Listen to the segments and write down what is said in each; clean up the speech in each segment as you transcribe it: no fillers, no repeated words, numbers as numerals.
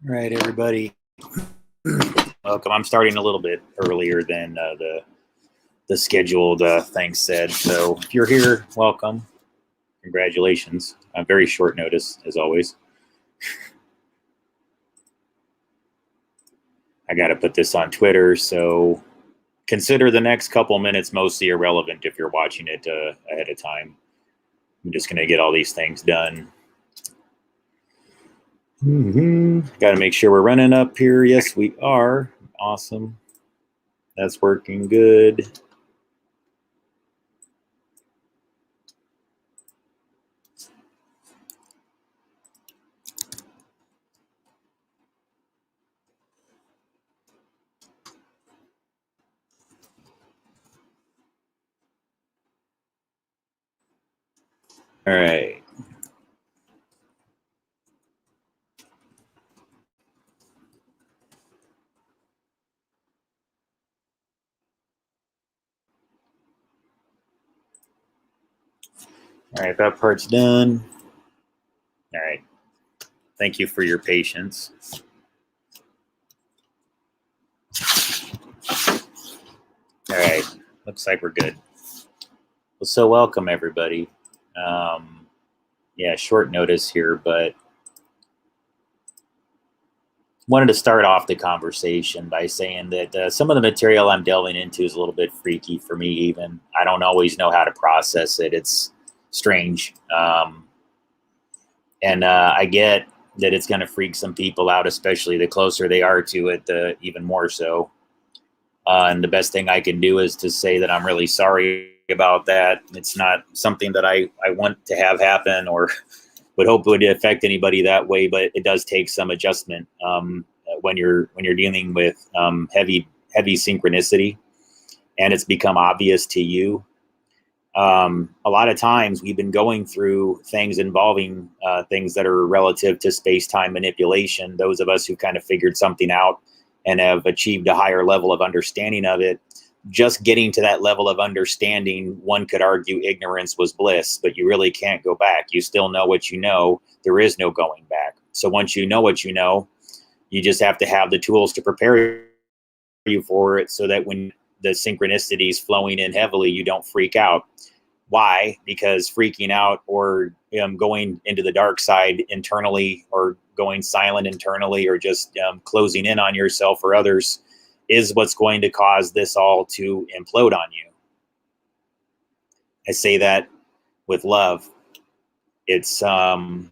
All right, everybody. Welcome. I'm starting a little bit earlier than the scheduled thing said. So if you're here, welcome. Congratulations. Very short notice, as always. I got to put this on Twitter, so consider the next couple minutes mostly irrelevant if you're watching it ahead of time. I'm just going to get all these things done. Got to make sure we're running up here. Yes, we are. Awesome. That's working good. All right. All right, that part's done. All right. Thank you for your patience. All right. Looks like we're good. Well, so welcome, everybody. Yeah, short notice here, but wanted to start off the conversation by saying that some of the material I'm delving into is a little bit freaky for me even. I don't always know how to process it. It's strange. And I get that it's going to freak some people out, especially the closer they are to it, even more so. And the best thing I can do is to say that I'm really sorry about that. It's not something that I want to have happen or would hope would affect anybody that way, but it does take some adjustment when you're dealing with heavy synchronicity, and it's become obvious to you. A lot of times we've been going through things involving things that are relative to space-time manipulation. Those of us who kind of figured something out and have achieved a higher level of understanding of it, just getting to that level of understanding, one could argue ignorance was bliss, but you really can't go back. You still know what you know. There is no going back. So once you know what you know, you just have to have the tools to prepare you for it so that when the synchronicity is flowing in heavily, you don't freak out. Why? Because freaking out or going into the dark side internally or going silent internally or just closing in on yourself or others is what's going to cause this all to implode on you. I say that with love. It's I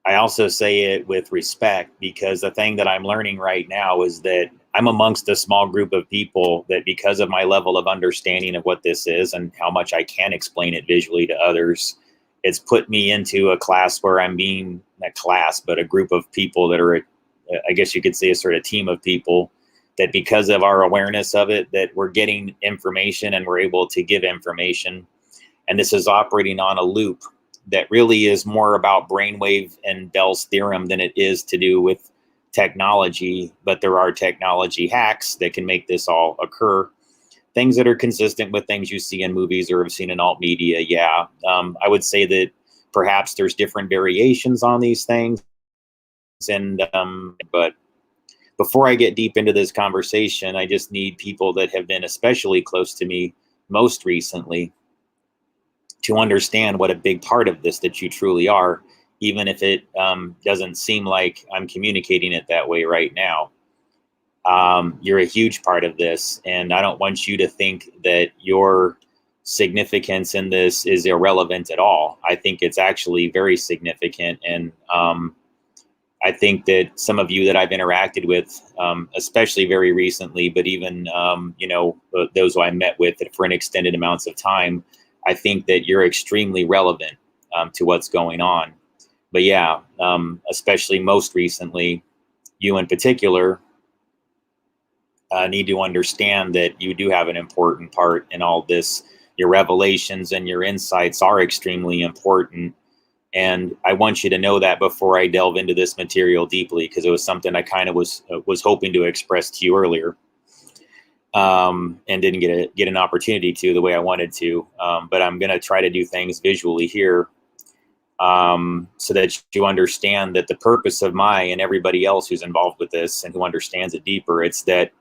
also say it with respect, because the thing that I'm learning right now is that I'm amongst a small group of people that, because of my level of understanding of what this is and how much I can explain it visually to others, it's put me into a class where I'm being, not class, but a group of people that are, I guess you could say, a sort of team of people that, because of our awareness of it, that we're getting information and we're able to give information. And this is operating on a loop that really is more about brainwave and Bell's theorem than it is to do with technology. But there are technology hacks that can make this all occur. Things that are consistent with things you see in movies or have seen in alt media. Yeah. I would say that perhaps there's different variations on these things. And, but before I get deep into this conversation, I just need people that have been especially close to me most recently to understand what a big part of this that you truly are, even if it doesn't seem like I'm communicating it that way right now. You're a huge part of this, and I don't want you to think that your significance in this is irrelevant at all. I think it's actually very significant, and I think that some of you that I've interacted with, especially very recently, but even those who I met with for an extended amounts of time, I think that you're extremely relevant to what's going on. But yeah, especially most recently, you in particular need to understand that you do have an important part in all this. Your revelations and your insights are extremely important. And I want you to know that before I delve into this material deeply, because it was something I kind of was hoping to express to you earlier. And didn't get an opportunity to the way I wanted to. But I'm going to try to do things visually here. so that you understand that the purpose of my and everybody else who's involved with this and who understands it deeper, it's that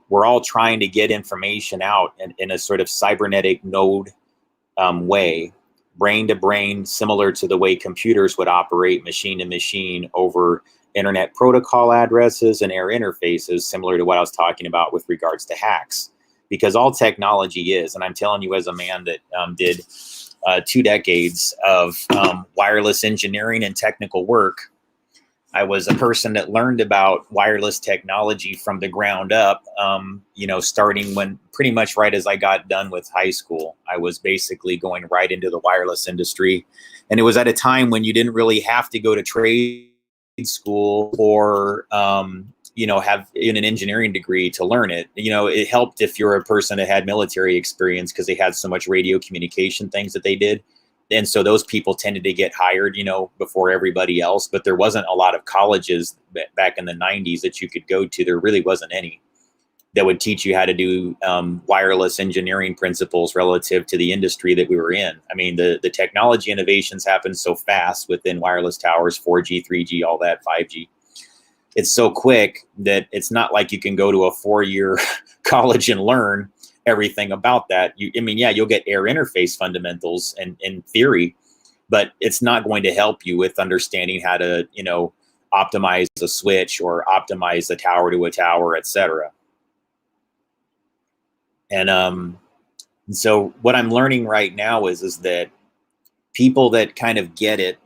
we're all trying to get information out in a sort of cybernetic node way, brain to brain, similar to the way computers would operate machine to machine over internet protocol addresses and air interfaces, similar to what I was talking about with regards to hacks. Because all technology is, and I'm telling you as a man that did 2 decades of wireless engineering and technical work, I was a person that learned about wireless technology from the ground up, starting when pretty much right as I got done with high school. I was basically going right into the wireless industry. And it was at a time when you didn't really have to go to trade school or, have in an engineering degree to learn it. It helped if you're a person that had military experience because they had so much radio communication things that they did. And so those people tended to get hired, before everybody else. But there wasn't a lot of colleges back in the 90s that you could go to. There really wasn't any that would teach you how to do wireless engineering principles relative to the industry that we were in. I mean, the technology innovations happen so fast within wireless towers, 4G, 3G, all that, 5G. It's so quick that it's not like you can go to a 4-year college and learn everything about that. You'll get air interface fundamentals and in theory, but it's not going to help you with understanding how to, optimize a switch or optimize a tower to a tower, etc. And so what I'm learning right now is that people that kind of get it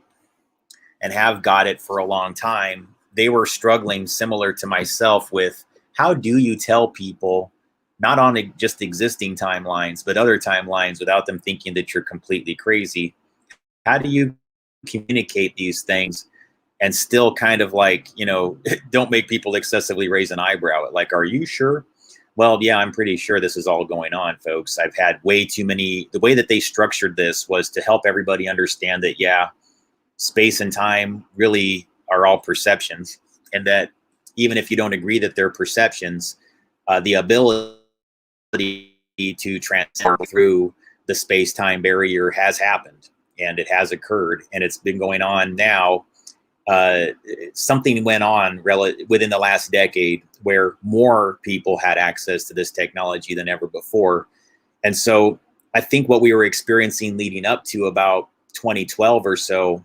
and have got it for a long time, they were struggling similar to myself with how do you tell people, not on just existing timelines, but other timelines without them thinking that you're completely crazy. How do you communicate these things and still kind of don't make people excessively raise an eyebrow at are you sure? Well, yeah, I'm pretty sure this is all going on, folks. I've had way too many. The way that they structured this was to help everybody understand that, yeah, space and time really are all perceptions. And that even if you don't agree that they're perceptions, the ability to transcend through the space-time barrier has happened, and it has occurred, and it's been going on now. Something went on within the last decade where more people had access to this technology than ever before. And so I think what we were experiencing leading up to about 2012 or so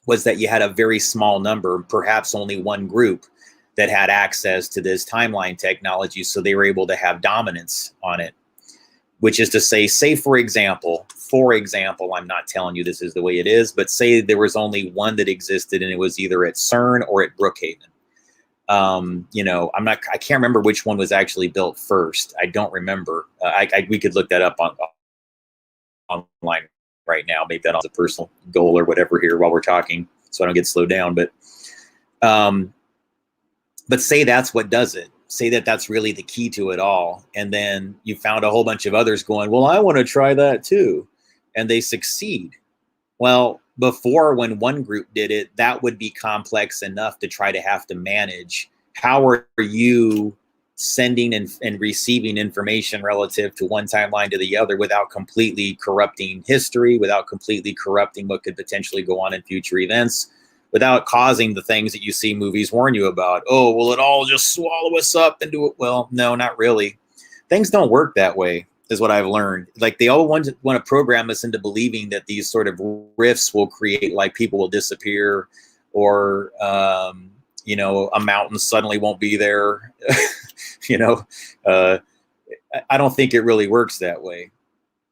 was that you had a very small number, perhaps only one group, that had access to this timeline technology, so they were able to have dominance on it. Which is to say, for example, I'm not telling you this is the way it is, but say there was only one that existed and it was either at CERN or at Brookhaven. I can't remember which one was actually built first. I don't remember. We could look that up online right now. Maybe that as a personal goal or whatever here while we're talking, so I don't get slowed down. But say that's what does it. Say that that's really the key to it all. And then you found a whole bunch of others going, well, I want to try that too. And they succeed. Well, before, when one group did it, that would be complex enough to try to have to manage. How are you sending and receiving information relative to one timeline to the other without completely corrupting history, without completely corrupting what could potentially go on in future events, without causing the things that you see movies warn you about? Oh, will it all just swallow us up and do it? Well, no, not really. Things don't work that way, is what I've learned. They all want to program us into believing that these sort of rifts will create, people will disappear, or, a mountain suddenly won't be there. I don't think it really works that way.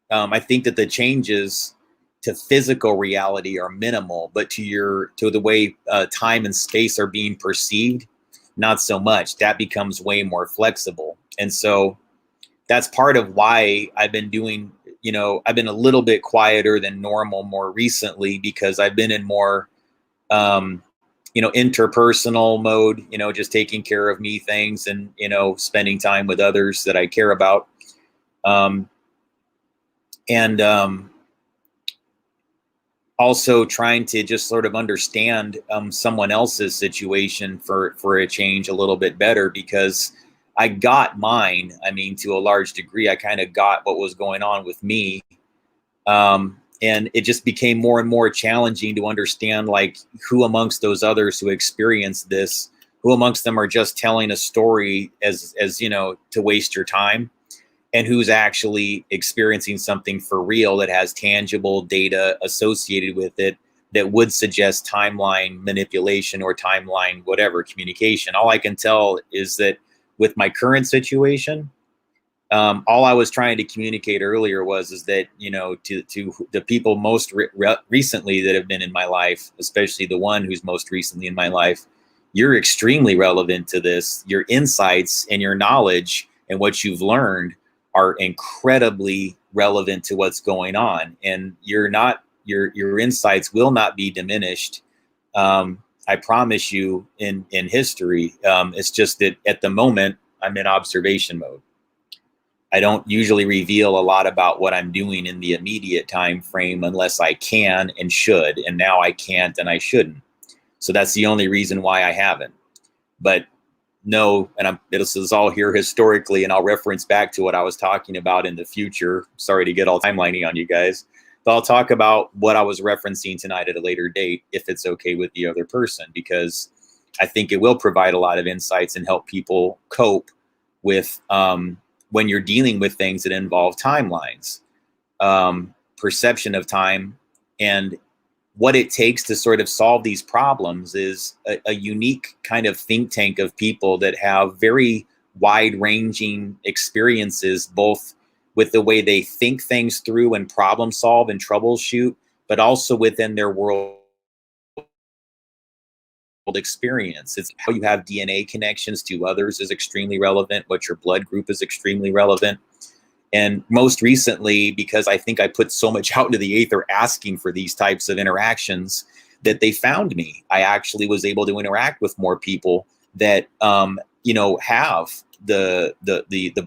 I think that the changes to physical reality are minimal, but to the way time and space are being perceived, not so much. That becomes way more flexible. And so that's part of why I've been doing, I've been a little bit quieter than normal more recently, because I've been in more, interpersonal mode, just taking care of me things and, spending time with others that I care about. Also trying to just sort of understand someone else's situation for a change a little bit better, because I got mine. I mean, to a large degree, I kind of got what was going on with me. And it just became more and more challenging to understand, like, who amongst those others who experienced this, who amongst them are just telling a story as to waste your time, and who's actually experiencing something for real that has tangible data associated with it that would suggest timeline manipulation or timeline whatever communication. All I can tell is that with my current situation, all I was trying to communicate earlier is that, to the people most recently that have been in my life, especially the one who's most recently in my life, you're extremely relevant to this. Your insights and your knowledge and what you've learned are incredibly relevant to what's going on, and your insights will not be diminished. I promise you in history. It's just that at the moment I'm in observation mode. I don't usually reveal a lot about what I'm doing in the immediate time frame unless I can and should, and now I can't and I shouldn't. So that's the only reason why I haven't. But no, and this is all here historically, and I'll reference back to what I was talking about in the future. Sorry to get all timeliney on you guys, but I'll talk about what I was referencing tonight at a later date, if it's okay with the other person, because I think it will provide a lot of insights and help people cope with when you're dealing with things that involve timelines, perception of time, and what it takes to sort of solve these problems is a unique kind of think tank of people that have very wide-ranging experiences, both with the way they think things through and problem solve and troubleshoot, but also within their world experience. It's how you have DNA connections to others is extremely relevant. What your blood group is extremely relevant. And most recently, because I think I put so much out into the aether asking for these types of interactions, that they found me. I actually was able to interact with more people that have the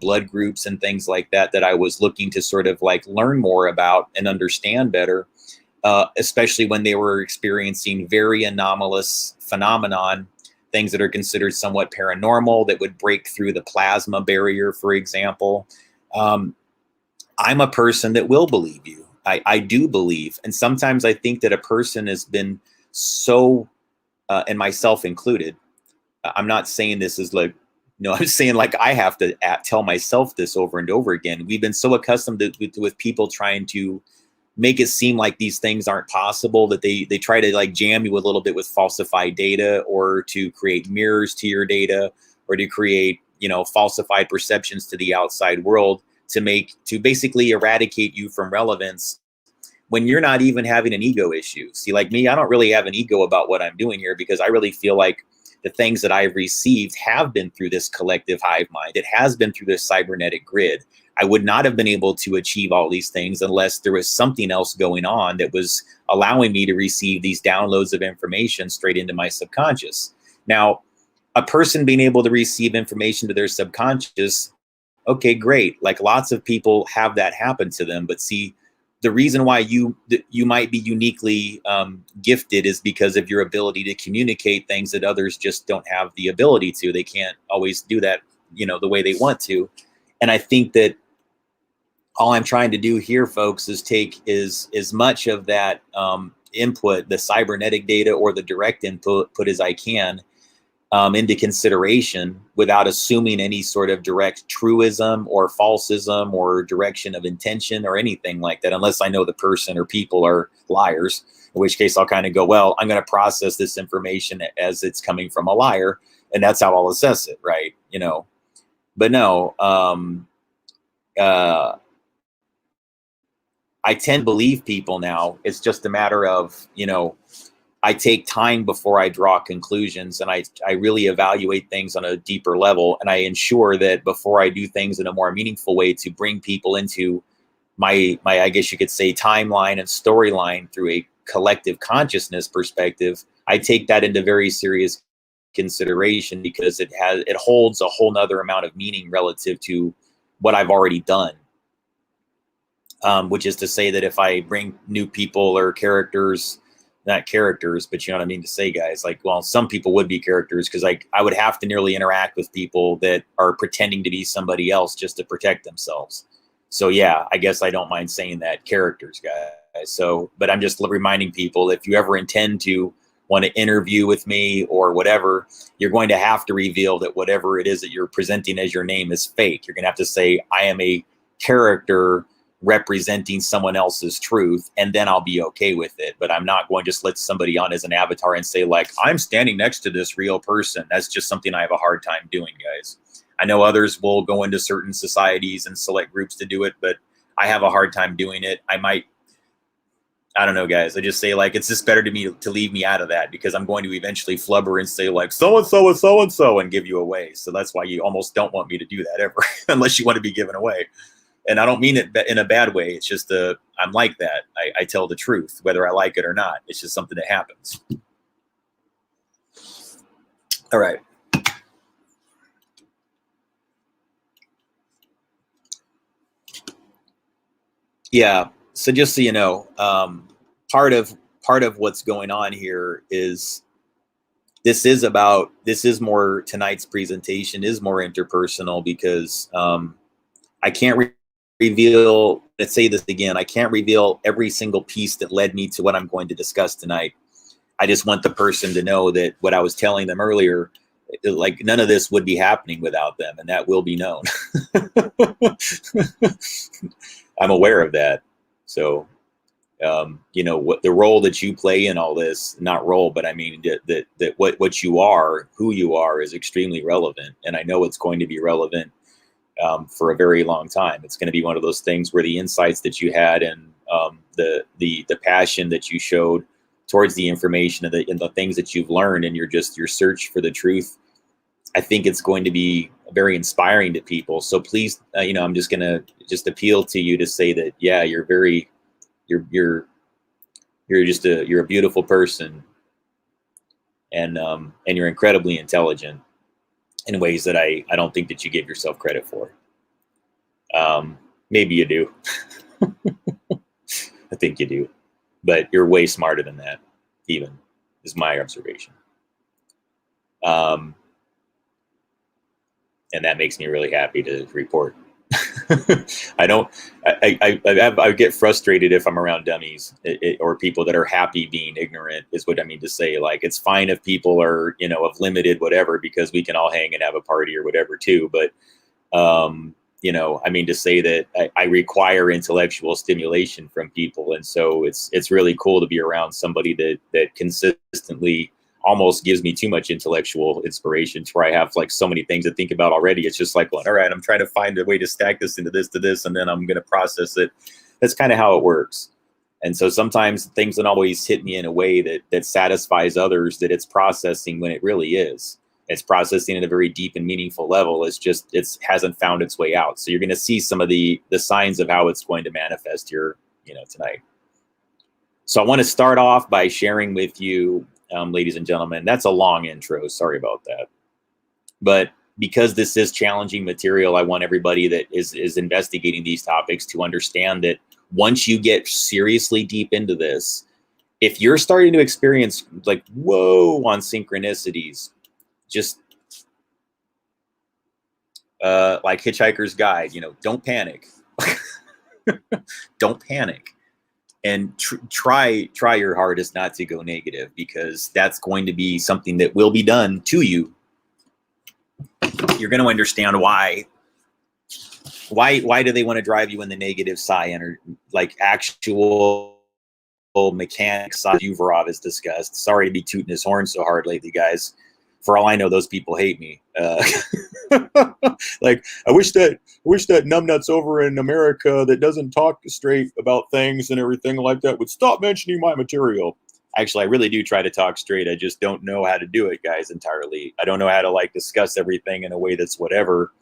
blood groups and things like that I was looking to sort of like learn more about and understand better, especially when they were experiencing very anomalous phenomenon, things that are considered somewhat paranormal that would break through the plasma barrier, for example. I'm a person that will believe you. I do believe. And sometimes I think that a person has been so, and myself included, I'm not saying this is like, I'm saying like I have to tell myself this over and over again. We've been so accustomed with people trying to make it seem like these things aren't possible, that they try to like jam you a little bit with falsified data, or to create mirrors to your data, or to create, falsified perceptions to the outside world to basically eradicate you from relevance when you're not even having an ego issue. See, like me, I don't really have an ego about what I'm doing here, because I really feel like the things that I've received have been through this collective hive mind. It has been through this cybernetic grid. I would not have been able to achieve all these things unless there was something else going on that was allowing me to receive these downloads of information straight into my subconscious. Now, a person being able to receive information to their subconscious, okay, great. Like lots of people have that happen to them. But see, the reason why you might be uniquely gifted is because of your ability to communicate things that others just don't have the ability to. They can't always do that, the way they want to. And I think that all I'm trying to do here, folks, is take as much of that input, the cybernetic data or the direct input as I can, into consideration without assuming any sort of direct truism or falsism or direction of intention or anything like that, unless I know the person or people are liars, in which case I'll kind of go, well, I'm going to process this information as it's coming from a liar, and that's how I'll assess it, right? But no, I tend to believe people now. It's just a matter of, I take time before I draw conclusions, and I really evaluate things on a deeper level. And I ensure that before I do things in a more meaningful way to bring people into my I guess you could say, timeline and storyline through a collective consciousness perspective, I take that into very serious consideration, because it holds a whole nother amount of meaning relative to what I've already done. Which is to say that if I bring new people or characters, not characters, but you know what I mean to say, guys, like, well, some people would be characters, because I would have to nearly interact with people that are pretending to be somebody else just to protect themselves. So yeah, I guess I don't mind saying that, characters, guys. So, but I'm just reminding people, if you ever intend to want to interview with me or whatever, you're going to have to reveal that whatever it is that you're presenting as your name is fake. You're going to have to say, I am a character representing someone else's truth, and then I'll be okay with it. But I'm not going to just let somebody on as an avatar and say, like, I'm standing next to this real person. That's just something I have a hard time doing, guys. I know others will go into certain societies and select groups to do it, but I have a hard time doing it. I don't know, guys. I just say, like, it's just better to me to leave me out of that, because I'm going to eventually flubber and say, like, so-and-so and so-and-so and give you away. So that's why you almost don't want me to do that ever, unless you want to be given away. And I don't mean it in a bad way. It's just I'm like that. I tell the truth, whether I like it or not. It's just something that happens. All right. Yeah. So just so you know, part of what's going on here is this is more, tonight's presentation is more interpersonal, because I can't reveal, let's say this again, I can't reveal every single piece that led me to what I'm going to discuss tonight. I just want the person to know that what I was telling them earlier, like, none of this would be happening without them, and that will be known. I'm aware of that. So, you know, what the role that you play in all this, not role, but I mean that what you are, who you are, is extremely relevant. And I know it's going to be relevant for a very long time. It's going to be one of those things where the insights that you had, and the passion that you showed towards the information and the things that you've learned, and your search for the truth, I think it's going to be very inspiring to people. So please, you know, I'm just going to appeal to you to say that, yeah, you're a beautiful person, and you're incredibly intelligent in ways that I don't think that you give yourself credit for. Maybe you do. I think you do, but you're way smarter than that, even, is my observation. And that makes me really happy to report. I get frustrated if I'm around dummies, or people that are happy being ignorant, is what I mean to say. Like, it's fine if people are, you know, of limited whatever, because we can all hang and have a party or whatever too. But, you know, I mean to say that I require intellectual stimulation from people. And so it's really cool to be around somebody that consistently almost gives me too much intellectual inspiration, to where I have like so many things to think about already. It's just like, well, all right, I'm trying to find a way to stack this into this to this, and then I'm going to process it. That's kind of how it works. And so sometimes things don't always hit me in a way that satisfies others, that it's processing, when it really is. It's processing at a very deep and meaningful level. It's just, it hasn't found its way out. So you're going to see some of the signs of how it's going to manifest here, you know, tonight. So I want to start off by sharing with you, ladies and gentlemen, that's a long intro. Sorry about that. But because this is challenging material, I want everybody that is investigating these topics to understand that once you get seriously deep into this, if you're starting to experience like, whoa, on synchronicities, just like Hitchhiker's Guide, you know, don't panic. Don't panic. And try your hardest not to go negative, because that's going to be something that will be done to you. You're going to understand why do they want to drive you in the negative side, or like actual mechanics Uvarov has discussed. Sorry to be tooting his horn so hard lately, guys. For all I know, those people hate me. Like, I wish that numbnuts over in America that doesn't talk straight about things and everything like that would stop mentioning my material. Actually, I really do try to talk straight. I just don't know how to do it, guys, entirely. I don't know how to like discuss everything in a way that's whatever.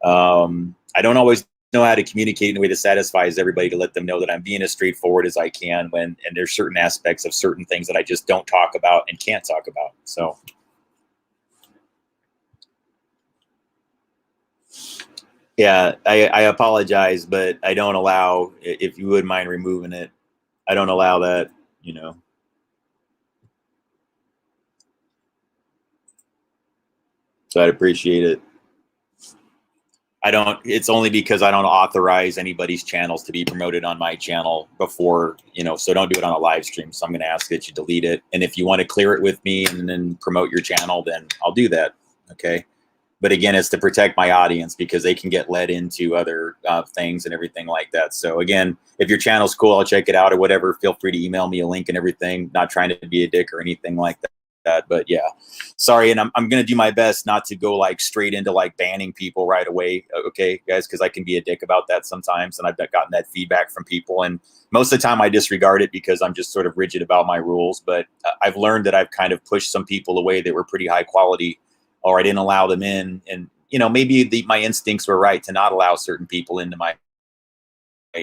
I don't always know how to communicate in a way that satisfies everybody, to let them know that I'm being as straightforward as I can, and there's certain aspects of certain things that I just don't talk about and can't talk about. So yeah, I apologize, but I don't allow, if you would mind removing it, I don't allow that, you know. So I'd appreciate it. I don't, it's only because I don't authorize anybody's channels to be promoted on my channel before, you know, so don't do it on a live stream. So I'm going to ask that you delete it. And if you want to clear it with me and then promote your channel, then I'll do that. Okay. But again, it's to protect my audience because they can get led into other things and everything like that. So again, if your channel's cool, I'll check it out or whatever. Feel free to email me a link and everything. Not trying to be a dick or anything like that. But yeah, sorry. And I'm going to do my best not to go like straight into like banning people right away. Okay, guys, because I can be a dick about that sometimes. And I've gotten that feedback from people. And most of the time I disregard it because I'm just sort of rigid about my rules. But I've learned that I've kind of pushed some people away that were pretty high quality, or I didn't allow them in. And, you know, maybe my instincts were right to not allow certain people into my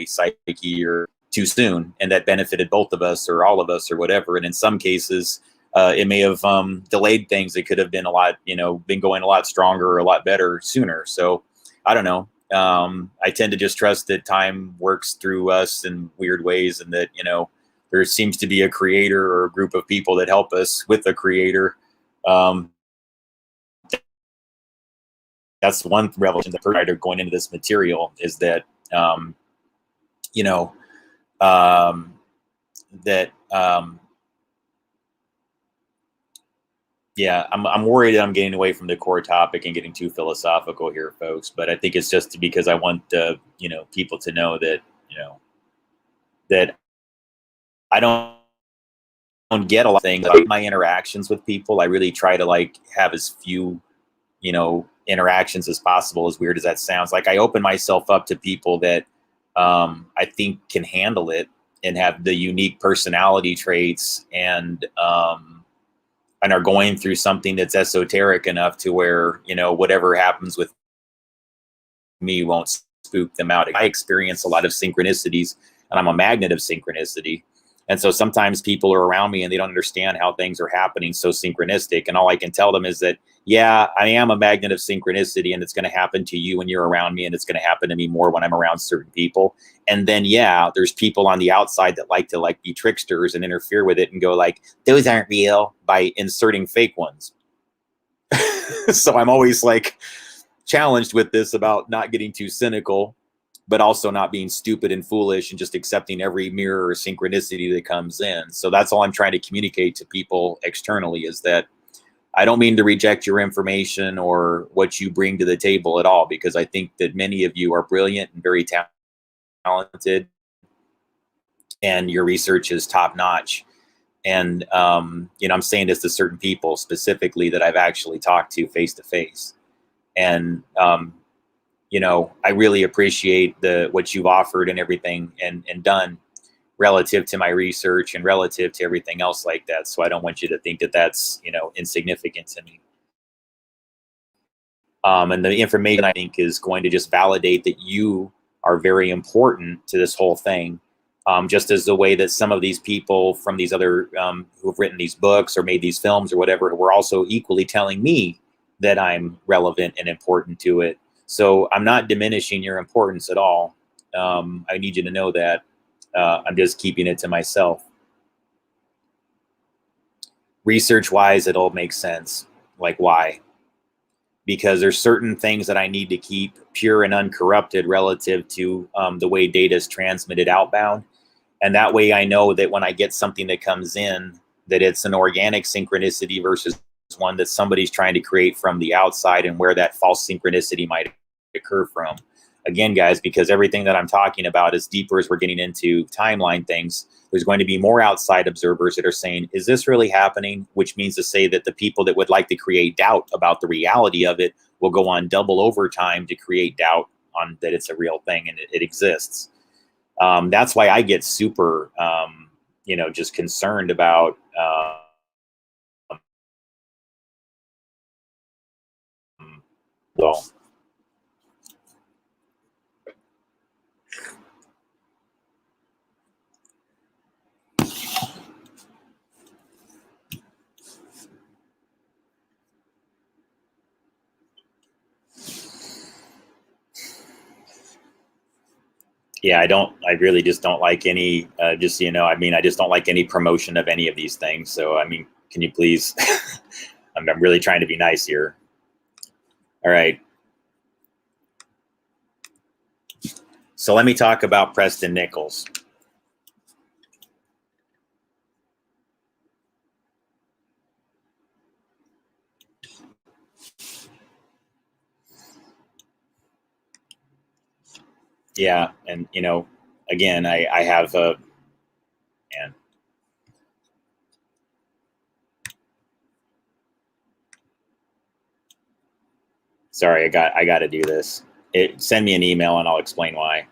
psyche or too soon. And that benefited both of us or all of us or whatever. And in some cases, it may have delayed things that could have been a lot, you know, been going a lot stronger or a lot better sooner. So I don't know. I tend to just trust that time works through us in weird ways, and that, you know, there seems to be a creator or a group of people that help us with the creator. That's one revelation that prior to going into this material is that, you know, yeah, I'm worried that I'm getting away from the core topic and getting too philosophical here, folks. But I think it's just because I want, you know, people to know that, you know, that I don't get a lot of things. Like my interactions with people, I really try to like have as few, you know, interactions as possible, as weird as that sounds. Like I open myself up to people that I think can handle it and have the unique personality traits and are going through something that's esoteric enough to where, you know, whatever happens with me won't spook them out. I experience a lot of synchronicities, and I'm a magnet of synchronicity. And so sometimes people are around me and they don't understand how things are happening so synchronistic. And all I can tell them is that, yeah, I am a magnet of synchronicity, and it's going to happen to you when you're around me, and it's going to happen to me more when I'm around certain people. And then, yeah, there's people on the outside that like to like be tricksters and interfere with it and go like, those aren't real, by inserting fake ones. So I'm always like challenged with this about not getting too cynical, but also not being stupid and foolish and just accepting every mirror or synchronicity that comes in. So that's all I'm trying to communicate to people externally, is that I don't mean to reject your information or what you bring to the table at all, because I think that many of you are brilliant and very talented, and your research is top notch. And, you know, I'm saying this to certain people specifically that I've actually talked to face to face. And, you know, I really appreciate what you've offered and everything and done relative to my research and relative to everything else like that. So I don't want you to think that that's, you know, insignificant to me. And the information, I think, is going to just validate that you are very important to this whole thing. Just as the way that some of these people from these other who have written these books or made these films or whatever were also equally telling me that I'm relevant and important to it. So I'm not diminishing your importance at all. I need you to know that. I'm just keeping it to myself. Research-wise, it all makes sense. Like, why? Because there's certain things that I need to keep pure and uncorrupted relative to the way data is transmitted outbound. And that way I know that when I get something that comes in, that it's an organic synchronicity versus one that somebody's trying to create from the outside, and where that false synchronicity might occur from. Again, guys, because everything that I'm talking about is deeper as we're getting into timeline things, there's going to be more outside observers that are saying, is this really happening? Which means to say that the people that would like to create doubt about the reality of it will go on double overtime to create doubt on that it's a real thing and it exists. That's why I get super, you know, just concerned about, well, yeah, I really just don't like any, just so you know, I mean, I just don't like any promotion of any of these things. So, I mean, can you please, I'm really trying to be nice here. All right. So let me talk about Preston Nichols. Yeah, and you know, again, I have a and sorry, I got to do this. Send me an email and I'll explain why.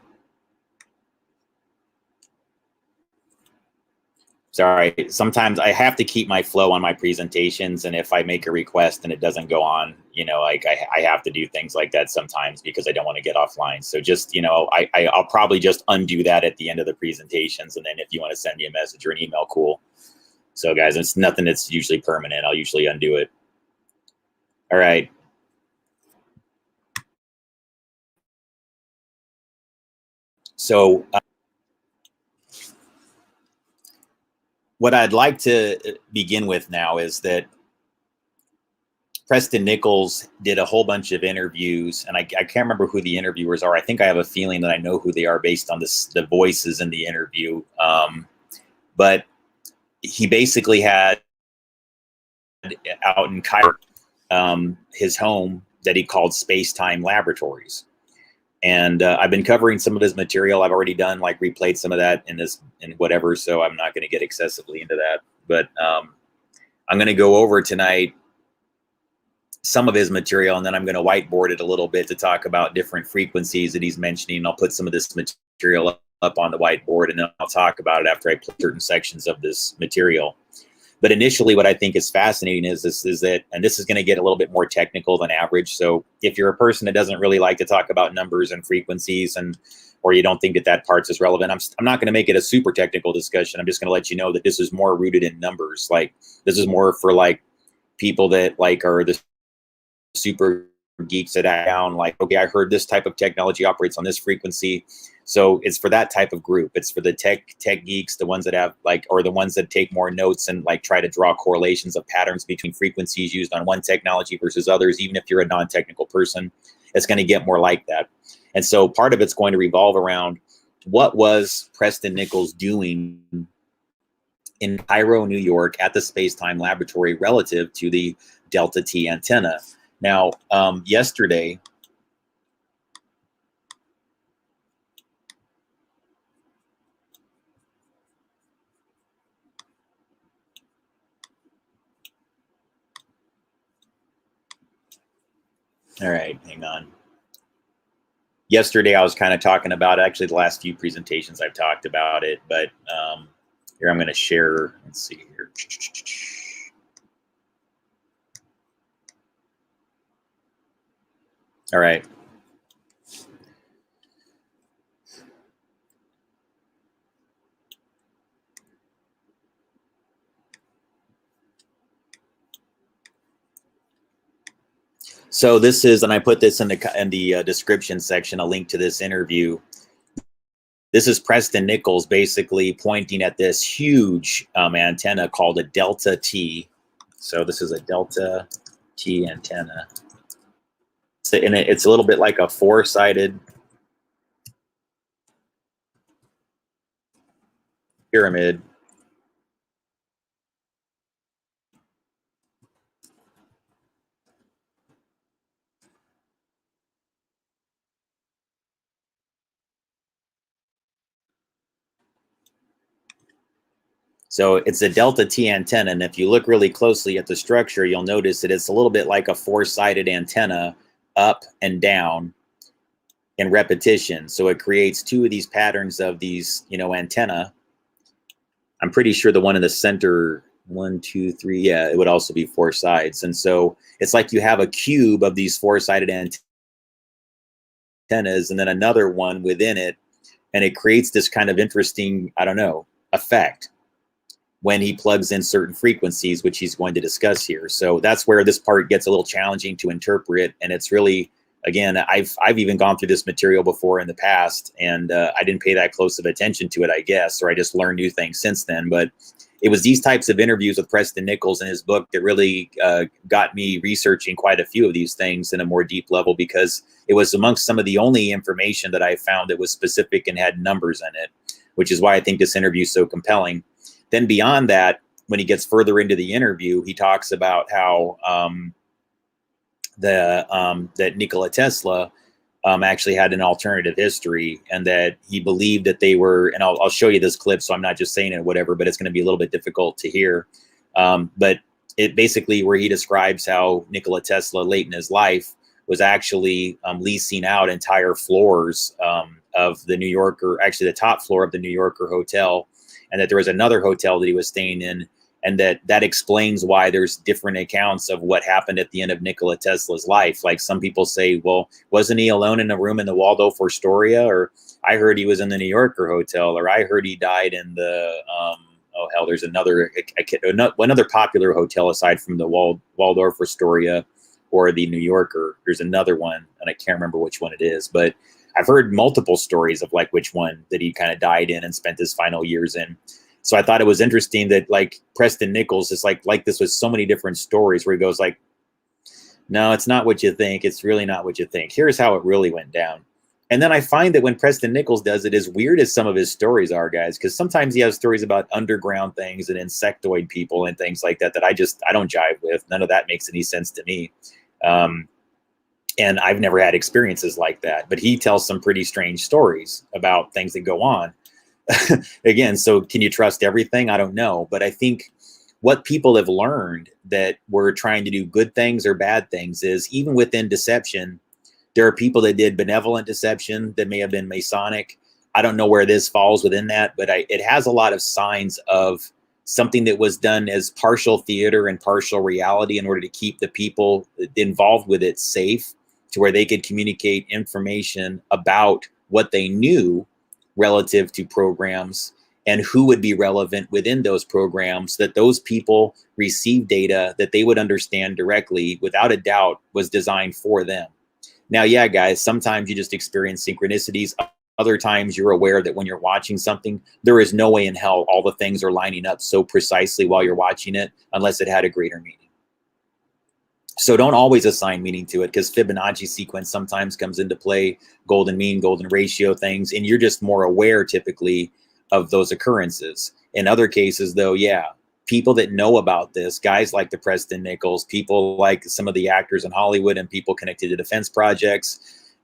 Sorry, sometimes I have to keep my flow on my presentations, and if I make a request and it doesn't go on, you know, like I have to do things like that sometimes because I don't want to get offline. So just, you know, I'll probably just undo that at the end of the presentations, and then if you want to send me a message or an email, cool. So guys, it's nothing that's usually permanent. I'll usually undo it. All right. So what I'd like to begin with now is that Preston Nichols did a whole bunch of interviews, and I can't remember who the interviewers are. I think I have a feeling that I know who they are based on the voices in the interview. But he basically had out in Cairo, his home that he called Space-Time Laboratories. And I've been covering some of his material. I've already done, like, replayed some of that in whatever, so I'm not going to get excessively into that. But I'm going to go over tonight some of his material, and then I'm going to whiteboard it a little bit to talk about different frequencies that he's mentioning. I'll put some of this material up on the whiteboard, and then I'll talk about it after I play certain sections of this material. But initially, what I think is fascinating is that, and this is going to get a little bit more technical than average. So if you're a person that doesn't really like to talk about numbers and frequencies, or you don't think that part's is relevant, I'm not going to make it a super technical discussion. I'm just going to let you know that this is more rooted in numbers. Like, this is more for like people that like are the super geeks that are down, like, okay, I heard this type of technology operates on this frequency. So it's for that type of group. It's for the tech geeks, the ones that have like, or the ones that take more notes and like try to draw correlations of patterns between frequencies used on one technology versus others. Even if you're a non-technical person, it's going to get more like that. And so part of it's going to revolve around what was Preston Nichols doing in Cairo, New York at the Space-Time Laboratory relative to the Delta T antenna. Now, yesterday, all right, hang on. Yesterday, I was kind of talking about, actually, the last few presentations I've talked about it, but here I'm going to share. Let's see here. All right. So this is, and I put this in the description section, a link to this interview. This is Preston Nichols basically pointing at this huge antenna called a Delta T. So this is a Delta T antenna. And it's a little bit like a four-sided pyramid. So it's a Delta T antenna, and if you look really closely at the structure, you'll notice that it's a little bit like a four-sided antenna, up and down in repetition. So it creates two of these patterns of these, you know, antenna. I'm pretty sure the one in the center, 1, 2, 3, yeah, it would also be four sides. And so it's like you have a cube of these four-sided antennas and then another one within it, and it creates this kind of interesting, I don't know, effect when he plugs in certain frequencies, which he's going to discuss here. So that's where this part gets a little challenging to interpret, and it's really, again, I've even gone through this material before in the past, and I didn't pay that close of attention to it, I guess, or I just learned new things since then. But it was these types of interviews with Preston Nichols in his book that really got me researching quite a few of these things in a more deep level, because it was amongst some of the only information that I found that was specific and had numbers in it, which is why I think this interview is so compelling. Then beyond that, when he gets further into the interview, he talks about how that Nikola Tesla actually had an alternative history, and that he believed that they were, and I'll show you this clip, so I'm not just saying it, whatever, but it's going to be a little bit difficult to hear. But it basically, where he describes how Nikola Tesla late in his life was actually leasing out entire floors of the New Yorker, actually the top floor of the New Yorker hotel, and that there was another hotel that he was staying in, and that explains why there's different accounts of what happened at the end of Nikola Tesla's life. Like, some people say, well, wasn't he alone in a room in the Waldorf Astoria? Or I heard he was in the New Yorker hotel, or I heard he died in the, oh hell, there's another popular hotel aside from the Waldorf Astoria or the New Yorker. There's another one, and I can't remember which one it is, but I've heard multiple stories of like which one that he kind of died in and spent his final years in. So I thought it was interesting that like Preston Nichols is like this with so many different stories, where he goes like, no, it's not what you think. It's really not what you think. Here's how it really went down. And then I find that when Preston Nichols does it, as weird as some of his stories are, guys, because sometimes he has stories about underground things and insectoid people and things like that I don't jive with. None of that makes any sense to me. And I've never had experiences like that. But he tells some pretty strange stories about things that go on. Again, so can you trust everything? I don't know. But I think what people have learned that we're trying to do good things or bad things is, even within deception, there are people that did benevolent deception that may have been Masonic. I don't know where this falls within that, but it has a lot of signs of something that was done as partial theater and partial reality in order to keep the people involved with it safe, to where they could communicate information about what they knew relative to programs and who would be relevant within those programs, that those people receive data that they would understand directly, without a doubt, was designed for them. Now, yeah, guys, sometimes you just experience synchronicities. Other times you're aware that when you're watching something, there is no way in hell all the things are lining up so precisely while you're watching it, unless it had a greater meaning. So don't always assign meaning to it, because Fibonacci sequence sometimes comes into play, golden mean, golden ratio things, and you're just more aware typically of those occurrences. In other cases, though, yeah, people that know about this, guys like the Preston Nichols, people like some of the actors in Hollywood, and people connected to defense projects,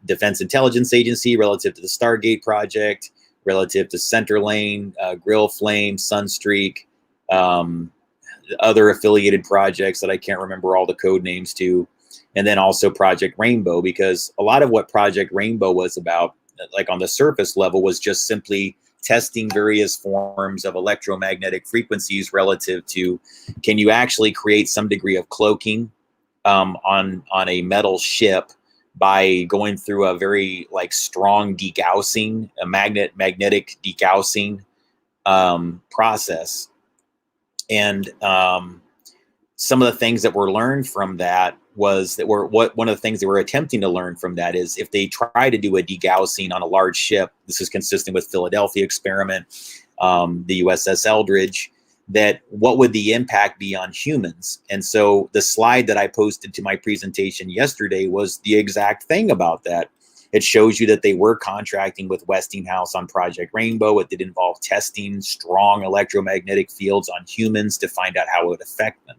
Defense Intelligence Agency relative to the Stargate project, relative to Centerlane, Grill Flame, Sunstreak, other affiliated projects that I can't remember all the code names to, and then also Project Rainbow, because a lot of what Project Rainbow was about, like on the surface level, was just simply testing various forms of electromagnetic frequencies relative to, can you actually create some degree of cloaking on a metal ship by going through a very like strong degaussing, a magnetic degaussing process. And some of the things that were learned from that was that one of the things they were attempting to learn from that is, if they try to do a degaussing on a large ship, this is consistent with Philadelphia experiment, the USS Eldridge, that what would the impact be on humans? And so the slide that I posted to my presentation yesterday was the exact thing about that. It shows you that they were contracting with Westinghouse on Project Rainbow. It did involve testing strong electromagnetic fields on humans to find out how it would affect them.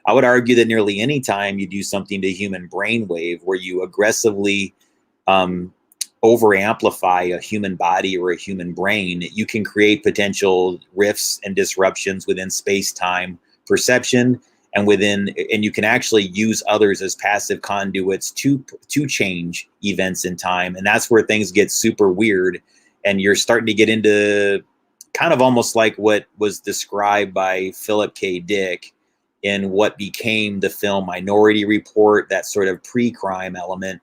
I would argue that nearly any time you do something to human brainwave, where you aggressively over-amplify a human body or a human brain, you can create potential rifts and disruptions within space-time perception, and you can actually use others as passive conduits to change events in time. And that's where things get super weird, and you're starting to get into kind of almost like what was described by Philip K. Dick in what became the film Minority Report, that sort of pre-crime element,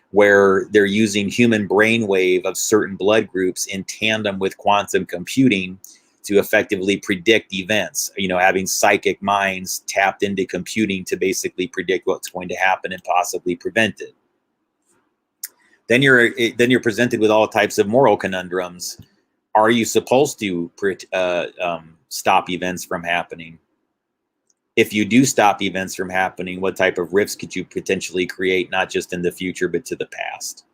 where they're using human brainwave of certain blood groups in tandem with quantum computing to effectively predict events, having psychic minds tapped into computing to basically predict what's going to happen and possibly prevent it. Then you're presented with all types of moral conundrums. Are you supposed to stop events from happening? If you do stop events from happening, what type of rifts could you potentially create, not just in the future, but to the past?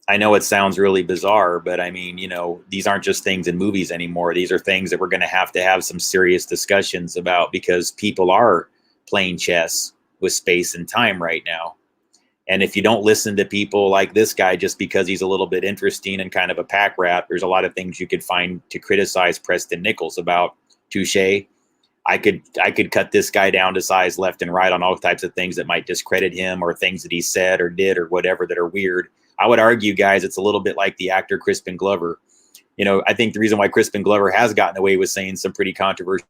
I know it sounds really bizarre, but I mean, you know, these aren't just things in movies anymore. These are things that we're going to have some serious discussions about, because people are playing chess with space and time right now. And if you don't listen to people like this guy just because he's a little bit interesting and kind of a pack rat, there's a lot of things you could find to criticize Preston Nichols about. Touche. I could cut this guy down to size left and right on all types of things that might discredit him, or things that he said or did or whatever that are weird. I would argue, guys, it's a little bit like the actor Crispin Glover. You know, I think the reason why Crispin Glover has gotten away with saying some pretty controversial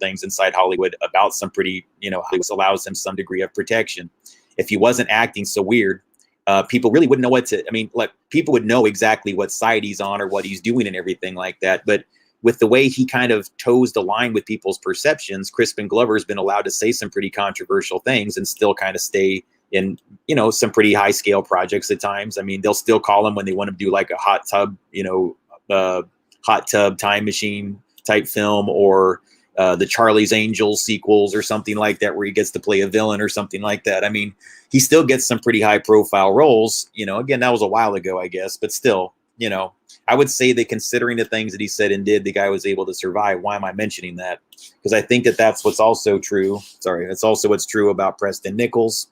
things inside Hollywood about some pretty, you know, allows him some degree of protection. If he wasn't acting so weird, people really wouldn't know what to, I mean, like, people would know exactly what side he's on or what he's doing and everything like that. But with the way he kind of toes the line with people's perceptions, Crispin Glover's been allowed to say some pretty controversial things and still kind of stay in, you know, some pretty high scale projects at times. I mean, they'll still call him when they want to do like a hot tub, you know, hot tub time machine type film, or the Charlie's Angels sequels or something like that, where he gets to play a villain or something like that. I mean, he still gets some pretty high profile roles, you know, again, that was a while ago, I guess, but still, you know, I would say that considering the things that he said and did, the guy was able to survive. Why am I mentioning that? Because I think that that's what's also true. Sorry, that's also what's true about Preston Nichols,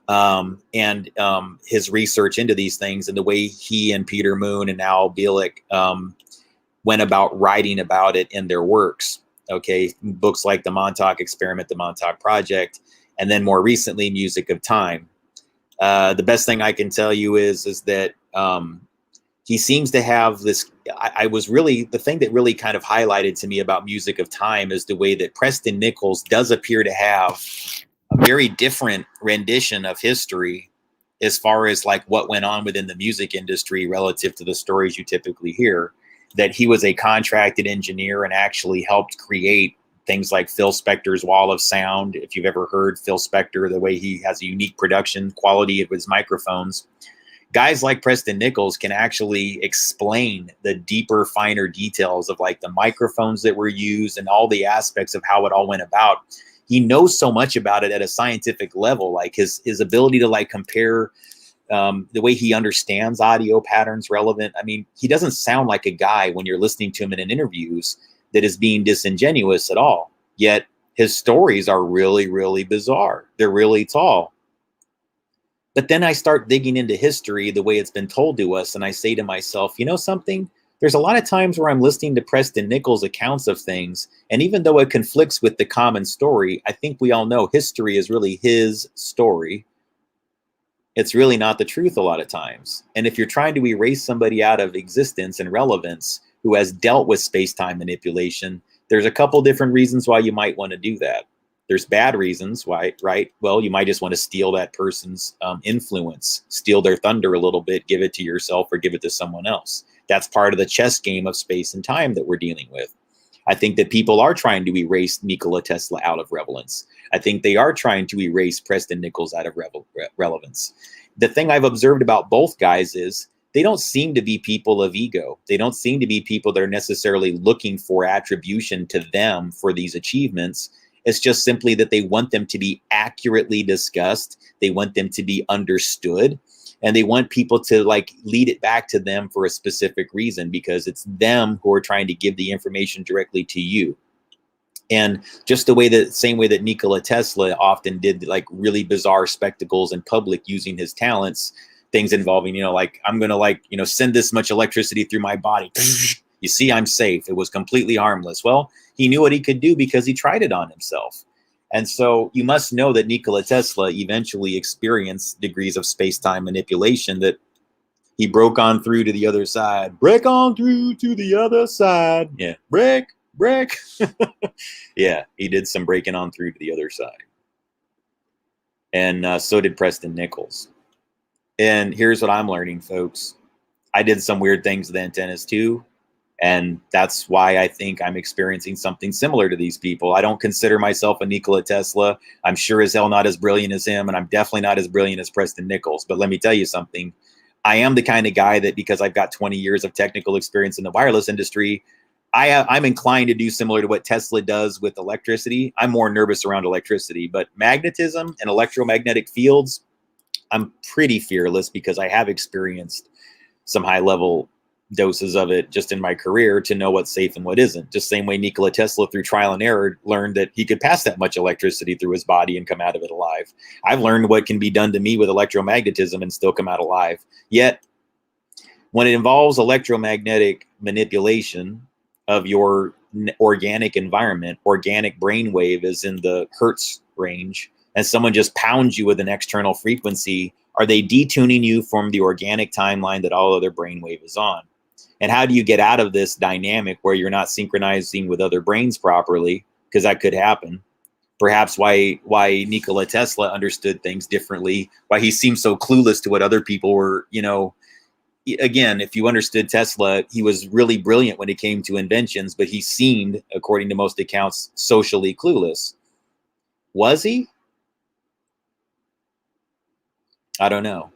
and his research into these things, and the way he and Peter Moon and Al Bielek went about writing about it in their works. Okay, books like The Montauk Experiment, The Montauk Project, and then more recently, Music of Time. The best thing I can tell you is that he seems to have this. The thing that really kind of highlighted to me about Music of Time is the way that Preston Nichols does appear to have a very different rendition of history as far as like what went on within the music industry relative to the stories you typically hear. That he was a contracted engineer and actually helped create things like Phil Spector's Wall of Sound. If you've ever heard Phil Spector, the way he has a unique production quality with his microphones. Guys like Preston Nichols can actually explain the deeper, finer details of like the microphones that were used and all the aspects of how it all went about. He knows so much about it at a scientific level, like his ability to like compare the way he understands audio patterns relevant. I mean, he doesn't sound like a guy when you're listening to him in interviews that is being disingenuous at all. Yet his stories are really, really bizarre. They're really tall. But then I start digging into history the way it's been told to us, and I say to myself, you know something? There's a lot of times where I'm listening to Preston Nichols' accounts of things, and even though it conflicts with the common story, I think we all know history is really his story. It's really not the truth a lot of times. And if you're trying to erase somebody out of existence and relevance who has dealt with space-time manipulation, there's a couple different reasons why you might want to do that. There's bad reasons why, right? Well, you might just want to steal that person's influence, steal their thunder a little bit, give it to yourself or give it to someone else. That's part of the chess game of space and time that we're dealing with. I think that people are trying to erase Nikola Tesla out of relevance. I think they are trying to erase Preston Nichols out of relevance. The thing I've observed about both guys is they don't seem to be people of ego. They don't seem to be people that are necessarily looking for attribution to them for these achievements. It's just simply that they want them to be accurately discussed. They want them to be understood. And they want people to like lead it back to them for a specific reason, because it's them who are trying to give the information directly to you. And just the same way that Nikola Tesla often did like really bizarre spectacles in public using his talents, things involving, you know, like, I'm going to like, you know, send this much electricity through my body. You see, I'm safe. It was completely harmless. Well, he knew what he could do because he tried it on himself. And so you must know that Nikola Tesla eventually experienced degrees of space-time manipulation, that he broke on through to the other side. Break on through to the other side. Yeah, break. Yeah, he did some breaking on through to the other side. And so did Preston Nichols. And here's what I'm learning, folks. I did some weird things with antennas too. And that's why I think I'm experiencing something similar to these people. I don't consider myself a Nikola Tesla. I'm sure as hell not as brilliant as him, and I'm definitely not as brilliant as Preston Nichols. But let me tell you something. I am the kind of guy that, because I've got 20 years of technical experience in the wireless industry, I'm inclined to do similar to what Tesla does with electricity. I'm more nervous around electricity, but magnetism and electromagnetic fields, I'm pretty fearless because I have experienced some high level doses of it just in my career to know what's safe and what isn't. Just same way Nikola Tesla, through trial and error, learned that he could pass that much electricity through his body and come out of it alive. I've learned what can be done to me with electromagnetism and still come out alive. Yet, when it involves electromagnetic manipulation of your organic environment, organic brainwave is in the hertz range, and someone just pounds you with an external frequency, are they detuning you from the organic timeline that all other brainwave is on? And how do you get out of this dynamic where you're not synchronizing with other brains properly? Because that could happen. Perhaps why Nikola Tesla understood things differently, why he seemed so clueless to what other people were, again, if you understood Tesla, he was really brilliant when it came to inventions, but he seemed, according to most accounts, socially clueless. Was he? I don't know.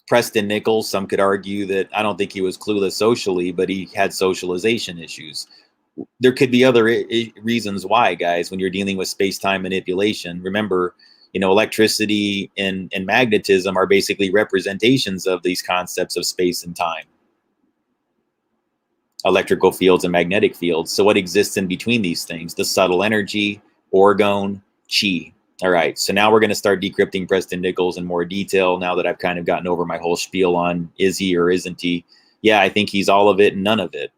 Preston Nichols, some could argue that I don't think he was clueless socially, but he had socialization issues. There could be other reasons why, guys, when you're dealing with space-time manipulation. Remember, electricity and magnetism are basically representations of these concepts of space and time. Electrical fields and magnetic fields. So what exists in between these things? The subtle energy, orgone, chi. All right, so now we're going to start decrypting Preston Nichols in more detail now that I've kind of gotten over my whole spiel on is he or isn't he. Yeah, I think he's all of it and none of it.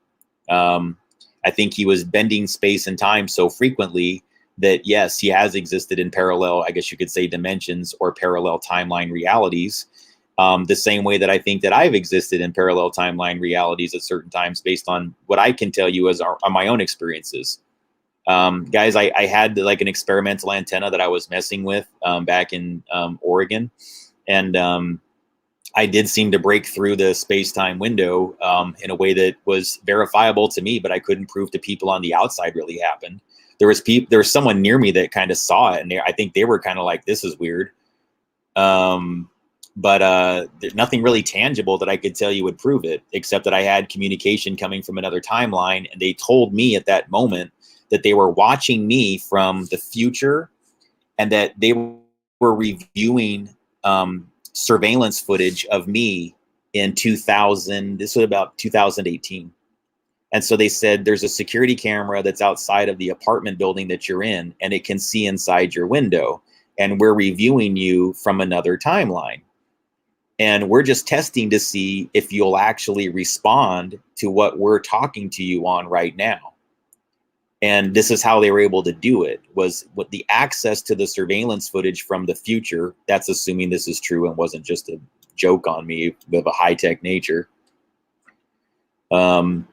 I think he was bending space and time so frequently that, yes, he has existed in parallel, I guess you could say, dimensions or parallel timeline realities. The same way that I think that I've existed in parallel timeline realities at certain times based on what I can tell you on my own experiences. Guys, I had like an experimental antenna that I was messing with back in Oregon. And I did seem to break through the space-time window in a way that was verifiable to me, but I couldn't prove to people on the outside really happened. There was someone near me that kind of saw it, and I think they were kind of like, this is weird. But there's nothing really tangible that I could tell you would prove it, except that I had communication coming from another timeline, and they told me at that moment that they were watching me from the future and that they were reviewing surveillance footage of me in 2000. This was about 2018. And so they said, there's a security camera that's outside of the apartment building that you're in, and it can see inside your window. And we're reviewing you from another timeline. And we're just testing to see if you'll actually respond to what we're talking to you on right now. And this is how they were able to do it, was with the access to the surveillance footage from the future. That's assuming this is true and wasn't just a joke on me of a high-tech nature. And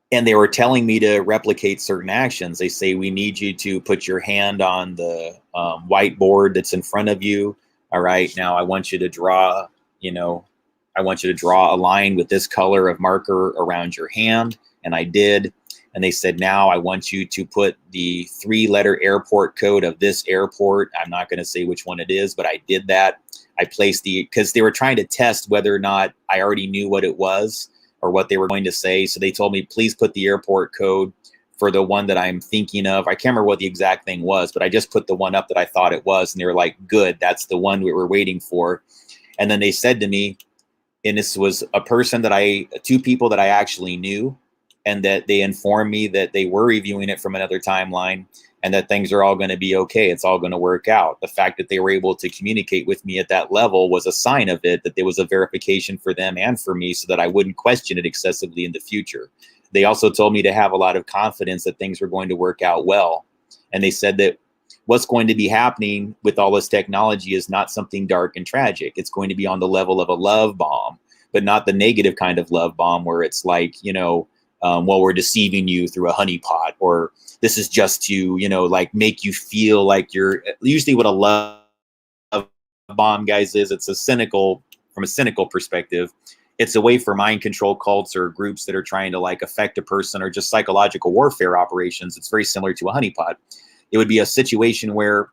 they were telling me to replicate certain actions. They say, we need you to put your hand on the whiteboard that's in front of you. All right, now I want you to draw, I want you to draw a line with this color of marker around your hand. And I did. And they said, now I want you to put the 3-letter airport code of this airport. I'm not going to say which one it is, but I did that. I placed because they were trying to test whether or not I already knew what it was or what they were going to say. So they told me, please put the airport code for the one that I'm thinking of. I can't remember what the exact thing was, but I just put the one up that I thought it was. And they were like, good, that's the one we were waiting for. And then they said to me, and this was two people that I actually knew, and that they informed me that they were reviewing it from another timeline and that things are all going to be okay. It's all going to work out. The fact that they were able to communicate with me at that level was a sign of it, that there was a verification for them and for me so that I wouldn't question it excessively in the future. They also told me to have a lot of confidence that things were going to work out well. And they said that what's going to be happening with all this technology is not something dark and tragic. It's going to be on the level of a love bomb, but not the negative kind of love bomb where it's like, well, we're deceiving you through a honeypot, or this is just to, like make you feel like you're. Usually what a love bomb, guys, is, it's from a cynical perspective, it's a way for mind control cults or groups that are trying to like affect a person, or just psychological warfare operations. It's very similar to a honeypot. It would be a situation where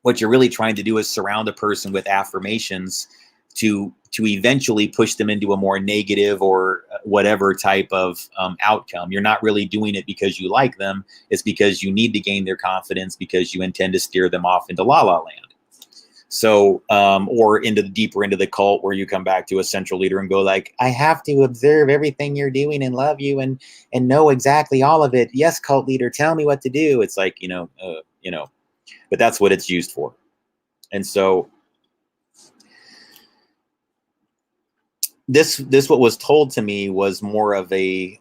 what you're really trying to do is surround a person with affirmations to eventually push them into a more negative or whatever type of outcome. You're not really doing it because you like them. It's because you need to gain their confidence, because you intend to steer them off into la la land. So, or deeper into the cult, where you come back to a central leader and go like, I have to observe everything you're doing and love you and know exactly all of it. Yes, cult leader, tell me what to do. It's like, but that's what it's used for. And so this what was told to me was more of that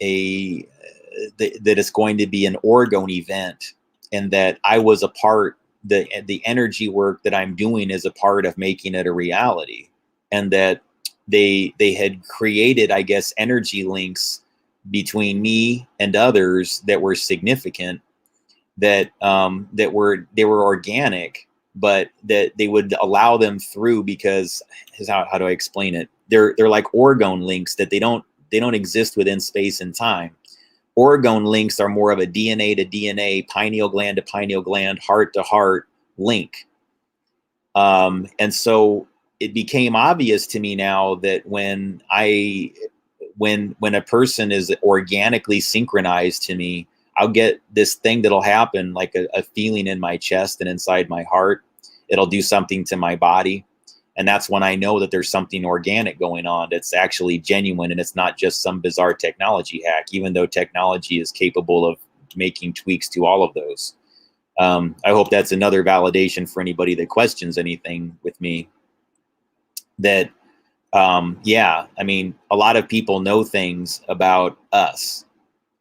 it's going to be an Oregon event, and that I was a part, the energy work that I'm doing is a part of making it a reality, and that they had created, I guess, energy links between me and others that were significant, that they were organic, but that they would allow them through because how do I explain it? They're like Oregon links, that they don't exist within space and time. Oregon links are more of a DNA to DNA, pineal gland to pineal gland, heart to heart link. And so it became obvious to me now that when a person is organically synchronized to me, I'll get this thing that'll happen, like a feeling in my chest and inside my heart. It'll do something to my body. And that's when I know that there's something organic going on that's actually genuine, and it's not just some bizarre technology hack, even though technology is capable of making tweaks to all of those. I hope that's another validation for anybody that questions anything with me, that, yeah, I mean, a lot of people know things about us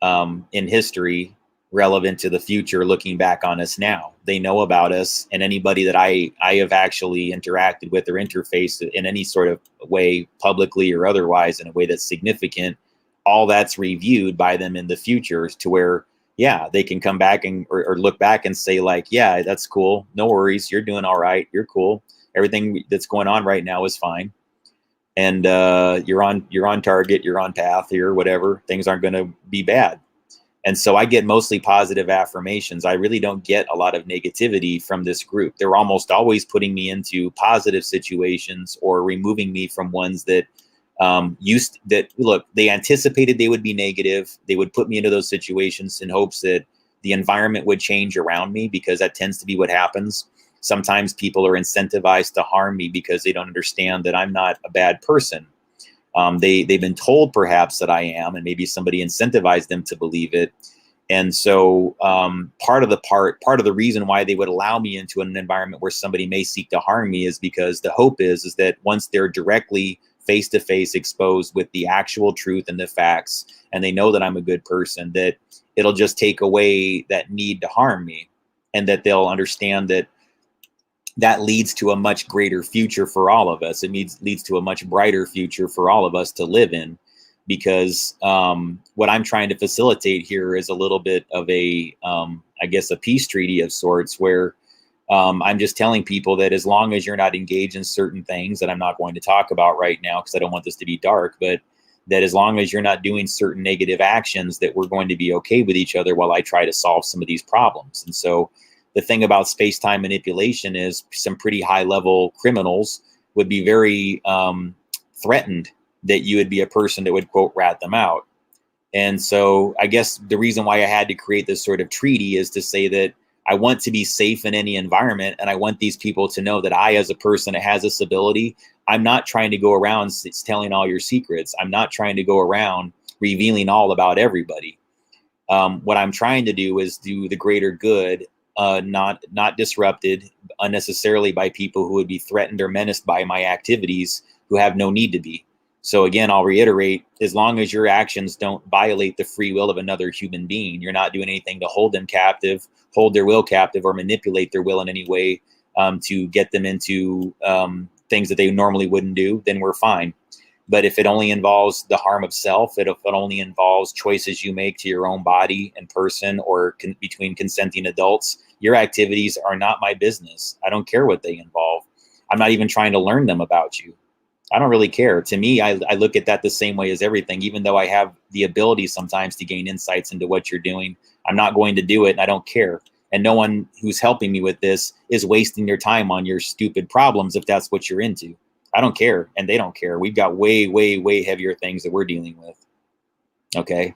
in history relevant to the future, looking back on us now. They know about us, and anybody that I have actually interacted with or interfaced in any sort of way, publicly or otherwise, in a way that's significant, all that's reviewed by them in the future, to where, yeah, they can come back and or look back and say like, yeah, that's cool. No worries. You're doing all right. You're cool. Everything that's going on right now is fine. And you're on target, you're on path here, whatever. Things aren't going to be bad. And so I get mostly positive affirmations. I really don't get a lot of negativity from this group. They're almost always putting me into positive situations or removing me from ones that look, they anticipated they would be negative. They would put me into those situations in hopes that the environment would change around me, because that tends to be what happens. Sometimes people are incentivized to harm me because they don't understand that I'm not a bad person. They've been told perhaps that I am, and maybe somebody incentivized them to believe it. And so part of the reason why they would allow me into an environment where somebody may seek to harm me is because the hope is that once they're directly face-to-face exposed with the actual truth and the facts, and they know that I'm a good person, that it'll just take away that need to harm me, and that they'll understand that leads to a much greater future for all of us. It leads to a much brighter future for all of us to live in, because what I'm trying to facilitate here is a little bit of I guess, a peace treaty of sorts, where I'm just telling people that as long as you're not engaged in certain things that I'm not going to talk about right now, because I don't want this to be dark, but that as long as you're not doing certain negative actions, that we're going to be okay with each other while I try to solve some of these problems. And so the thing about space-time manipulation is some pretty high-level criminals would be very threatened that you would be a person that would, quote, rat them out. And so I guess the reason why I had to create this sort of treaty is to say that I want to be safe in any environment, and I want these people to know that I, as a person that has this ability, I'm not trying to go around telling all your secrets. I'm not trying to go around revealing all about everybody. What I'm trying to do is do the greater good, not disrupted unnecessarily by people who would be threatened or menaced by my activities, who have no need to be. So again, I'll reiterate, as long as your actions don't violate the free will of another human being, you're not doing anything to hold them captive, hold their will captive, or manipulate their will in any way to get them into things that they normally wouldn't do, then we're fine. But if it only involves the harm of self, if it only involves choices you make to your own body and person, or between consenting adults, your activities are not my business. I don't care what they involve. I'm not even trying to learn them about you. I don't really care. To me, I look at that the same way as everything, even though I have the ability sometimes to gain insights into what you're doing. I'm not going to do it, and I don't care. And no one who's helping me with this is wasting their time on your stupid problems if that's what you're into. I don't care, and they don't care. We've got way, way, way heavier things that we're dealing with. Okay?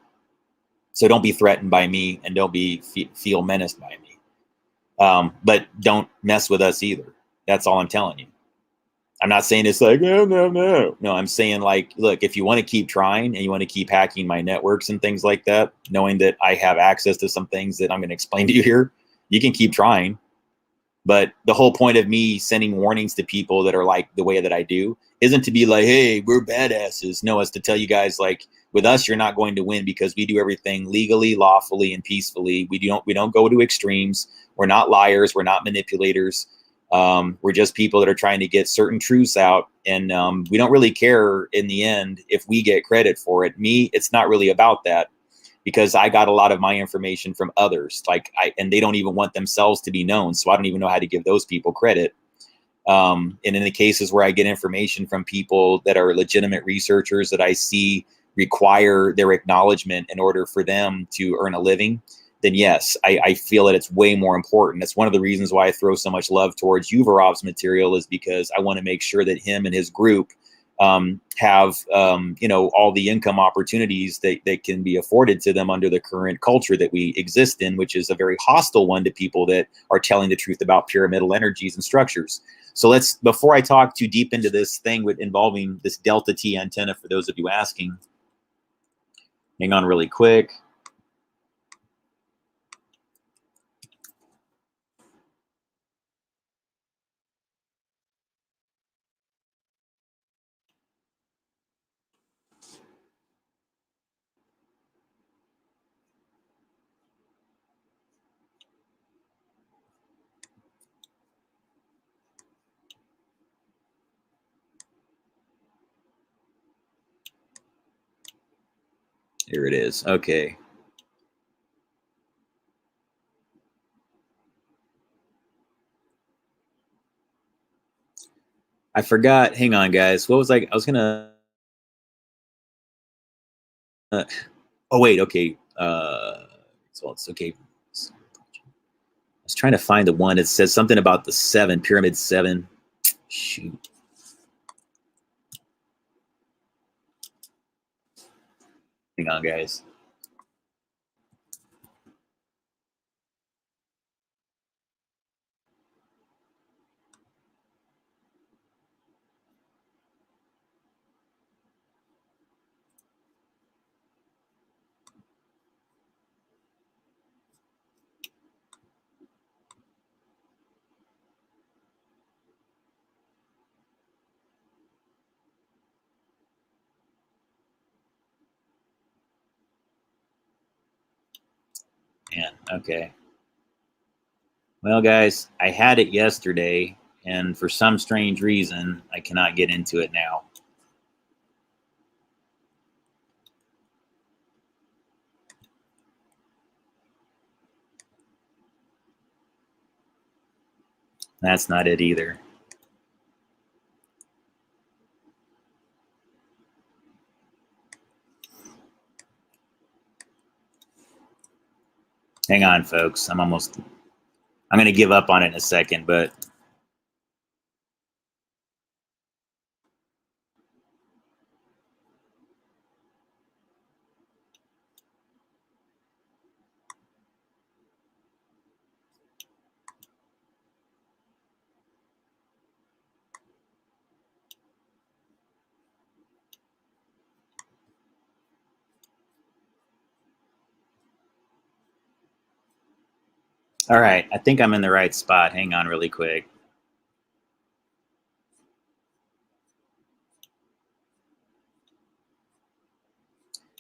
So don't be threatened by me, and don't feel menaced by me. But don't mess with us either. That's all I'm telling you. I'm not saying it's like, no, no, no. No, I'm saying like, look, if you want to keep trying and you want to keep hacking my networks and things like that, knowing that I have access to some things that I'm going to explain to you here, you can keep trying. But the whole point of me sending warnings to people that are like the way that I do isn't to be like, hey, we're badasses. No, it's to tell you guys, like, with us, you're not going to win because we do everything legally, lawfully, and peacefully. We don't go to extremes. We're not liars. We're not manipulators. We're just people that are trying to get certain truths out. And we don't really care in the end if we get credit for it. Me, it's not really about that, because I got a lot of my information from others, and they don't even want themselves to be known. So I don't even know how to give those people credit. And in the cases where I get information from people that are legitimate researchers that I see require their acknowledgement in order for them to earn a living, then yes, I feel that it's way more important. That's one of the reasons why I throw so much love towards Uvarov's material, is because I want to make sure that him and his group have all the income opportunities that can be afforded to them under the current culture that we exist in, which is a very hostile one to people that are telling the truth about pyramidal energies and structures. So before I talk too deep into this thing involving this Delta T antenna, for those of you asking, hang on really quick. Here it is. Okay. I forgot. Hang on, guys. What was I was gonna? Oh wait. Okay. So it's okay. I was trying to find the one that says something about the 7, Pyramid 7. Shoot. Hang on, guys. Man, okay. Well, guys, I had it yesterday, and for some strange reason, I cannot get into it now. That's not it either. Hang on, folks. I'm going to give up on it in a second, but all right. I think I'm in the right spot. Hang on really quick.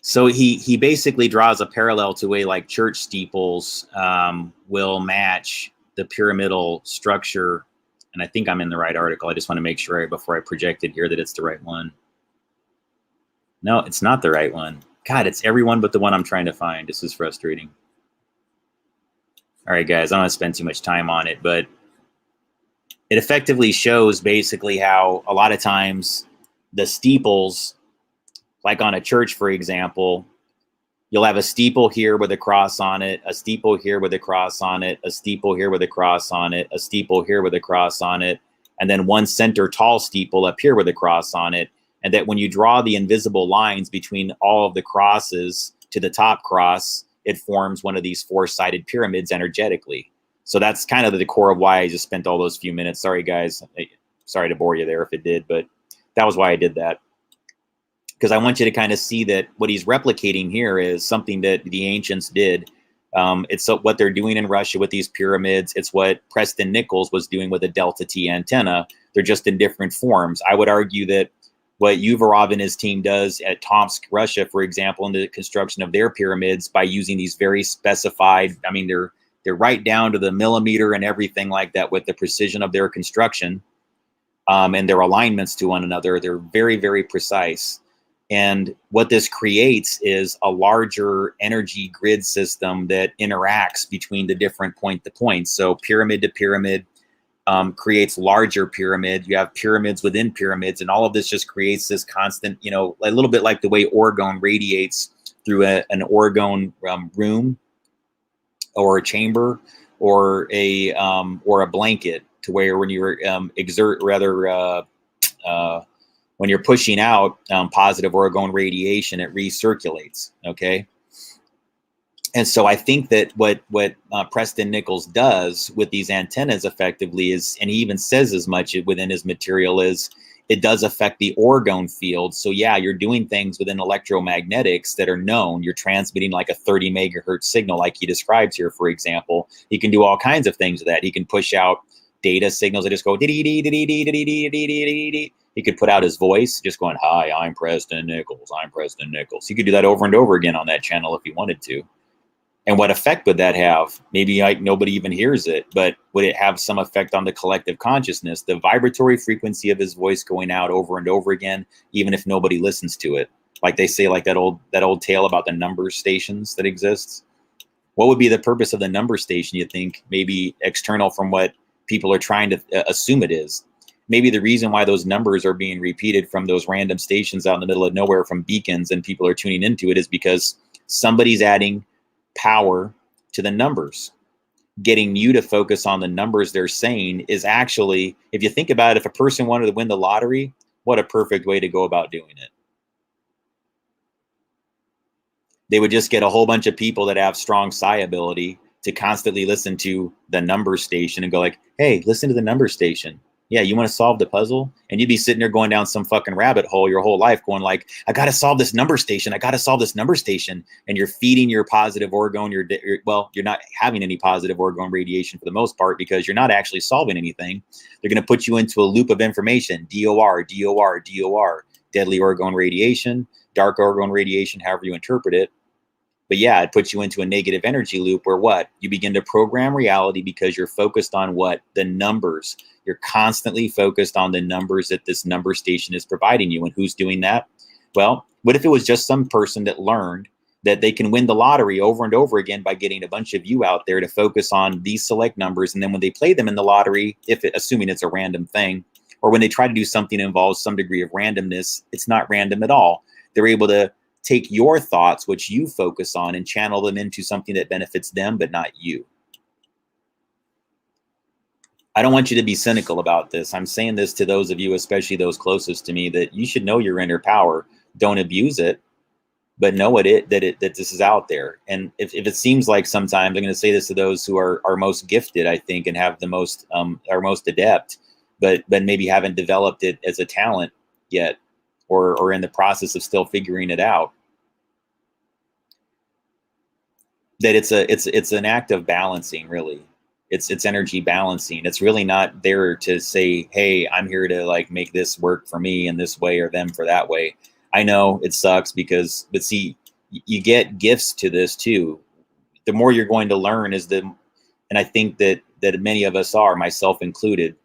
So he basically draws a parallel to way like church steeples will match the pyramidal structure. And I think I'm in the right article. I just want to make sure before I project it here that it's the right one. No, it's not the right one. God, it's every one but the one I'm trying to find. This is frustrating. All right, guys, I don't want to spend too much time on it, but it effectively shows basically how a lot of times the steeples, like on a church, for example, you'll have a steeple here with a cross on it, a steeple here with a cross on it, a steeple here with a cross on it, a steeple here with a cross on it, and then one center tall steeple up here with a cross on it. And that when you draw the invisible lines between all of the crosses to the top cross, it forms one of these four-sided pyramids energetically. So that's kind of the core of why I just spent all those few minutes. Sorry, guys. Sorry to bore you there if it did, but that was why I did that. Because I want you to kind of see that what he's replicating here is something that the ancients did. It's what they're doing in Russia with these pyramids. It's what Preston Nichols was doing with a Delta T antenna. They're just in different forms. I would argue that what Uvarov and his team does at Tomsk, Russia, for example, in the construction of their pyramids by using these very specified, I mean, they're right down to the millimeter and everything like that with the precision of their construction and their alignments to one another. They're very, very precise. And what this creates is a larger energy grid system that interacts between the different point to points. So pyramid to pyramid creates larger pyramid. You have pyramids within pyramids, and all of this just creates this constant, you know, a little bit like the way orgone radiates through an orgone room or a chamber or a blanket, to where when you exert rather when you're pushing out positive orgone radiation, it recirculates, okay? And so I think that what Preston Nichols does with these antennas effectively is, and he even says as much within his material, is it does affect the orgone field. So yeah, you're doing things within electromagnetics that are known. You're transmitting like a 30 megahertz signal like he describes here, for example. He can do all kinds of things with that. He can push out data signals that just go dee-dee-dee-dee-dee-dee-dee-dee-dee-dee. He could put out his voice just going, "Hi, I'm Preston Nichols. I'm Preston Nichols." He could do that over and over again on that channel if he wanted to. And what effect would that have? Maybe like nobody even hears it, but would it have some effect on the collective consciousness? The vibratory frequency of his voice going out over and over again, even if nobody listens to it. Like they say, like that old tale about the number stations that exists. What would be the purpose of the number station, you think? Maybe external from what people are trying to assume it is. Maybe the reason why those numbers are being repeated from those random stations out in the middle of nowhere from beacons and people are tuning into it is because somebody's adding power to the numbers. Getting you to focus on the numbers they're saying is actually, if you think about it, if a person wanted to win the lottery, what a perfect way to go about doing it. They would just get a whole bunch of people that have strong psi ability to constantly listen to the number station and go like, "Hey, listen to the number station. Yeah, you want to solve the puzzle?" And you'd be sitting there going down some fucking rabbit hole your whole life going like, "I got to solve this number station. I got to solve this number station." And you're feeding your positive orgone, well, you're not having any positive orgone radiation for the most part because you're not actually solving anything. They're going to put you into a loop of information, DOR, DOR, DOR, deadly orgone radiation, dark orgone radiation, however you interpret it. But yeah, it puts you into a negative energy loop where what? You begin to program reality because you're focused on what? The numbers. You're constantly focused on the numbers that this number station is providing you. And who's doing that? Well, what if it was just some person that learned that they can win the lottery over and over again by getting a bunch of you out there to focus on these select numbers. And then when they play them in the lottery, assuming it's a random thing, or when they try to do something that involves some degree of randomness, it's not random at all. They're able to take your thoughts, which you focus on, and channel them into something that benefits them, but not you. I don't want you to be cynical about this. I'm saying this to those of you, especially those closest to me, that you should know your inner power. Don't abuse it, but know that this is out there. And if it seems like sometimes, I'm going to say this to those who are most gifted, I think, and have the most, are most adept, but maybe haven't developed it as a talent yet, or in the process of still figuring it out, that it's an act of balancing, really. It's energy balancing. It's really not there to say, "Hey, I'm here to like make this work for me in this way or them for that way." I know it sucks but see, you get gifts to this too. The more you're going to learn and I think that many of us are, myself included,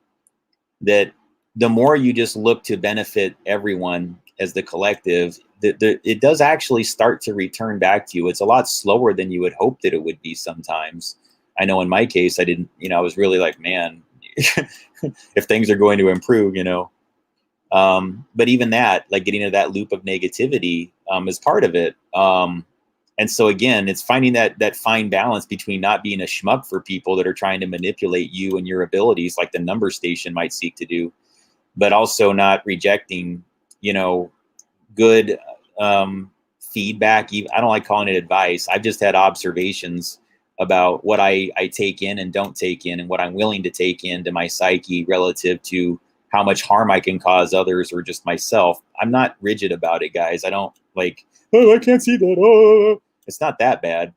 that the more you just look to benefit everyone as the collective, it does actually start to return back to you. It's a lot slower than you would hope that it would be sometimes. I know in my case, I was really like, man, if things are going to improve, But even that, like getting into that loop of negativity, is part of it. And so again, it's finding that fine balance between not being a schmuck for people that are trying to manipulate you and your abilities, like the number station might seek to do, but also not rejecting, good feedback. I don't like calling it advice. I've just had observations about what I take in and don't take in, and what I'm willing to take into my psyche relative to how much harm I can cause others or just myself. I'm not rigid about it, guys. I don't like, oh, I can't see that. Oh, it's not that bad,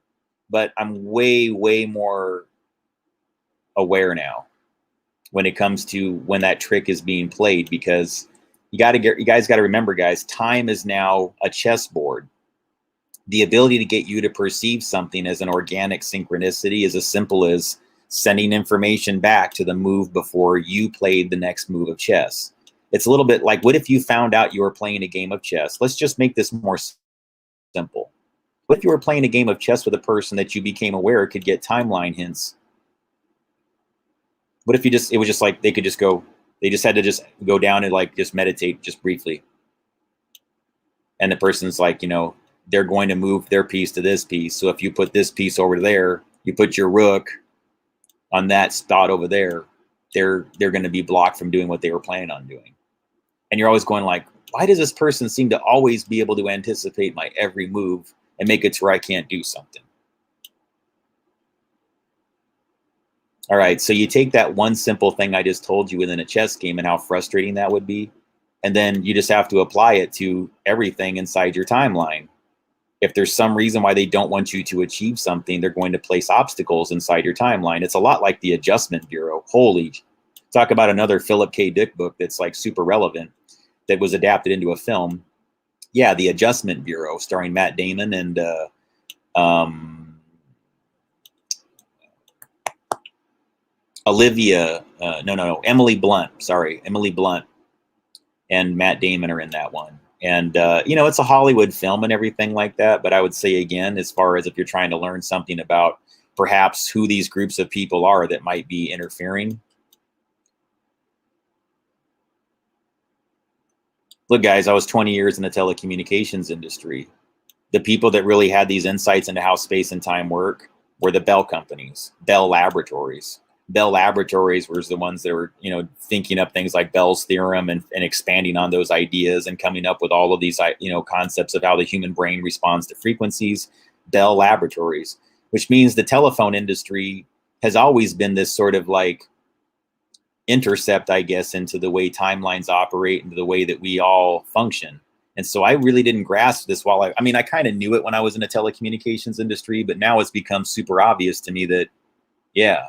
but I'm way, way more aware now when it comes to when that trick is being played, because you guys got to remember, guys, time is now a chessboard. The ability to get you to perceive something as an organic synchronicity is as simple as sending information back to the move before you played the next move of chess. It's a little bit like, what if you found out you were playing a game of chess? Let's just make this more simple. What if you were playing a game of chess with a person that you became aware could get timeline hints? What if it was just like they had to just go down and like just meditate just briefly. And the person's like, they're going to move their piece to this piece. So if you put this piece over there, you put your rook on that spot over there, they're going to be blocked from doing what they were planning on doing. And you're always going like, why does this person seem to always be able to anticipate my every move and make it to where I can't do something? All right, so you take that one simple thing I just told you within a chess game and how frustrating that would be, and then you just have to apply it to everything inside your timeline. If there's some reason why they don't want you to achieve something, they're going to place obstacles inside your timeline. It's a lot like the Adjustment Bureau. Holy, talk about another Philip K. Dick book that's like super relevant that was adapted into a film. Yeah, the Adjustment Bureau, starring Matt Damon and Emily Blunt. Sorry, Emily Blunt and Matt Damon are in that one. And, it's a Hollywood film and everything like that. But I would say, again, as far as if you're trying to learn something about perhaps who these groups of people are that might be interfering. Look, guys, I was 20 years in the telecommunications industry. The people that really had these insights into how space and time work were the Bell companies, Bell Laboratories. Bell Laboratories was the ones that were, thinking up things like Bell's theorem and expanding on those ideas and coming up with all of these, concepts of how the human brain responds to frequencies. Bell Laboratories, which means the telephone industry has always been this sort of like intercept, I guess, into the way timelines operate, into the way that we all function. And so I really didn't grasp this I kind of knew it when I was in the telecommunications industry, but now it's become super obvious to me that, yeah,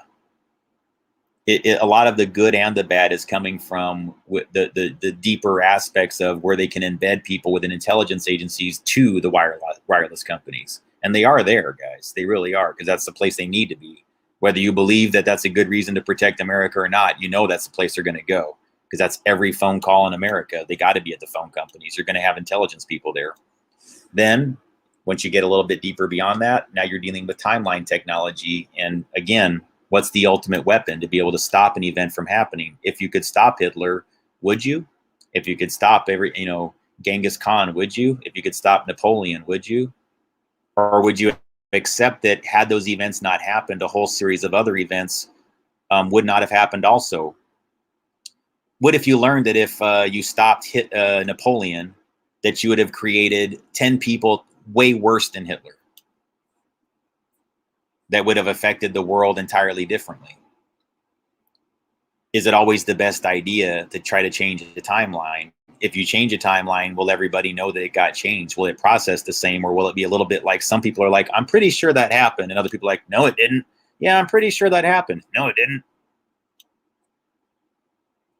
a lot of the good and the bad is coming from the deeper aspects of where they can embed people within intelligence agencies to the wireless companies. And they are there, guys. They really are, because that's the place they need to be. Whether you believe that that's a good reason to protect America or not, that's the place they're going to go, because that's every phone call in America. They got to be at the phone companies. You're going to have intelligence people there. Then once you get a little bit deeper beyond that, now you're dealing with timeline technology. And again, what's the ultimate weapon to be able to stop an event from happening? If you could stop Hitler, would you? If you could stop Genghis Khan, would you? If you could stop Napoleon, would you? Or would you accept that had those events not happened, a whole series of other events would not have happened also? What if you learned that if you stopped Napoleon, that you would have created 10 people way worse than Hitler that would have affected the world entirely differently? Is it always the best idea to try to change the timeline? If you change a timeline, will everybody know that it got changed? Will it process the same, or will it be a little bit like some people are like, I'm pretty sure that happened, and other people are like, no, it didn't. Yeah, I'm pretty sure that happened. No, it didn't.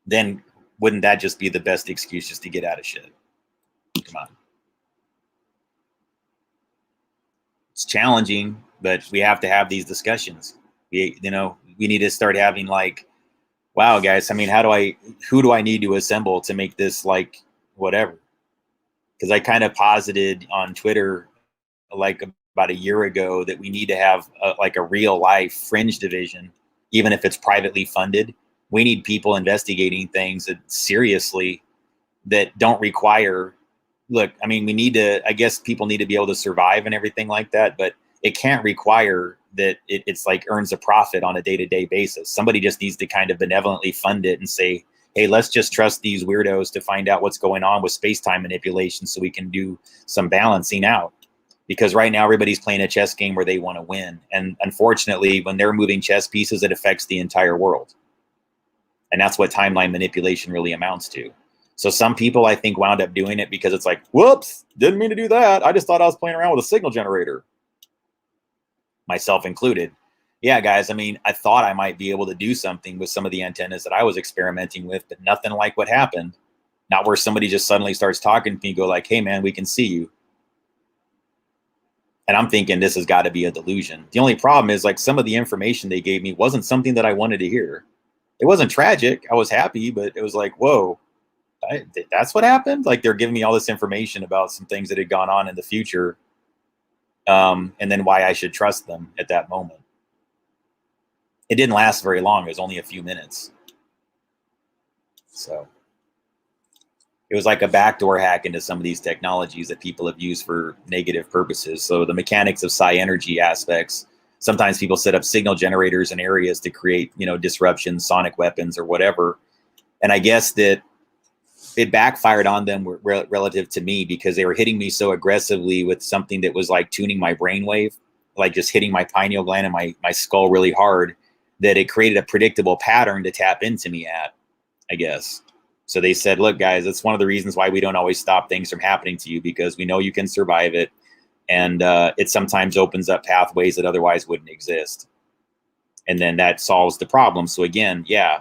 Then wouldn't that just be the best excuse just to get out of shit? Come on. It's challenging, but we have to have these discussions. We need to start having like, wow, guys, who do I need to assemble to make this like whatever? Because I kind of posited on Twitter like about a year ago that we need to have a real life fringe division, even if it's privately funded. We need people investigating things that seriously that don't require, look, I mean, I guess people need to be able to survive and everything like that, but it can't require that it's like earns a profit on a day-to-day basis. Somebody just needs to kind of benevolently fund it and say, hey, let's just trust these weirdos to find out what's going on with space-time manipulation so we can do some balancing out. Because right now everybody's playing a chess game where they want to win. And unfortunately, when they're moving chess pieces, it affects the entire world. And that's what timeline manipulation really amounts to. So some people, I think, wound up doing it because it's like, whoops, didn't mean to do that. I just thought I was playing around with a signal generator. Myself included. Yeah, guys, I mean, I thought I might be able to do something with some of the antennas that I was experimenting with, but nothing like what happened. Not where somebody just suddenly starts talking to me and go like, hey, man, we can see you. And I'm thinking this has got to be a delusion. The only problem is like some of the information they gave me wasn't something that I wanted to hear. It wasn't tragic. I was happy, but it was like, whoa, that's what happened? Like they're giving me all this information about some things that had gone on in the future. And then why I should trust them at that moment. It didn't last very long. It was only a few minutes. So it was like a backdoor hack into some of these technologies that people have used for negative purposes. So the mechanics of psi energy aspects, sometimes people set up signal generators in areas to create, disruptions, sonic weapons or whatever. And I guess that it backfired on them relative to me because they were hitting me so aggressively with something that was like tuning my brainwave, like just hitting my pineal gland and my skull really hard, that it created a predictable pattern to tap into me at, I guess. So they said, look, guys, that's one of the reasons why we don't always stop things from happening to you, because we know you can survive it. And it sometimes opens up pathways that otherwise wouldn't exist. And then that solves the problem. So again, yeah,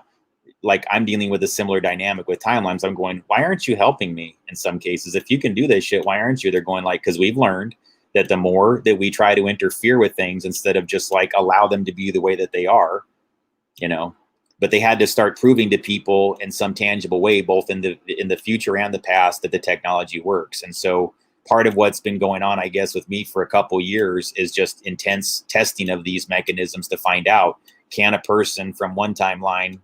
like I'm dealing with a similar dynamic with timelines. I'm going, why aren't you helping me in some cases? If you can do this shit, why aren't you? They're going like, because we've learned that the more that we try to interfere with things instead of just like allow them to be the way that they are, but they had to start proving to people in some tangible way, both in the future and the past, that the technology works. And so part of what's been going on, I guess, with me for a couple years is just intense testing of these mechanisms to find out, can a person from one timeline,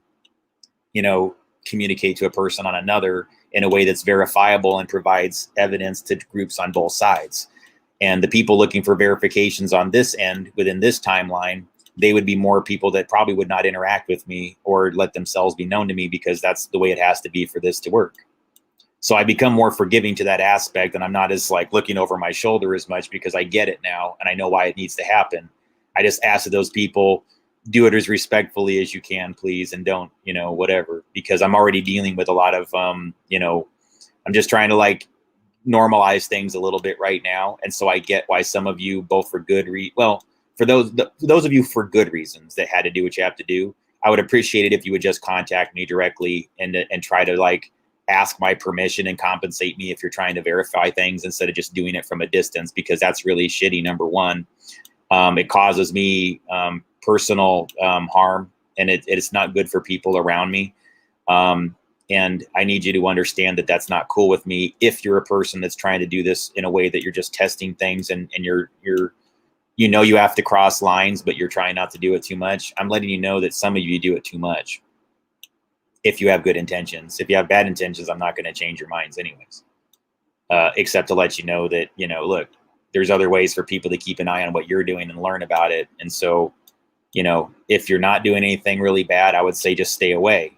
communicate to a person on another in a way that's verifiable and provides evidence to groups on both sides. And the people looking for verifications on this end within this timeline, they would be more people that probably would not interact with me or let themselves be known to me, because that's the way it has to be for this to work. So I become more forgiving to that aspect, and I'm not as like looking over my shoulder as much because I get it now and I know why it needs to happen. I just ask that those people do it as respectfully as you can, please, and don't, whatever, because I'm already dealing with a lot of, I'm just trying to like normalize things a little bit right now. And so I get why some of you, both for good for those of you for good reasons that had to do what you have to do, I would appreciate it if you would just contact me directly and try to like ask my permission and compensate me if you're trying to verify things instead of just doing it from a distance, because that's really shitty. Number one, it causes me personal harm, and it's not good for people around me. And I need you to understand that that's not cool with me if you're a person that's trying to do this in a way that you're just testing things and you have to cross lines, but you're trying not to do it too much. I'm letting you know that some of you do it too much. If you have good intentions. If you have bad intentions, I'm not going to change your minds anyways. Except to let you know that, look, there's other ways for people to keep an eye on what you're doing and learn about it. And so, if you're not doing anything really bad, I would say just stay away,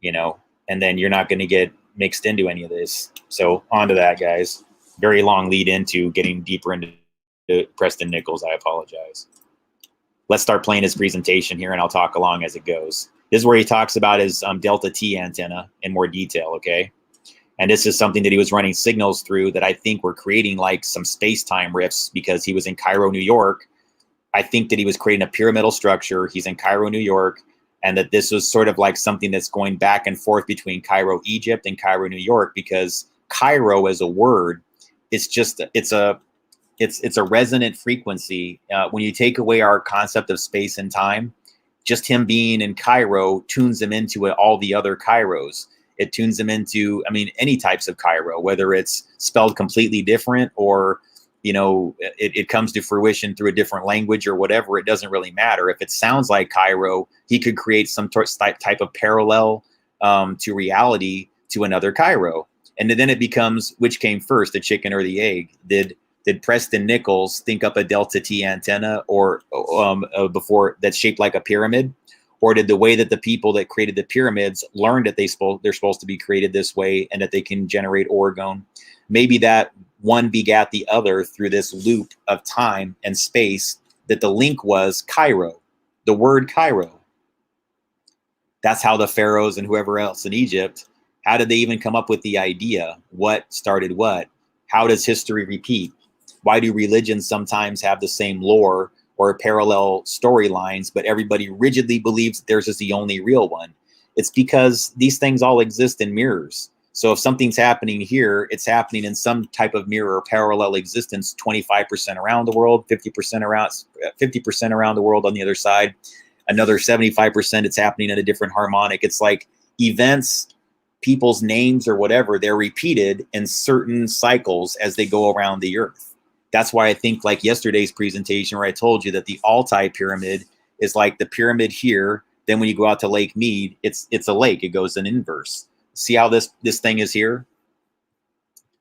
and then you're not going to get mixed into any of this. So on to that, guys. Very long lead into getting deeper into Preston Nichols. I apologize. Let's start playing his presentation here, and I'll talk along as it goes. This is where he talks about his Delta T antenna in more detail, okay? And this is something that he was running signals through that I think were creating like some space-time rifts, because he was in Cairo, New York. I think that he was creating a pyramidal structure. He's in Cairo, New York, and that this was sort of like something that's going back and forth between Cairo, Egypt and Cairo, New York, because Cairo as a word, it's a resonant frequency. When you take away our concept of space and time, just him being in Cairo tunes him into all the other Cairos. It tunes them into, any types of Cairo, whether it's spelled completely different or, it comes to fruition through a different language or whatever. It doesn't really matter. If it sounds like Cairo, he could create some type of parallel to reality to another Cairo. And then it becomes, which came first, the chicken or the egg? Did Preston Nichols think up a delta T antenna or before that's shaped like a pyramid? Or did the way that the people that created the pyramids learned that they're supposed to be created this way and that they can generate orgone? Maybe that one begat the other through this loop of time and space, that the link was Cairo, the word Cairo. That's how the pharaohs and whoever else in Egypt, how did they even come up with the idea? What started what? How does history repeat? Why do religions sometimes have the same lore or parallel storylines, but everybody rigidly believes that theirs is the only real one? It's because these things all exist in mirrors. So if something's happening here, it's happening in some type of mirror or parallel existence, 25% around the world, 50% around the world on the other side, another 75% it's happening in a different harmonic. It's like events, people's names or whatever, they're repeated in certain cycles as they go around the earth. That's why I think, like yesterday's presentation where I told you that the Altai pyramid is like the pyramid here. Then when you go out to Lake Mead, it's a lake. It goes in inverse. See how this thing is here?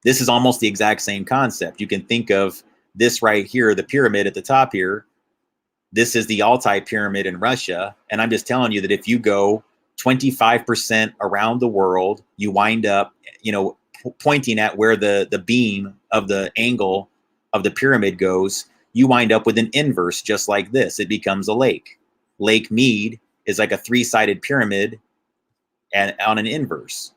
This is almost the exact same concept. You can think of this right here, the pyramid at the top here. This is the Altai pyramid in Russia. And I'm just telling you that if you go 25% around the world, you wind up, pointing at where the beam of the angle of the pyramid goes, you wind up with an inverse just like this. It becomes a lake. Lake Mead is like a three-sided pyramid and on an inverse.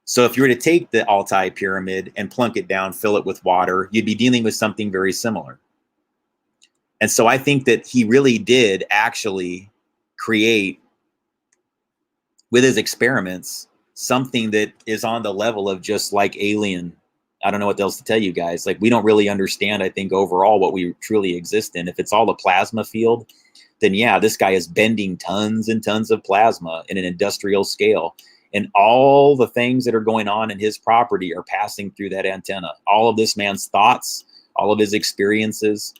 So if you were to take the Altai pyramid and plunk it down, fill it with water, you'd be dealing with something very similar. And so I think that he really did actually create, with his experiments, something that is on the level of just like alien. I don't know what else to tell you guys. Like, we don't really understand, I think, overall what we truly exist in. If it's all a plasma field, then yeah, this guy is bending tons and tons of plasma in an industrial scale. And all the things that are going on in his property are passing through that antenna. All of this man's thoughts, all of his experiences,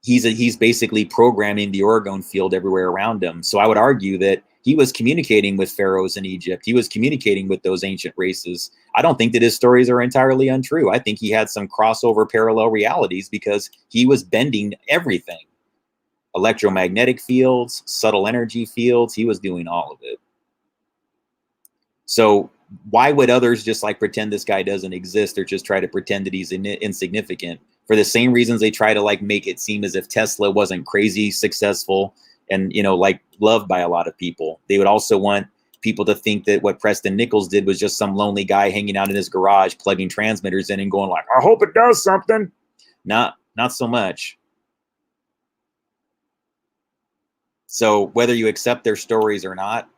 he's basically programming the orgone field everywhere around him. So I would argue that he was communicating with pharaohs in Egypt. He was communicating with those ancient races. I don't think that his stories are entirely untrue. I think he had some crossover parallel realities because he was bending everything. Electromagnetic fields, subtle energy fields, he was doing all of it. So why would others just like pretend this guy doesn't exist or just try to pretend that he's insignificant? For the same reasons they try to like make it seem as if Tesla wasn't crazy successful and, like loved by a lot of people. They would also want people to think that what Preston Nichols did was just some lonely guy hanging out in his garage, plugging transmitters in and going like, I hope it does something. Not so much. So whether you accept their stories or not,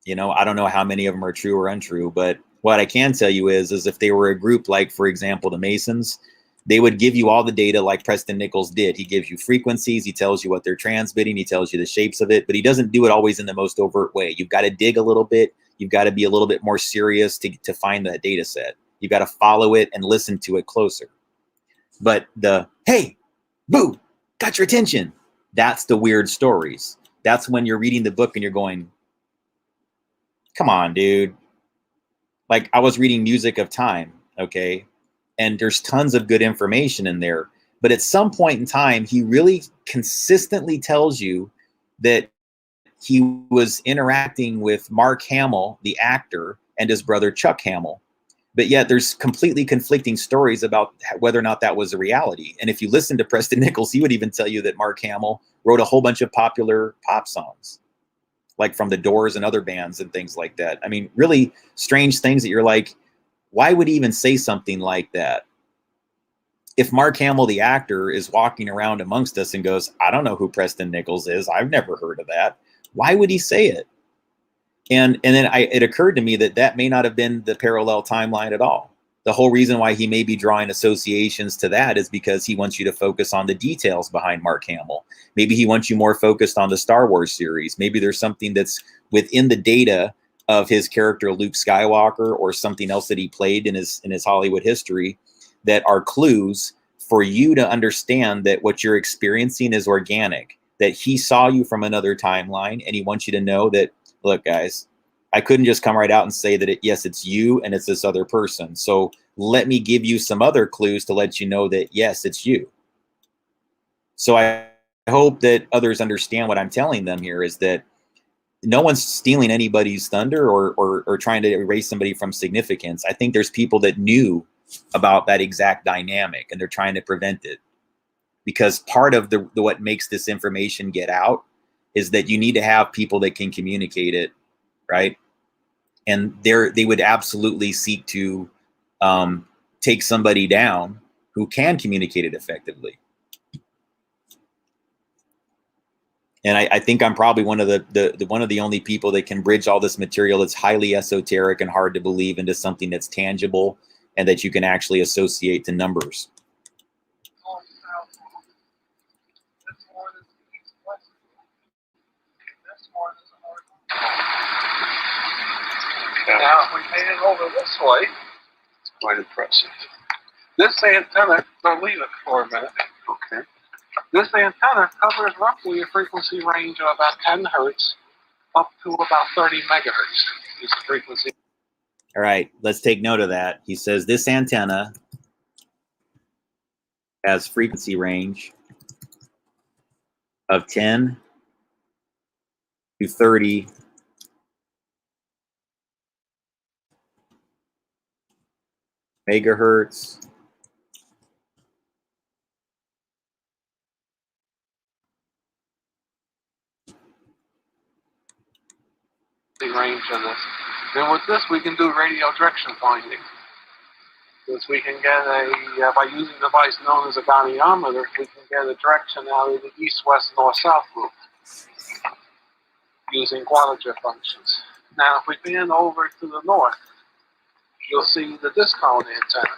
I don't know how many of them are true or untrue, but what I can tell you is if they were a group like, for example, the Masons, they would give you all the data like Preston Nichols did. He gives you frequencies. He tells you what they're transmitting. He tells you the shapes of it, but he doesn't do it always in the most overt way. You've got to dig a little bit. You've got to be a little bit more serious to find that data set. You've got to follow it and listen to it closer. But the, hey, boo, got your attention. That's the weird stories. That's when you're reading the book and you're going, come on, dude. Like, I was reading Music of Time, okay? And there's tons of good information in there. But at some point in time, he really consistently tells you that he was interacting with Mark Hamill, the actor, and his brother Chuck Hamill. But yet there's completely conflicting stories about whether or not that was a reality. And if you listen to Preston Nichols, he would even tell you that Mark Hamill wrote a whole bunch of popular pop songs, like from the Doors and other bands and things like that. I mean, really strange things that you're like, why would he even say something like that? If Mark Hamill, the actor, is walking around amongst us and goes, I don't know who Preston Nichols is, I've never heard of that, why would he say it? And then it occurred to me that may not have been the parallel timeline at all. The whole reason why he may be drawing associations to that is because he wants you to focus on the details behind Mark Hamill. Maybe he wants you more focused on the Star Wars series. Maybe there's something that's within the data of his character Luke Skywalker or something else that he played in his Hollywood history that are clues for you to understand that what you're experiencing is organic, that he saw you from another timeline and he wants you to know that, look, guys, I couldn't just come right out and say that yes, it's you and it's this other person. So let me give you some other clues to let you know that yes, it's you. So I hope that others understand what I'm telling them here is that no one's stealing anybody's thunder or trying to erase somebody from significance. I think there's people that knew about that exact dynamic and they're trying to prevent it, because part of the what makes this information get out is that you need to have people that can communicate it, right? And they would absolutely seek to take somebody down who can communicate it effectively. And I think I'm probably one of the only people that can bridge all this material that's highly esoteric and hard to believe into something that's tangible and that you can actually associate to numbers. Now, if we pan over this way, it's quite impressive. this antenna, I'll leave it for a minute. Okay. This antenna covers roughly a frequency range of about 10 hertz up to about 30 megahertz is the frequency. All right, let's take note of that. He says this antenna has frequency range of 10 to 30 megahertz. Range of this. And with this, we can do radio direction finding. Because we can get by using a device known as a goniometer, we can get a direction out of the east, west, north, south loop using quadrature functions. Now, if we pan over to the north, you'll see the discone antenna.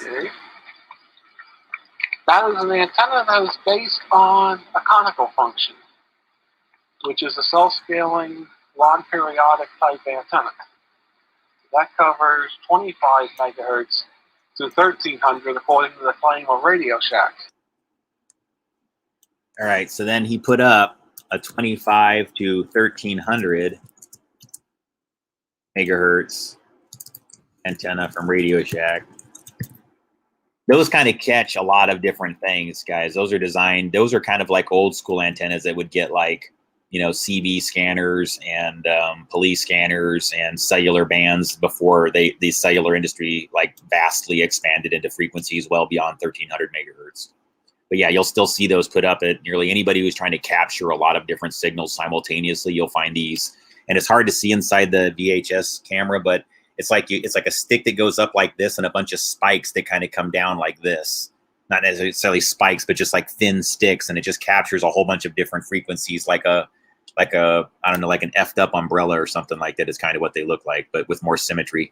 Okay. That is an antenna that is based on a conical function, which is a self-scaling, non-periodic type antenna. That covers 25 megahertz to 1300 according to the claim of Radio Shack. All right, so then he put up a 25 to 1300 megahertz antenna from Radio Shack. Those kind of catch a lot of different things, guys. Those are kind of like old school antennas that would get like, you know, CB scanners and police scanners and cellular bands before the cellular industry like vastly expanded into frequencies well beyond 1300 megahertz. But yeah, you'll still see those put up at nearly anybody who's trying to capture a lot of different signals simultaneously. You'll find these, and it's hard to see inside the VHS camera, but it's like a stick that goes up like this and a bunch of spikes that kind of come down like this. Not necessarily spikes, but just like thin sticks, and it just captures a whole bunch of different frequencies, like a I don't know, like an effed up umbrella or something like that is kind of what they look like, but with more symmetry.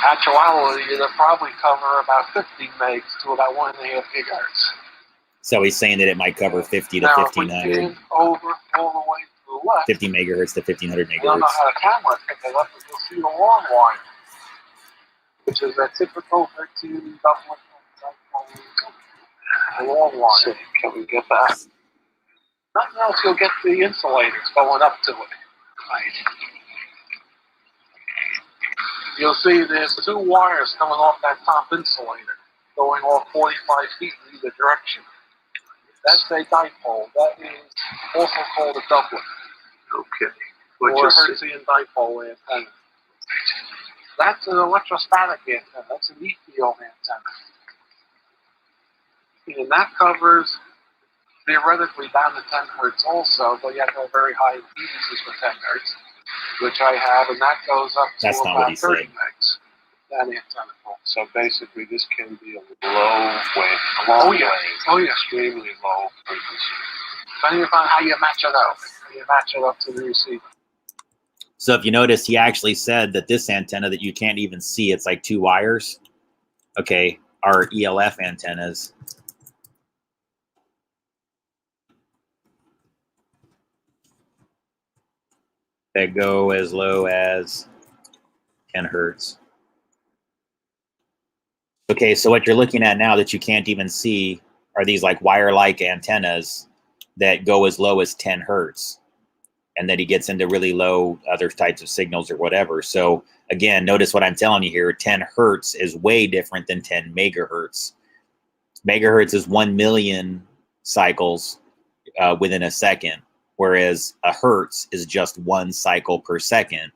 Actuality, they'll probably cover about 50 megs to about 1.5 gigahertz. So he's saying that it might cover 50 to 1500. Over all the way to the left. 50 megahertz to 1500 megahertz. I don't know how the camera pick it up, but you'll see the long line, which is a typical 13 double. The long line. So can we get that? Nothing else, you'll get the insulators going up to it. Right. You'll see there's 2 wires coming off that top insulator, going off 45 feet in either direction. That's a dipole. That is also called a doublet. Okay. Or a Hertzian dipole antenna. That's an electrostatic antenna. That's an E-field antenna. And that covers theoretically down to 10 hertz also, but you have to have very high impedances for 10 hertz, which I have, and that goes up to about 30 megs. That antenna. So basically, this can be a low wave, extremely low frequency. Depending upon how you match it up. You match it up to the receiver. So if you notice, he actually said that this antenna that you can't even see, it's like 2 wires, okay, are ELF antennas. That go as low as 10 hertz. Okay, so what you're looking at now that you can't even see are these like wire-like antennas that go as low as 10 hertz. And then he gets into really low other types of signals or whatever. So again, notice what I'm telling you here. 10 hertz is way different than 10 megahertz. Megahertz is 1 million cycles within a second, whereas a hertz is just 1 cycle per second.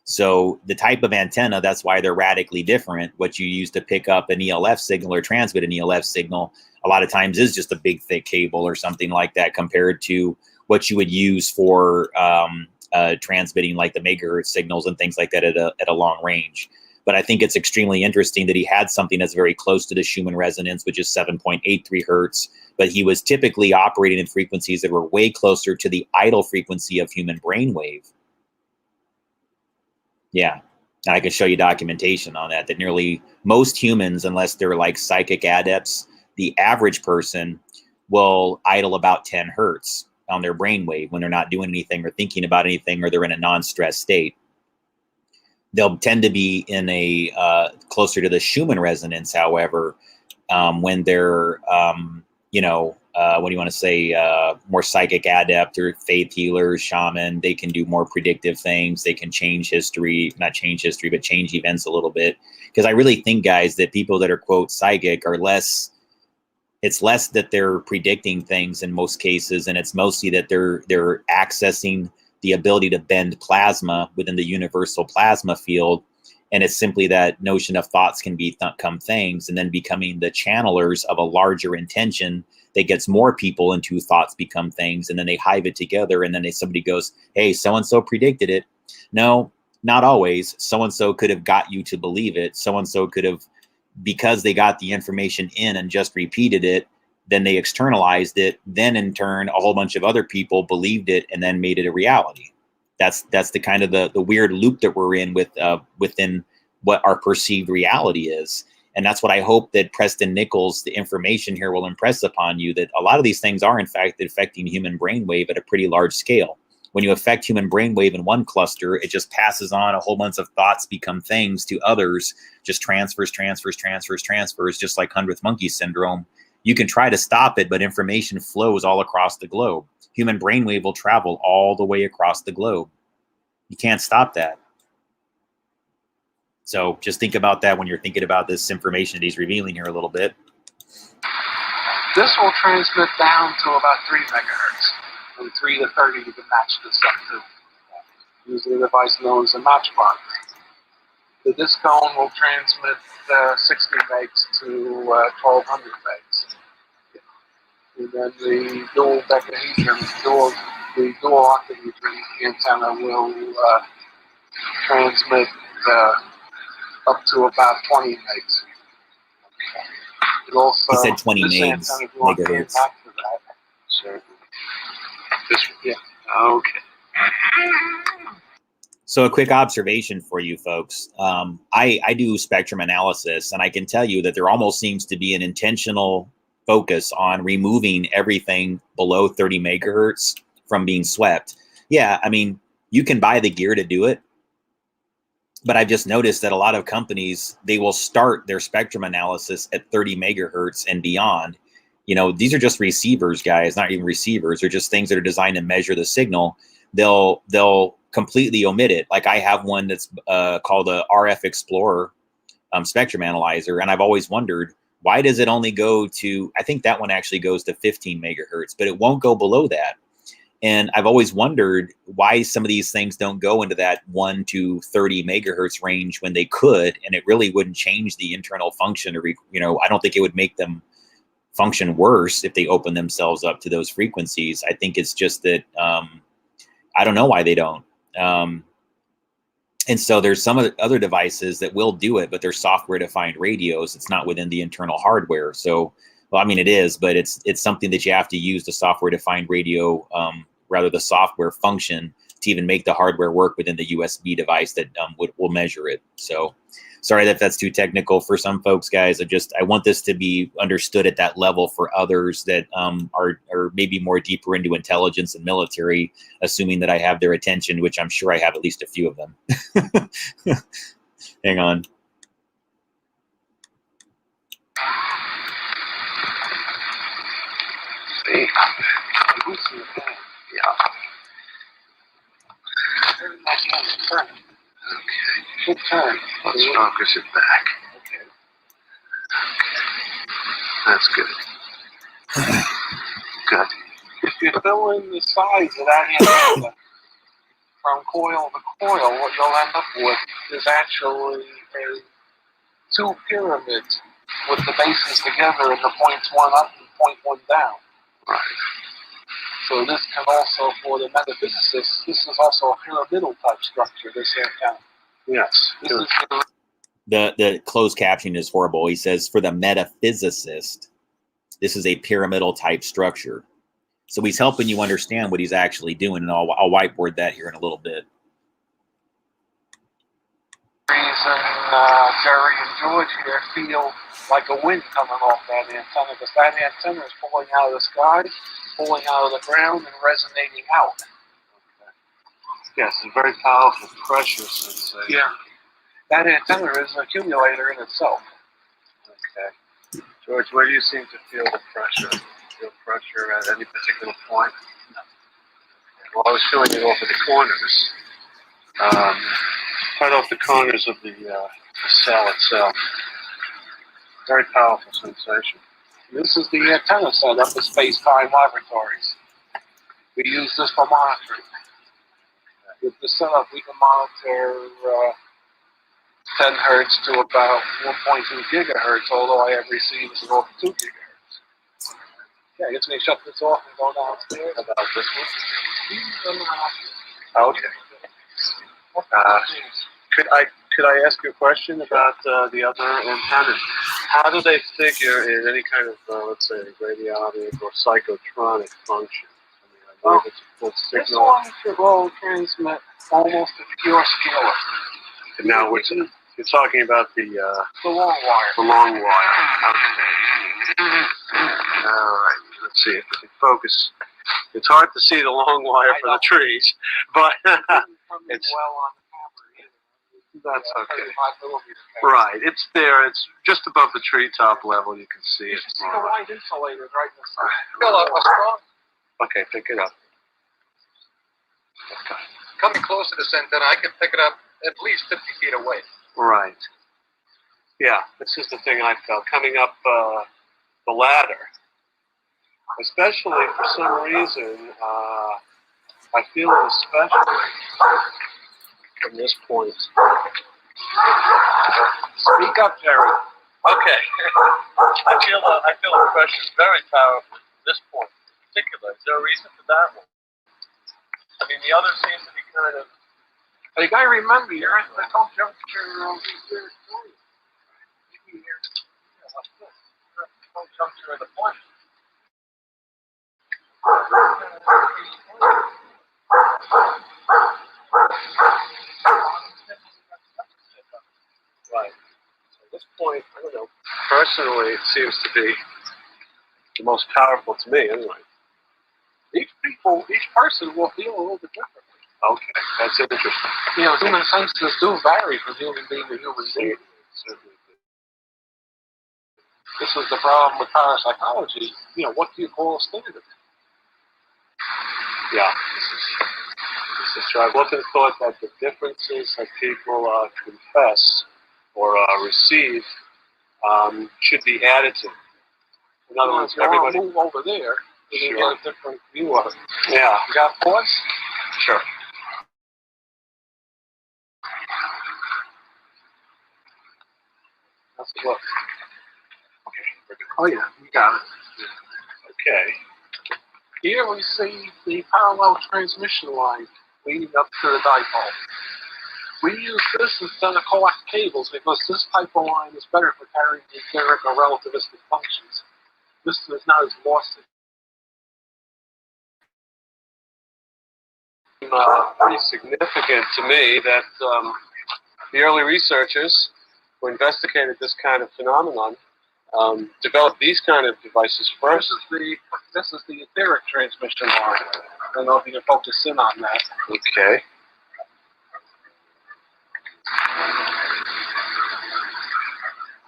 So the type of antenna, that's why they're radically different. What you use to pick up an ELF signal or transmit an ELF signal a lot of times is just a big thick cable or something like that, compared to what you would use for transmitting like the megahertz signals and things like that at a long range. But I think it's extremely interesting that he had something that's very close to the Schumann resonance, which is 7.83 hertz, but he was typically operating in frequencies that were way closer to the idle frequency of human brainwave. Yeah, and I can show you documentation on that, that nearly most humans, unless they're like psychic adepts, the average person will idle about 10 hertz on their brainwave when they're not doing anything or thinking about anything, or they're in a non-stress state. They'll tend to be in a closer to the Schumann resonance, however, when they're, what do you want to say, more psychic adept or faith healer, shaman. They can do more predictive things. They can change history, not change history, but change events a little bit. Because I really think, guys, that people that are, quote, psychic are less, it's less that they're predicting things in most cases, and it's mostly that they're accessing the ability to bend plasma within the universal plasma field. And it's simply that notion of thoughts can become things, and then becoming the channelers of a larger intention that gets more people into thoughts become things, and then they hive it together, and then somebody goes, hey, so-and-so predicted it. No, not always. So-and-so could have got you to believe it. So-and-so could have, because they got the information in and just repeated it, then they externalized it. Then in turn, a whole bunch of other people believed it and then made it a reality. That's the kind of the weird loop that we're in within what our perceived reality is. And that's what I hope that Preston Nichols, the information here, will impress upon you, that a lot of these things are in fact affecting human brainwave at a pretty large scale. When you affect human brainwave in one cluster, it just passes on, a whole bunch of thoughts become things to others, just transfers, just like 100th monkey syndrome. You can try to stop it, but information flows all across the globe. Human brainwave will travel all the way across the globe. You can't stop that. So just think about that when you're thinking about this information that he's revealing here a little bit. This will transmit down to about 3 megahertz. From 3 to 30, you can match this up to using a device known as a matchbox. The disc cone will transmit 60 megs to 1200 megs. And then the dual decahedron, the dual octahedron antenna will transmit up to about 20 megs. It also, he said 20 megahertz. After that, so this, yeah, okay. So a quick observation for you folks. I do spectrum analysis, and I can tell you that there almost seems to be an intentional focus on removing everything below 30 megahertz from being swept. Yeah, I mean, you can buy the gear to do it, but I've just noticed that a lot of companies, they will start their spectrum analysis at 30 megahertz and beyond. You know, these are just receivers, guys, not even receivers. They're just things that are designed to measure the signal. They'll completely omit it. Like I have one that's called a RF Explorer spectrum analyzer, and I've always wondered, why does it only go to, I think that one actually goes to 15 megahertz, but it won't go below that. And I've always wondered why some of these things don't go into that 1 to 30 megahertz range when they could, and it really wouldn't change the internal function, or, you know, I don't think it would make them function worse if they open themselves up to those frequencies. I think it's just that I don't know why they don't. And so there's some other devices that will do it, but they're software-defined radios. It's not within the internal hardware. So, well, I mean, it is, but it's something that you have to use the software-defined radio, rather the software function, to even make the hardware work within the USB device that will measure it. So sorry if that's too technical for some folks, guys. I want this to be understood at that level for others that are maybe more deeper into intelligence and military, assuming that I have their attention, which I'm sure I have at least a few of them. Hang on. see. I do see it now. Yeah. Turn that camera, turn it. Okay. Good turn. Let's focus it back. Okay. That's good. Good. If you fill in the sides of that antenna from coil to coil, what you'll end up with is actually two pyramids with the bases together and the points one up and point one down. Right. So this can also, for the metaphysicists, this is also a pyramidal type structure, this antenna. Yes. This is The closed captioning is horrible. He says, for the metaphysicist, this is a pyramidal type structure. So he's helping you understand what he's actually doing, and I'll whiteboard that here in a little bit. reason Jerry and George here feel like a wind coming off that antenna, because that antenna is pulling out of the sky, pulling out of the ground, and resonating out. Yes, it's a very powerful pressure sensation. Yeah. That antenna is an accumulator in itself. Okay. George, where do you seem to feel the pressure? Feel pressure at any particular point? No. Well, I was feeling it off of the corners. Right off the corners of the cell itself. Very powerful sensation. This is the antenna setup at Space-Time Laboratories. We use this for monitoring. With the setup, we can monitor 10 hertz to about 1.2 gigahertz, although I have receivers of over 2 gigahertz. Yeah, I guess we shut this off and go downstairs. About this one? Okay. Could I ask you a question about the other antennas? How do they figure in any kind of, let's say, radiotic or psychotronic function? I mean, I believe it's a full This signal. one should all transmit almost a pure scalar. And now you're talking about the long wire. the long wire. Okay. All right. Let's see if we can focus. It's hard to see the long wire for the trees, but it's well on the camera either. that's okay. 35mm camera. Right, it's there. It's just above the treetop level. You can see You it. should see the white insulators right in the side. Feel a strong Okay, pick it up. coming close to this antenna. I can pick it up at least 50 feet away. Right. Yeah, this is the thing I felt coming up the ladder. Especially for some reason, I feel it especially from this point. Speak up, Jerry. Okay. I feel the pressure is very powerful at this point in particular. Is there a reason for that one? I mean, the other seems to be kind of. You gotta remember, you're at the top temperature here. Juncture of the point. Right. So at this point, I don't know. Personally, it seems to be the most powerful to me, anyway. Each person will feel a little bit differently. Okay, that's interesting. You know, human senses do vary from human being to human being. Certainly. This is the problem with parapsychology. You know, what do you call a standard? Yeah, this is true. I've often thought that the differences that people confess or receive should be additive. In other words, If you want everybody. to move over there, you can Sure. get a different view of it. Yeah, You got pause? sure. Let's look. Oh yeah, you got it. Okay. Here we see the parallel transmission line leading up to the dipole. We use this instead of coax cables because this type of line is better for carrying etheric or relativistic functions. This is not as lossy. Pretty significant to me that the early researchers who investigated this kind of phenomenon developed these kind of devices first. This is the etheric transmission line. I don't know if you can focus in on that. Okay.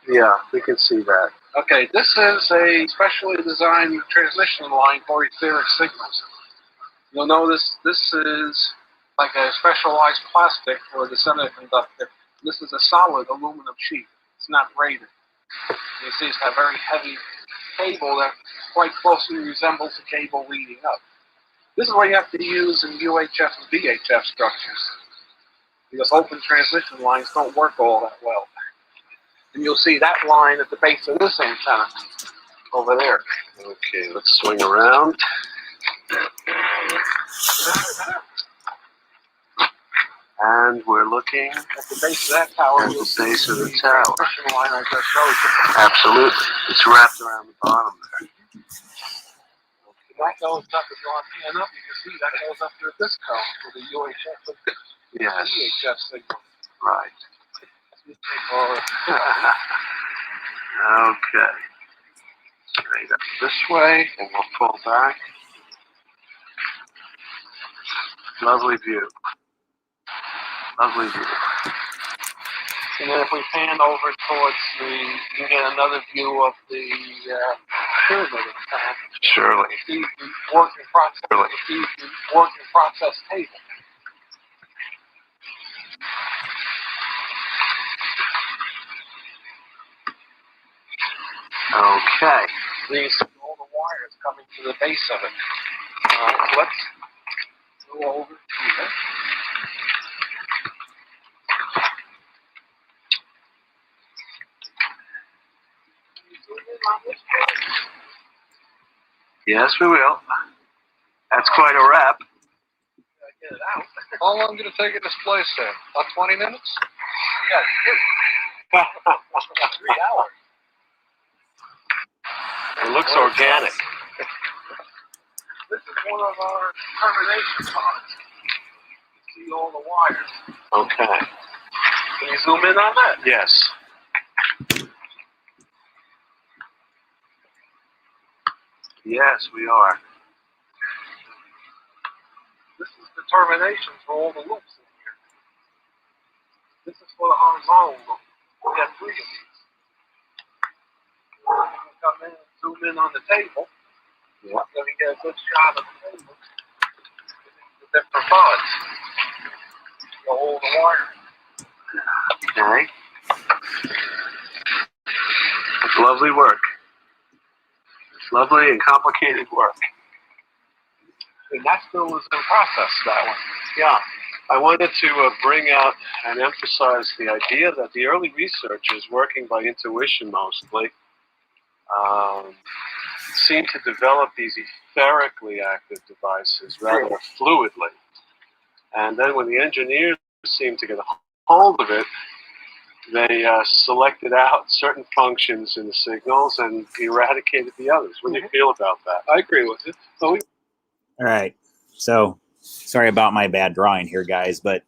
Yeah, we can see that. Okay, this is a specially designed transmission line for etheric signals. You'll notice this is like a specialized plastic for the semiconductor. This is a solid aluminum sheet. It's not braided. You see it's got a very heavy cable that quite closely resembles the cable leading up. This is what you have to use in UHF and VHF structures, because open transmission lines don't work all that well. And you'll see that line at the base of this antenna over there. Okay, let's swing around. And we're looking At the base of that tower, at you'll the see base of the the tower. transmission line I just showed you. Absolutely. It's wrapped around the bottom there. And that goes up, if you want to pan up, you can see that goes up to this cone for the UHF and Yes. VHF signal. Right. Or, Okay. Straight up this way, and we'll pull back. Lovely view. Lovely view. and then if we pan over towards you can get another view of the pyramid antenna. Surely. You see the work in process. Really? You see the work in process table. Okay. Then you see all the wires coming to the base of it. So let's go over here. Yes, we will. That's quite a wrap. Get it out. How long did it take you to splice that? About 20 minutes? Yeah, 3 hours. It looks organic. This is one of our termination pods. You see all the wires. Okay. Can you zoom in on that? Yes. Yes, we are. This is the termination for all the loops in here. This is for the horizontal loop. We have 3 of these. You can come in and zoom in on the table. Yep. So we get a good shot of the table. The different pods. The whole the wire. Okay. That's lovely work. It's lovely and complicated work. And that still is in process, that one. Yeah. I wanted to bring out and emphasize the idea that the early researchers, working by intuition mostly, seem to develop these etherically active devices rather fluidly. And then when the engineers seemed to get a hold of it, they selected out certain functions in the signals and eradicated the others. What do you feel about that? I agree with it. So we All right. So sorry about my bad drawing here, guys, but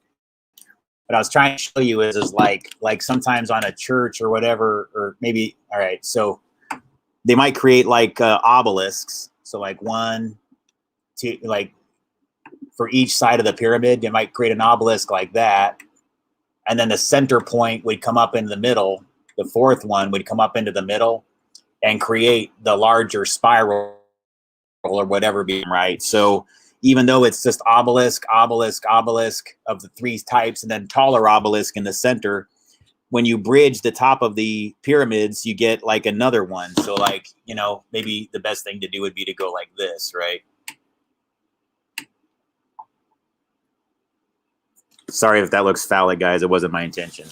what I was trying to show you is like sometimes on a church or whatever, or maybe, all right, so they might create like obelisks. So like 1, 2, like for each side of the pyramid, you might create an obelisk like that. And then the center point would come up in the middle. The 4th one would come up into the middle and create the larger spiral or whatever being, right? So even though it's just obelisk, obelisk, obelisk of the 3 types, and then taller obelisk in the center, when you bridge the top of the pyramids, you get like another one. So like, you know, maybe the best thing to do would be to go like this, right? Sorry if that looks phallic, guys. It wasn't my intention.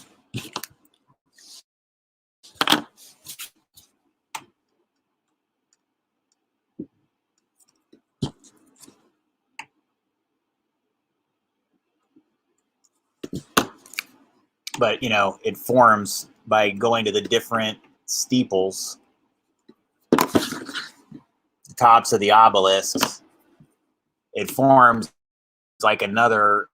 But, you know, it forms by going to the different steeples, the tops of the obelisks. It forms like another.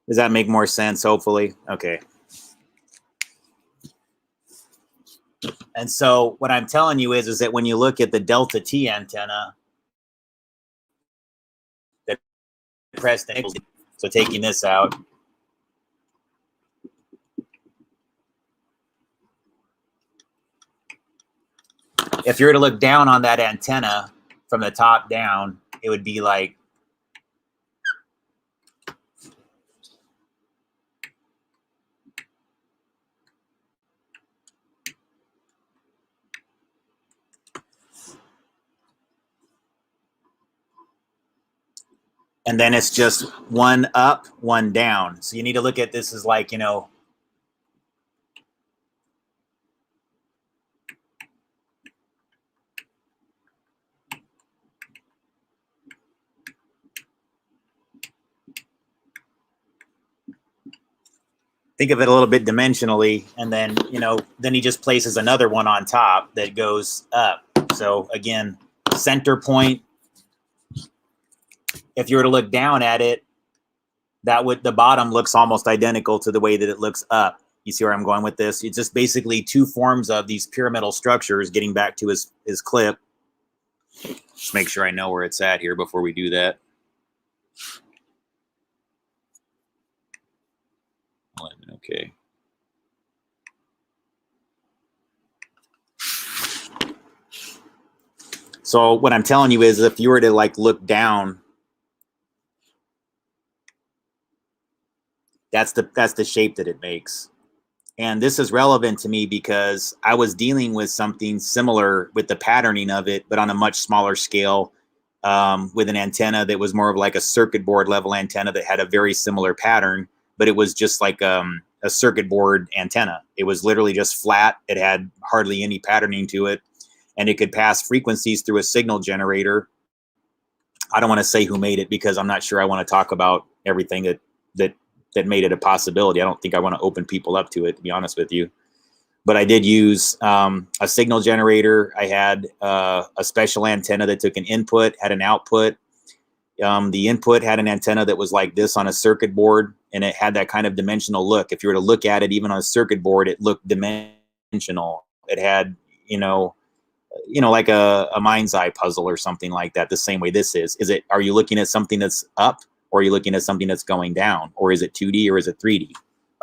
Does that make more sense, hopefully? Okay. And so what I'm telling you is that when you look at the delta T antenna that Preston Nichols, so taking this out, if you were to look down on that antenna from the top down, it would be like, and then it's just one up, one down. So you need to look at this as like, you know, think of it a little bit dimensionally, and then, you know, then he just places another one on top that goes up. So again, center point, if you were to look down at it, that would, the bottom looks almost identical to the way that it looks up. You see where I'm going with this? It's just basically two forms of these pyramidal structures. Getting back to his clip. Just make sure I know where it's at here before we do that. Okay. So what I'm telling you is, if you were to like look down, that's the shape that it makes. And this is relevant to me because I was dealing with something similar with the patterning of it, but on a much smaller scale, with an antenna that was more of like a circuit board level antenna that had a very similar pattern, but it was just like a circuit board antenna. It was literally just flat. It had hardly any patterning to it, and it could pass frequencies through a signal generator. I don't want to say who made it because I'm not sure I want to talk about everything that made it a possibility. I don't think I want to open people up to it, to be honest with you. But I did use a signal generator. I had a special antenna that took an input, had an output. The input had an antenna that was like this on a circuit board, and it had that kind of dimensional look. If you were to look at it, even on a circuit board, it looked dimensional. It had, you know, like a mind's eye puzzle or something like that, the same way this is. Are you looking at something that's up, or are you looking at something that's going down? Or is it 2D or is it 3D?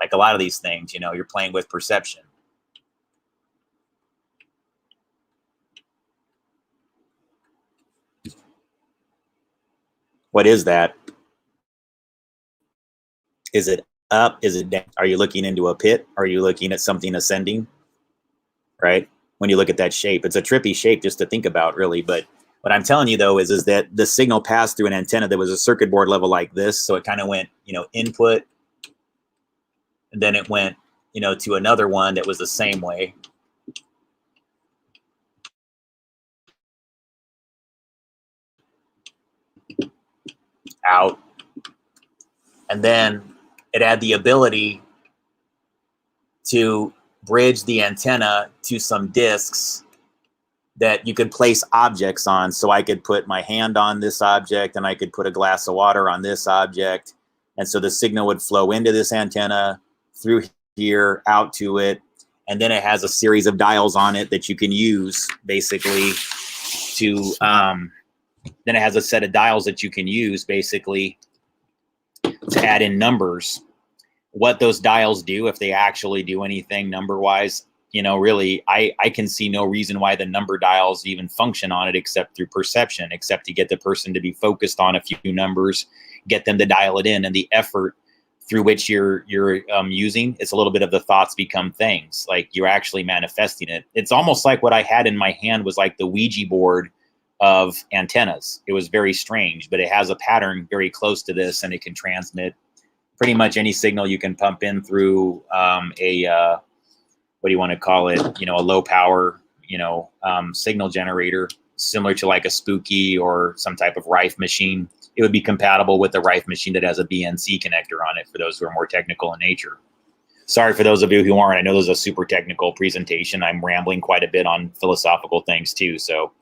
Like a lot of these things, you know, you're playing with perception. What is that? Is it up? Is it down? Are you looking into a pit? Are you looking at something ascending? Right? When you look at that shape, it's a trippy shape just to think about, really. But what I'm telling you, though, is that the signal passed through an antenna that was a circuit board level like this. So it kind of went, you know, input, and then it went, you know, to another one that was the same way. Out. And then it had the ability to bridge the antenna to some discs that you could place objects on. So I could put my hand on this object, and I could put a glass of water on this object. And so the signal would flow into this antenna, through here, out to it. And then it has a series of dials on it that you can use basically to, then it has a set of dials that you can use basically to add in numbers. What those dials do, if they actually do anything number-wise, you know, really, I can see no reason why the number dials even function on it except through perception, except to get the person to be focused on a few numbers, get them to dial it in, and the effort through which you're using, it's a little bit of the thoughts become things. Like you're actually manifesting it. It's almost like what I had in my hand was like the Ouija board of antennas. It was very strange, but it has a pattern very close to this, and it can transmit pretty much any signal you can pump in through what do you want to call it? You know, a low power, you know, signal generator, similar to like a Spooky or some type of Rife machine. It would be compatible with the Rife machine that has a BNC connector on it for those who are more technical in nature. Sorry for those of you who aren't. I know this is a super technical presentation. I'm rambling quite a bit on philosophical things too. So,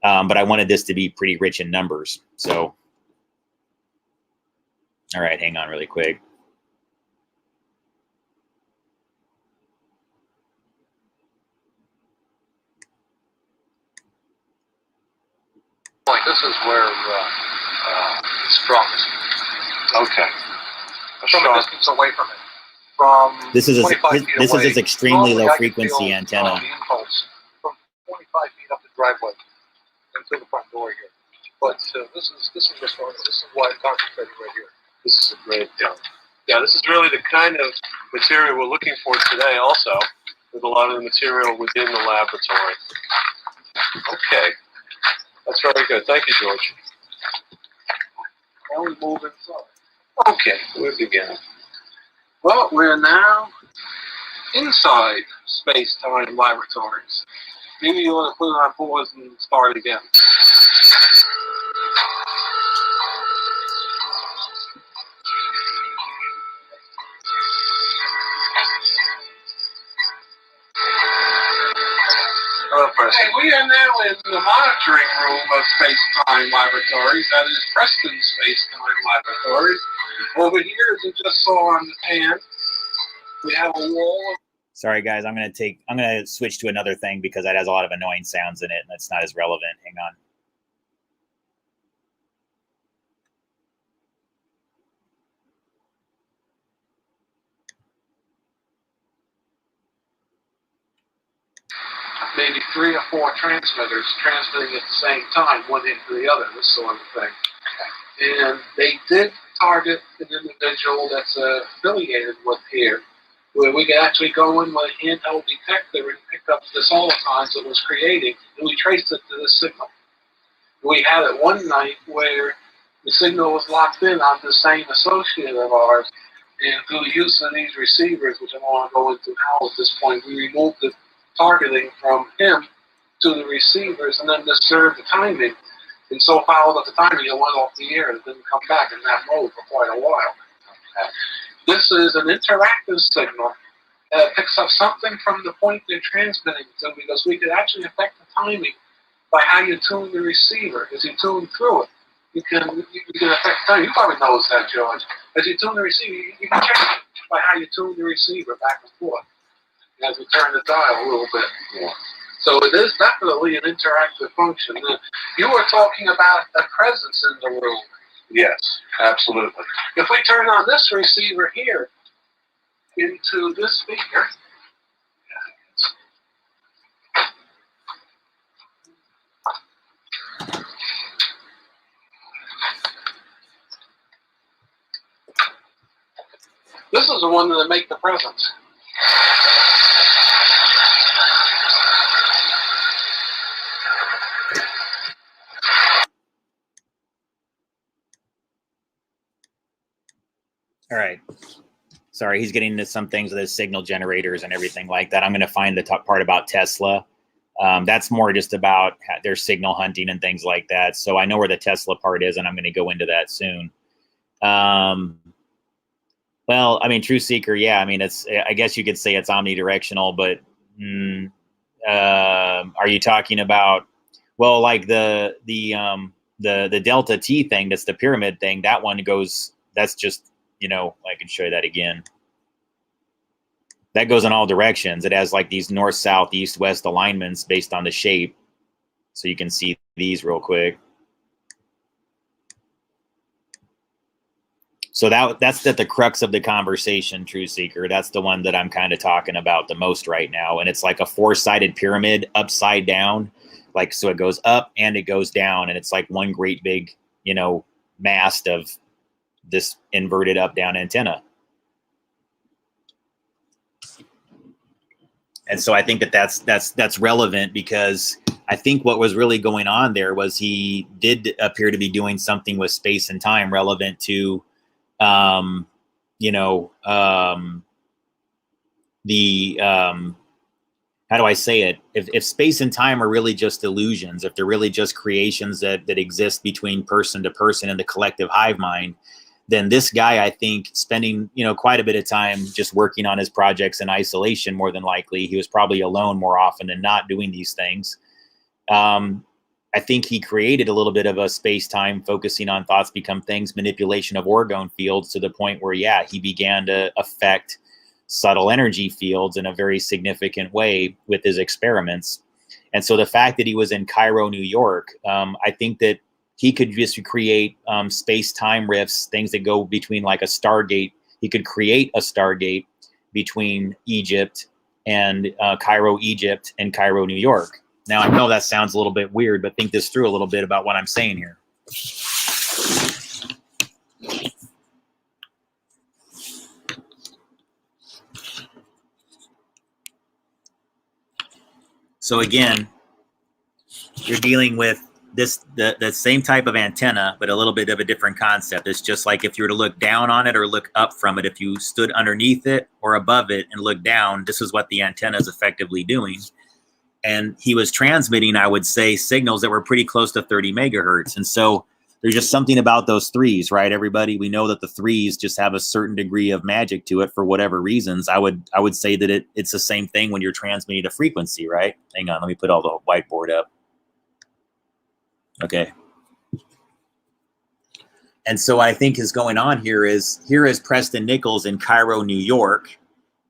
but I wanted this to be pretty rich in numbers. So, all right, hang on really quick. point. This is where it's strongest. Okay. From a distance away from it. From This is 25 feet this away, is extremely normally low I can frequency feel, antenna. the impulse from 25 feet up the driveway into the front door here. But this is just normal. This is why I'm concentrating right here. This is a great yeah, this is really the kind of material we're looking for today also, with a lot of the material within the laboratory. Okay. That's very good. Thank you, George. Now we move inside. Okay, we're beginning. Well, we're now inside space-time laboratories. Maybe you want to put it on pause and start again. Hello, Preston. Okay, we are now in the monitoring room of space-time laboratories. That is Preston Space-Time Laboratories. Over here, as you just saw on the pan, we have a wall of... Sorry guys, I'm gonna switch to another thing because that has a lot of annoying sounds in it and that's not as relevant. Hang on. maybe 3 or 4 transmitters transmitting at the same time, one into the other, this sort of thing. And they did target an individual that's affiliated with here, where we could actually go in with a handheld detector and pick up the solitons it was creating, and we traced it to this signal. We had it one night where the signal was locked in on the same associate of ours, and through the use of these receivers, which I don't want to go into now at this point, we removed the targeting from him to the receivers and then disturbed the timing, and so followed up the timing, it went off the air and didn't come back in that mode for quite a while. This is an interactive signal that picks up something from the point they're transmitting to, because we could actually affect the timing by how you tune the receiver. As you tune through it, you can affect the timing. You probably knows that, George. As you tune the receiver, you can change it by how you tune the receiver back and forth as we turn the dial a little bit. Yeah. So it is definitely an interactive function. You were talking about a presence in the room. Yes, absolutely. If we turn on this receiver here into this speaker, this is the one that make the presence. All right. Sorry, he's getting into some things with his signal generators and everything like that. I'm going to find the top part about Tesla. That's more just about their signal hunting and things like that. So I know where the Tesla part is, and I'm going to go into that soon. Well, I mean, True Seeker, yeah. I mean, I guess you could say it's omnidirectional, but are you talking about, well, like the Delta T thing? That's the pyramid thing. That one goes. That's just. You know, I can show you that again. That goes in all directions. It has like these north, south, east, west alignments based on the shape. So you can see these real quick. So that's the crux of the conversation, True Seeker. That's the one that I'm kind of talking about the most right now. And it's like a 4-sided pyramid upside down. Like, so it goes up and it goes down. And it's like one great big, you know, mast of this inverted up-down antenna. And so I think that's relevant, because I think what was really going on there was he did appear to be doing something with space and time relevant to, you know, how do I say it? If space and time are really just illusions, if they're really just creations that exist between person to person in the collective hive mind, then this guy, I think, spending, you know, quite a bit of time just working on his projects in isolation, more than likely. He was probably alone more often than not doing these things. I think he created a little bit of a space-time focusing on thoughts become things, manipulation of orgone fields, to the point where, yeah, he began to affect subtle energy fields in a very significant way with his experiments. And so the fact that he was in Cairo, New York, I think that he could just create space-time rifts, things that go between like a Stargate. He could create a Stargate between Egypt and Cairo, Egypt, and Cairo, New York. Now, I know that sounds a little bit weird, but think this through a little bit about what I'm saying here. So again, you're dealing with the same type of antenna, but a little bit of a different concept. It's just like if you were to look down on it or look up from it, if you stood underneath it or above it and looked down, this is what the antenna is effectively doing. And he was transmitting, I would say, signals that were pretty close to 30 megahertz. And so there's just something about those threes, right? Everybody, we know that the threes just have a certain degree of magic to it for whatever reasons. I would say that it's the same thing when you're transmitting a frequency, right? Hang on, let me put all the whiteboard up. Okay. And so I think is going on here is Preston Nichols in Cairo, New York,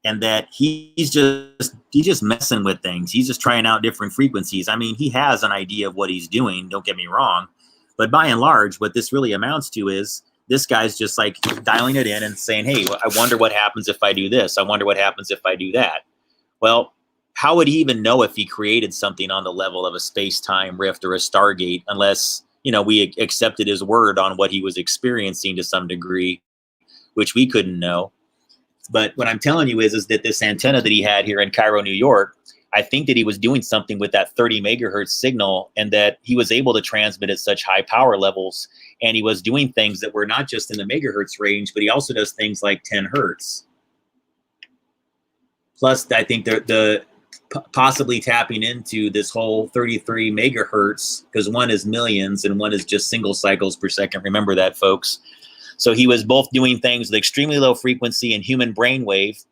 and that he's just messing with things. He's just trying out different frequencies. I mean, he has an idea of what he's doing, don't get me wrong. But by and large, what this really amounts to is this guy's just like dialing it in and saying, hey, I wonder what happens if I do this. I wonder what happens if I do that. Well, how would he even know if he created something on the level of a space-time rift or a Stargate unless, you know, we accepted his word on what he was experiencing to some degree, which we couldn't know. But what I'm telling you is that this antenna that he had here in Cairo, New York, I think that he was doing something with that 30 megahertz signal and that he was able to transmit at such high power levels. And he was doing things that were not just in the megahertz range, but he also does things like 10 hertz. Plus, I think the possibly tapping into this whole 33 megahertz, because one is millions and one is just single cycles per second. Remember that, folks. So he was both doing things with extremely low frequency and human brainwave.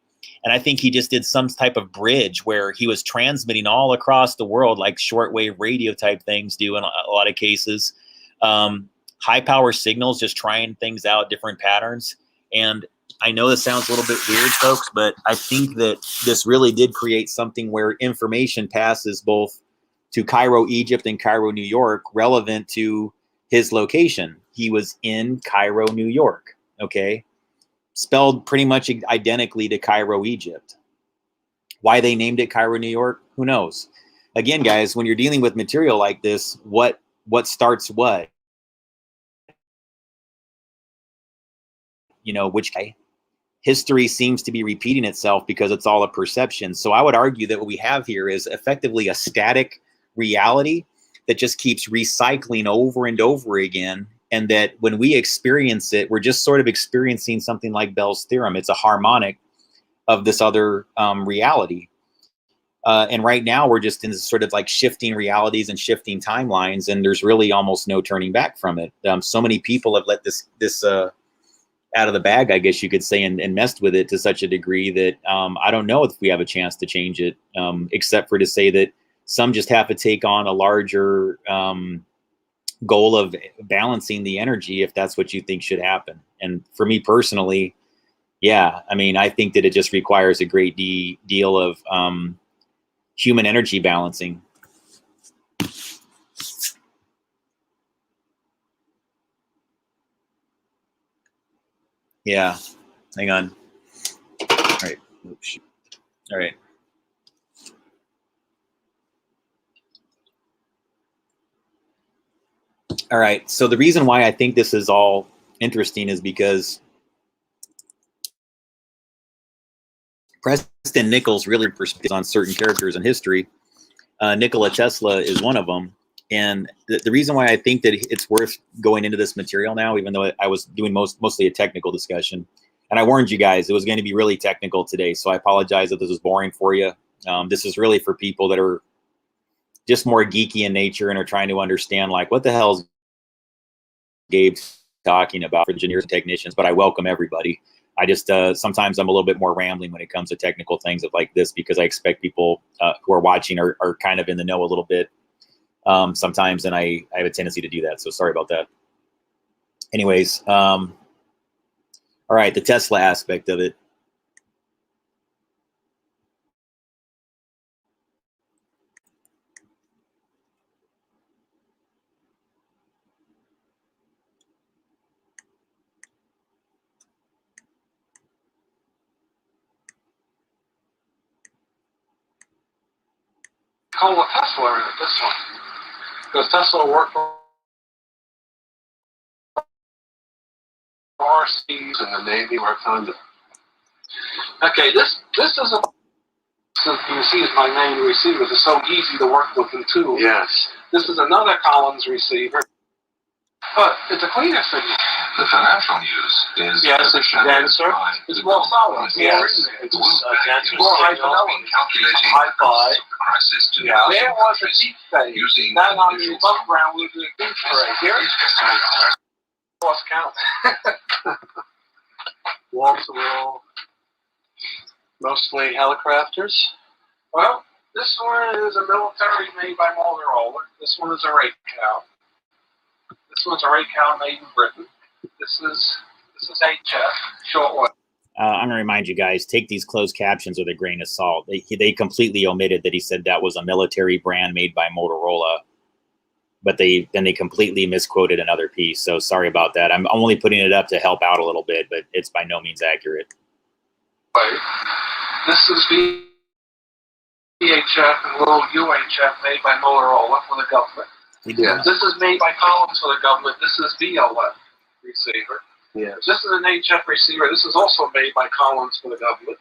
And I think he just did some type of bridge where he was transmitting all across the world, like shortwave radio type things do in a lot of cases. High power signals, just trying things out, different patterns. And I know this sounds a little bit weird, folks, but I think that this really did create something where information passes both to Cairo, Egypt and Cairo, New York, relevant to his location. He was in Cairo, New York, okay? Spelled pretty much identically to Cairo, Egypt. Why they named it Cairo, New York, who knows? Again, guys, when you're dealing with material like this, what starts what? You know, which history seems to be repeating itself because it's all a perception. So I would argue that what we have here is effectively a static reality that just keeps recycling over and over again. And that when we experience it, we're just sort of experiencing something like Bell's theorem. It's a harmonic of this other reality. And right now we're just in this sort of like shifting realities and shifting timelines, and there's really almost no turning back from it. So many people have let this out of the bag, I guess you could say, and messed with it to such a degree that I don't know if we have a chance to change it, except for to say that some just have to take on a larger goal of balancing the energy if that's what you think should happen. And for me personally, yeah, I mean, I think that it just requires a great deal of human energy balancing. Yeah, hang on. All right. Oops. All right. All right. So the reason why I think this is all interesting is because Preston Nichols really perspectives on certain characters in history. Nikola Tesla is one of them. And the reason why I think that it's worth going into this material now, even though I was doing mostly a technical discussion, and I warned you guys it was going to be really technical today, so I apologize if this is boring for you. This is really for people that are just more geeky in nature and are trying to understand, like, what the hell is Gabe talking about for engineers and technicians, but I welcome everybody. I just sometimes I'm a little bit more rambling when it comes to technical things like this, because I expect people who are watching are kind of in the know a little bit sometimes, and I have a tendency to do that. So sorry about that. Anyways, all right, the Tesla aspect of it. Nikola Tesla in it, this one. Because Tesla worked for RCs And the Navy worked on the. Okay, this is a, so you see is my main receiver. It's so easy to work with them too. Yes. This is another Collins receiver, but it's a cleaner signal. The financial news is Yes, it's denser. It's more solid. It's more in there. It's denser. More high fidelity. calculating High-fi. crisis to Yeah. There was a deep phase. using That on the above ground was a deep phase. Here, lost count. Wall to wall. Mostly helicopters. Well, this one is a military made by Motorola. This one is a rate cow. This one's a rate cow made in Britain. This is HF, shortwave. I'm going to remind you guys, take these closed captions with a grain of salt. They completely omitted that he said that was a military brand made by Motorola, but they completely misquoted another piece. So sorry about that. I'm only putting it up to help out a little bit, but it's by no means accurate. This is VHF and little UHF made by Motorola for the government. Yes. This is made by Collins for the government. This is VLF receiver. Yes. This is an HF receiver. This is also made by Collins for the government.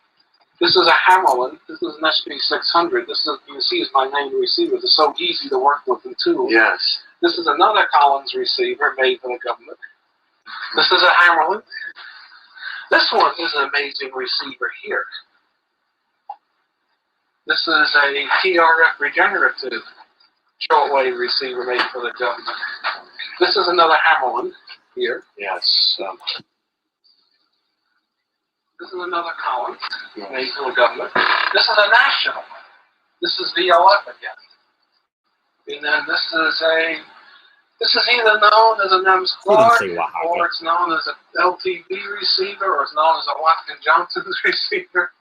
This is a Hammerlin. This is an SB600. This is, you see, is my main receiver. It's so easy to work with them too. Yes. This is another Collins receiver made for the government. This is a Hammerlin. This one is an amazing receiver here. This is a TRF regenerative shortwave receiver made for the government. This is another Hammerlin here. Yes. This is another Collins made for the government. This is a national. This is VLF again. And then this is either known as a NEMS Clark, or it's known as a LTV receiver, or it's known as a Watkin Johnson's receiver.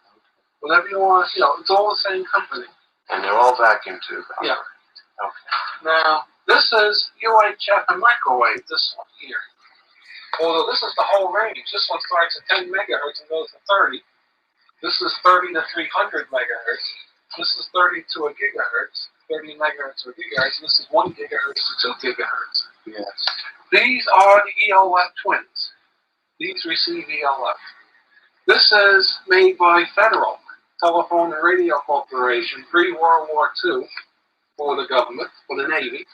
Whatever you want, it's all the same company. And they're all vacuum tube. Yeah. Okay. Now, this is UHF and microwave, this one here. Although this is the whole range. This one starts at 10 megahertz and goes to 30. This is 30 to 300 megahertz. This is 30 to a gigahertz. 30 megahertz to a gigahertz. This is 1 gigahertz to 2 gigahertz. Yes. These are the ELF twins. These receive ELF. This is made by Federal Telephone and Radio Corporation, pre-World War II, for the government, for the Navy.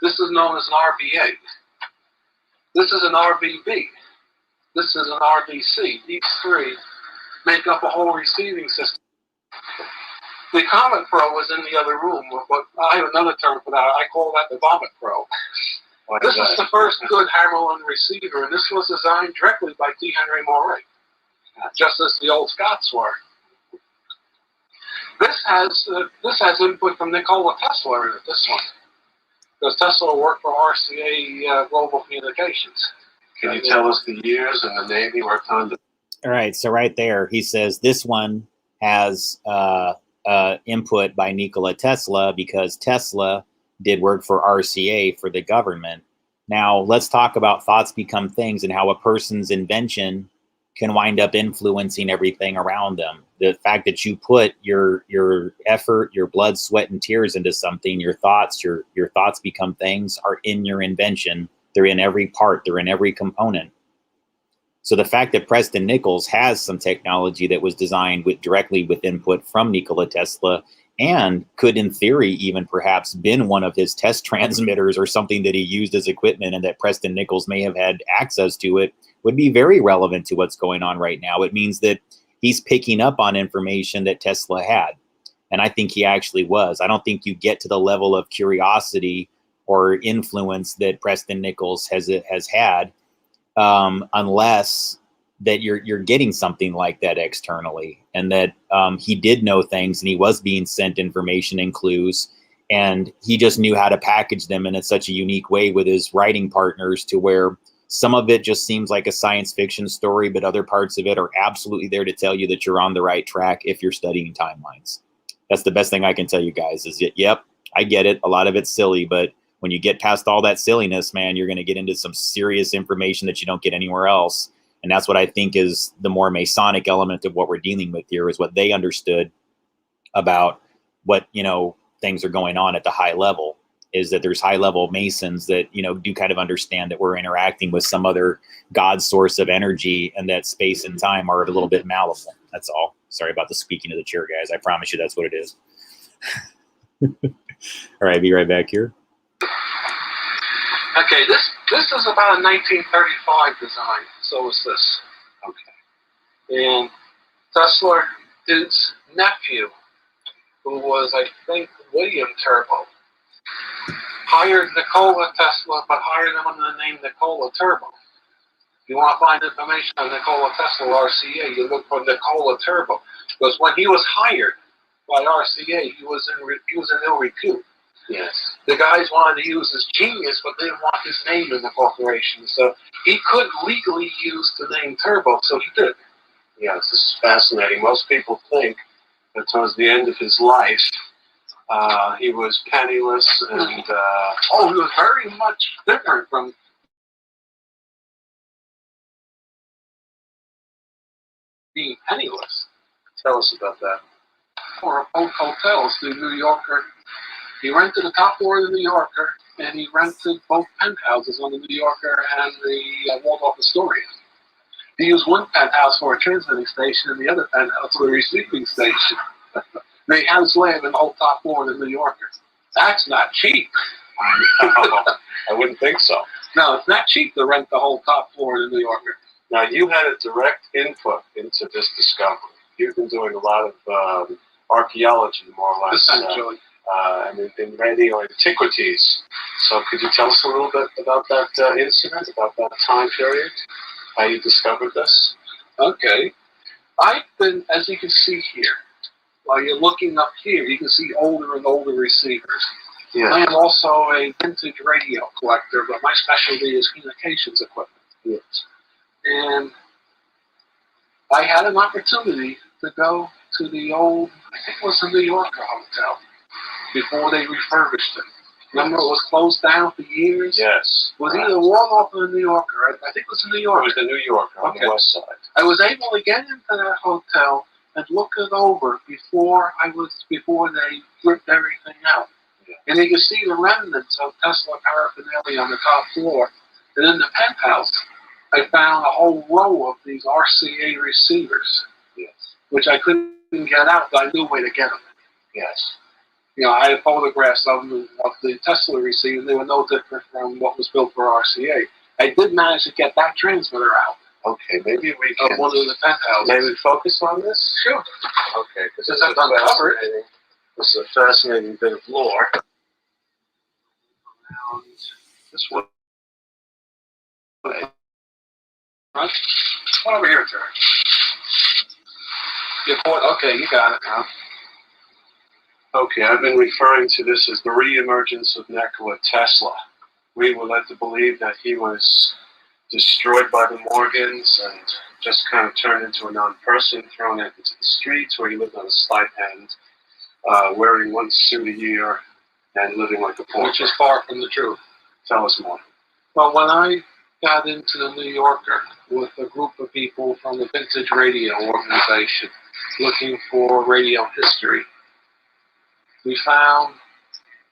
This is known as an RBA. This is an RBB. This is an RBC. These three make up a whole receiving system. The Comet Pro is in the other room, but I have another term for that. I call that the Vomit Pro. This is the first good Hammerlin receiver, and this was designed directly by T. Henry Moray, just as the old Scots were. This has input from Nikola Tesla in it, this one. Because Tesla worked for RCA Global Communications. Can you tell us the years and the Navy worked on the... All right, so right there, he says this one has input by Nikola Tesla because Tesla did work for RCA for the government. Now, let's talk about thoughts become things and how a person's invention can wind up influencing everything around them. The fact that you put your effort, your blood, sweat, and tears into something, your thoughts become things, are in your invention. They're in every part. They're in every component. So the fact that Preston Nichols has some technology that was designed directly with input from Nikola Tesla and could, in theory, even perhaps been one of his test transmitters or something that he used as equipment, and that Preston Nichols may have had access to it, would be very relevant to what's going on right now. It means that he's picking up on information that Tesla had. And I think he actually was. I don't think you get to the level of curiosity or influence that Preston Nichols has had unless that you're getting something like that externally, and that he did know things and he was being sent information and clues, and he just knew how to package them in such a unique way with his writing partners to where some of it just seems like a science fiction story, but other parts of it are absolutely there to tell you that you're on the right track if you're studying timelines. That's the best thing I can tell you guys is that, yep, I get it. A lot of it's silly, but when you get past all that silliness, man, you're going to get into some serious information that you don't get anywhere else. And that's what I think is the more Masonic element of what we're dealing with here, is what they understood about what, things are going on at the high level, is that there's high level Masons that, you know, do kind of understand that we're interacting with some other God source of energy, and that space and time are a little bit malleable. That's all. Sorry about the squeaking of the chair, guys. I promise you that's what it is. All right, be right back here. Okay, this is about a 1935 design. So is this. Okay. And Tesla, his nephew, who was, I think, William Turbo, hired Nikola Tesla, but hired him under the name Nikola Turbo. If you want to find information on Nikola Tesla or RCA, you look for Nikola Turbo. Because when he was hired by RCA, he was in ill repute. Yes. The guys wanted to use his genius, but they didn't want his name in the corporation. So he couldn't legally use the name Turbo, so he did. Yeah, this is fascinating. Most people think that towards the end of his life, he was penniless and... he was very much different from being penniless. Tell us about that. For both hotels, the New Yorker. He rented the top floor of the New Yorker, and he rented both penthouses on the New Yorker and the Waldorf Astoria. He used one penthouse for a transmitting station and the other penthouse for a receiving station. They had his land in the whole top floor of the New Yorker. That's not cheap. I wouldn't think so. No, it's not cheap to rent the whole top floor of the New Yorker. Now, you had a direct input into this discovery. You've been doing a lot of archaeology, more or less, Essentially. and in radio antiquities. So could you tell us a little bit about that incident, about that time period, how you discovered this? Okay. I've been, as you can see here, while you're looking up here, you can see older and older receivers. Yeah. I am also a vintage radio collector, but my specialty is communications equipment. Yes. And I had an opportunity to go to the old, I think it was the New Yorker Hotel, before they refurbished it. Remember, it was closed down for years? Yes. It was either Waldorf or the New Yorker. I think it was the New Yorker. It was the New Yorker on the west side. I was able to get into that hotel and look it over before they ripped everything out. Yeah. And you can see the remnants of Tesla paraphernalia on the top floor. And in the penthouse, I found a whole row of these RCA receivers, Yes. which I couldn't get out, but I knew where to get them. Yes. You know, I had photographs of the Tesla receiver. They were no different from what was built for RCA. I did manage to get that transmitter out. Okay, maybe we can... Of one of the penthouses. Maybe focus on this? Sure. Okay, because Since I've uncovered it. This is a fascinating bit of lore. Around this way. Right? Come over here, Jerry. Okay, you got it now. Okay, I've been referring to this as the re-emergence of Nikola Tesla. We were led to believe that he was destroyed by the Morgans and just kind of turned into a non-person, thrown into the streets where he lived on a stipend, wearing one suit a year and living like a pauper. Which is far from the truth. Tell us more. Well, when I got into the New Yorker with a group of people from the Vintage Radio organization looking for radio history, we found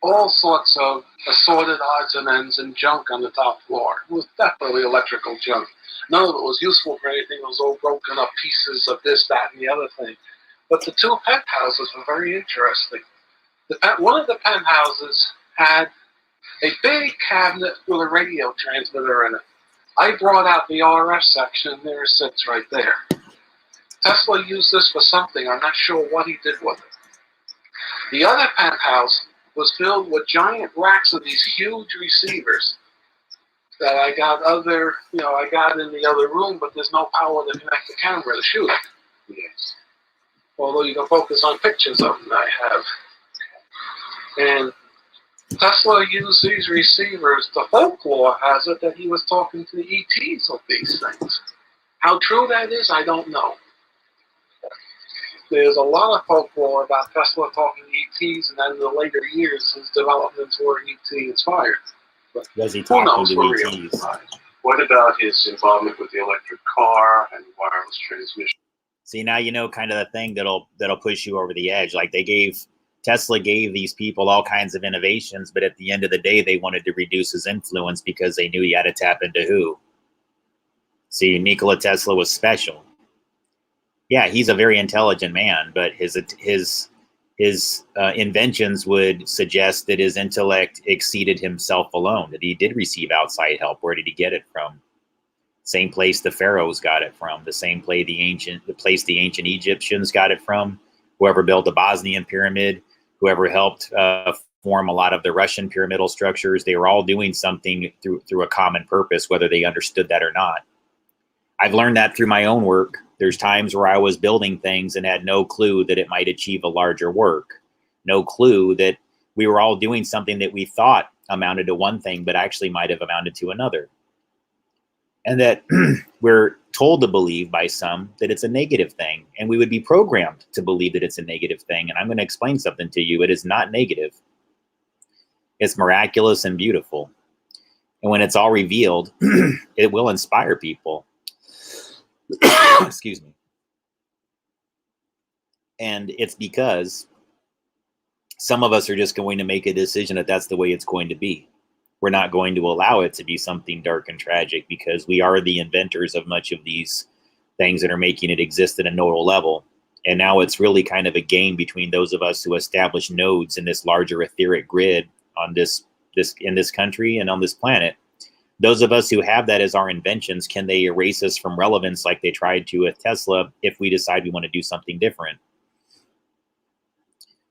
all sorts of assorted odds and ends and junk on the top floor. It was definitely electrical junk. None of it was useful for anything. It was all broken up pieces of this, that, and the other thing. But the two penthouses were very interesting. One of the penthouses had a big cabinet with a radio transmitter in it. I brought out the RF section, and there it sits right there. Tesla used this for something. I'm not sure what he did with it. The other penthouse was filled with giant racks of these huge receivers that I got in the other room, but there's no power to connect the camera to shoot it. Yes. Although you can focus on pictures of them I have. And Tesla used these receivers. The folklore has it that he was talking to the ETs of these things. How true that is, I don't know. There's a lot of folklore about Tesla talking to ETs, and then in the later years, his developments were ET inspired. But Was he who talking knows to for real? ETs? Right. What about his involvement with the electric car and wireless transmission? See, now you know kind of the thing that'll push you over the edge. Like they gave Tesla gave these people all kinds of innovations, but at the end of the day, they wanted to reduce his influence because they knew he had to tap into who? See, Nikola Tesla was special. Yeah, he's a very intelligent man, but his inventions would suggest that his intellect exceeded himself alone, that he did receive outside help. Where did he get it from? Same place the pharaohs got it from, the same place the ancient Egyptians got it from, whoever built the Bosnian pyramid, whoever helped form a lot of the Russian pyramidal structures. They were all doing something through a common purpose, whether they understood that or not. I've learned that through my own work. There's times where I was building things and had no clue that it might achieve a larger work. No clue that we were all doing something that we thought amounted to one thing, but actually might have amounted to another. And that we're told to believe by some that it's a negative thing. And we would be programmed to believe that it's a negative thing. And I'm going to explain something to you. It is not negative. It's miraculous and beautiful. And when it's all revealed, it will inspire people. Excuse me. And it's because some of us are just going to make a decision that that's the way it's going to be. We're not going to allow it to be something dark and tragic, because we are the inventors of much of these things that are making it exist at a nodal level. And now it's really kind of a game between those of us who establish nodes in this larger etheric grid on in this country and on this planet. Those of us who have that as our inventions, can they erase us from relevance like they tried to with Tesla if we decide we want to do something different?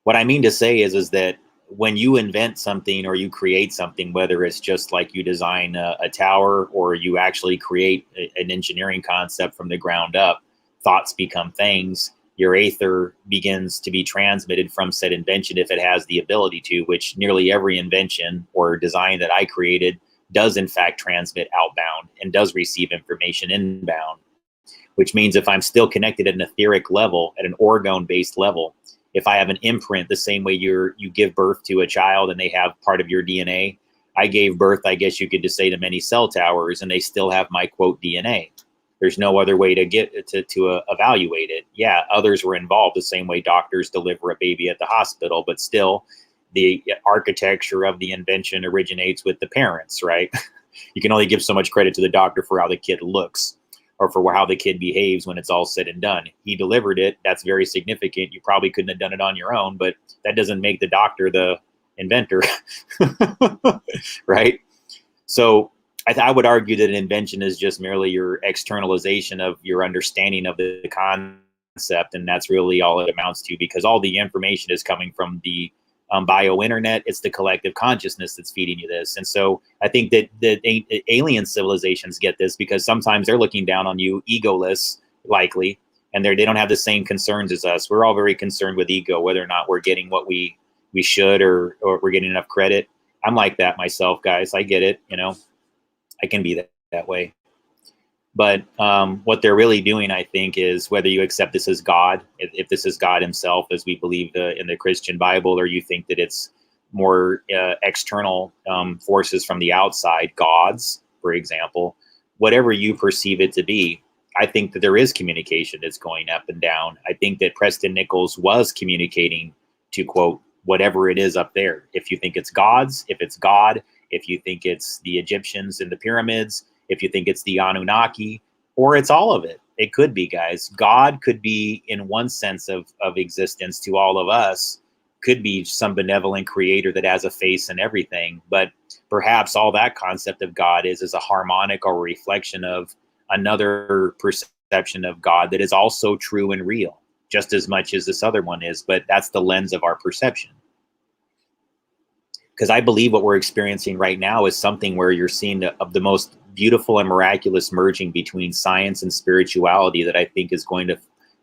What I mean to say is that when you invent something or you create something, whether it's just like you design a tower or you actually create an engineering concept from the ground up, thoughts become things. Your aether begins to be transmitted from said invention if it has the ability to, which nearly every invention or design that I created does in fact transmit outbound and does receive information inbound, which means if I'm still connected at an etheric level, at an orgone-based level, if I have an imprint the same way you give birth to a child and they have part of your DNA, I gave birth, I guess you could just say, to many cell towers, and they still have my quote DNA. There's no other way to get to evaluate it. Yeah, others were involved the same way doctors deliver a baby at the hospital, but still the architecture of the invention originates with the parents, right? You can only give so much credit to the doctor for how the kid looks or for how the kid behaves when it's all said and done. He delivered it. That's very significant. You probably couldn't have done it on your own, but that doesn't make the doctor the inventor, right? So I would argue that an invention is just merely your externalization of your understanding of the concept, and that's really all it amounts to, because all the information is coming from the bio-internet. It's the collective consciousness that's feeding you this. And so I think that alien civilizations get this because sometimes they're looking down on you, egoless, likely, and they don't have the same concerns as us. We're all very concerned with ego, whether or not we're getting what we should or we're getting enough credit. I'm like that myself, guys. I get it, I can be that way. But what they're really doing, I think, is whether you accept this as God, if this is God himself, as we believe in the Christian Bible, or you think that it's more external forces from the outside, gods, for example, whatever you perceive it to be, I think that there is communication that's going up and down. I think that Preston Nichols was communicating to, quote, whatever it is up there. If you think it's gods, if it's God, if you think it's the Egyptians and the pyramids, if you think it's the Anunnaki, or it's all of it. It could be, guys. God could be, in one sense of existence to all of us, could be some benevolent creator that has a face and everything. But perhaps all that concept of God is a harmonic or a reflection of another perception of God that is also true and real, just as much as this other one is. But that's the lens of our perception. Because I believe what we're experiencing right now is something where you're seeing the most beautiful and miraculous merging between science and spirituality that I think is going to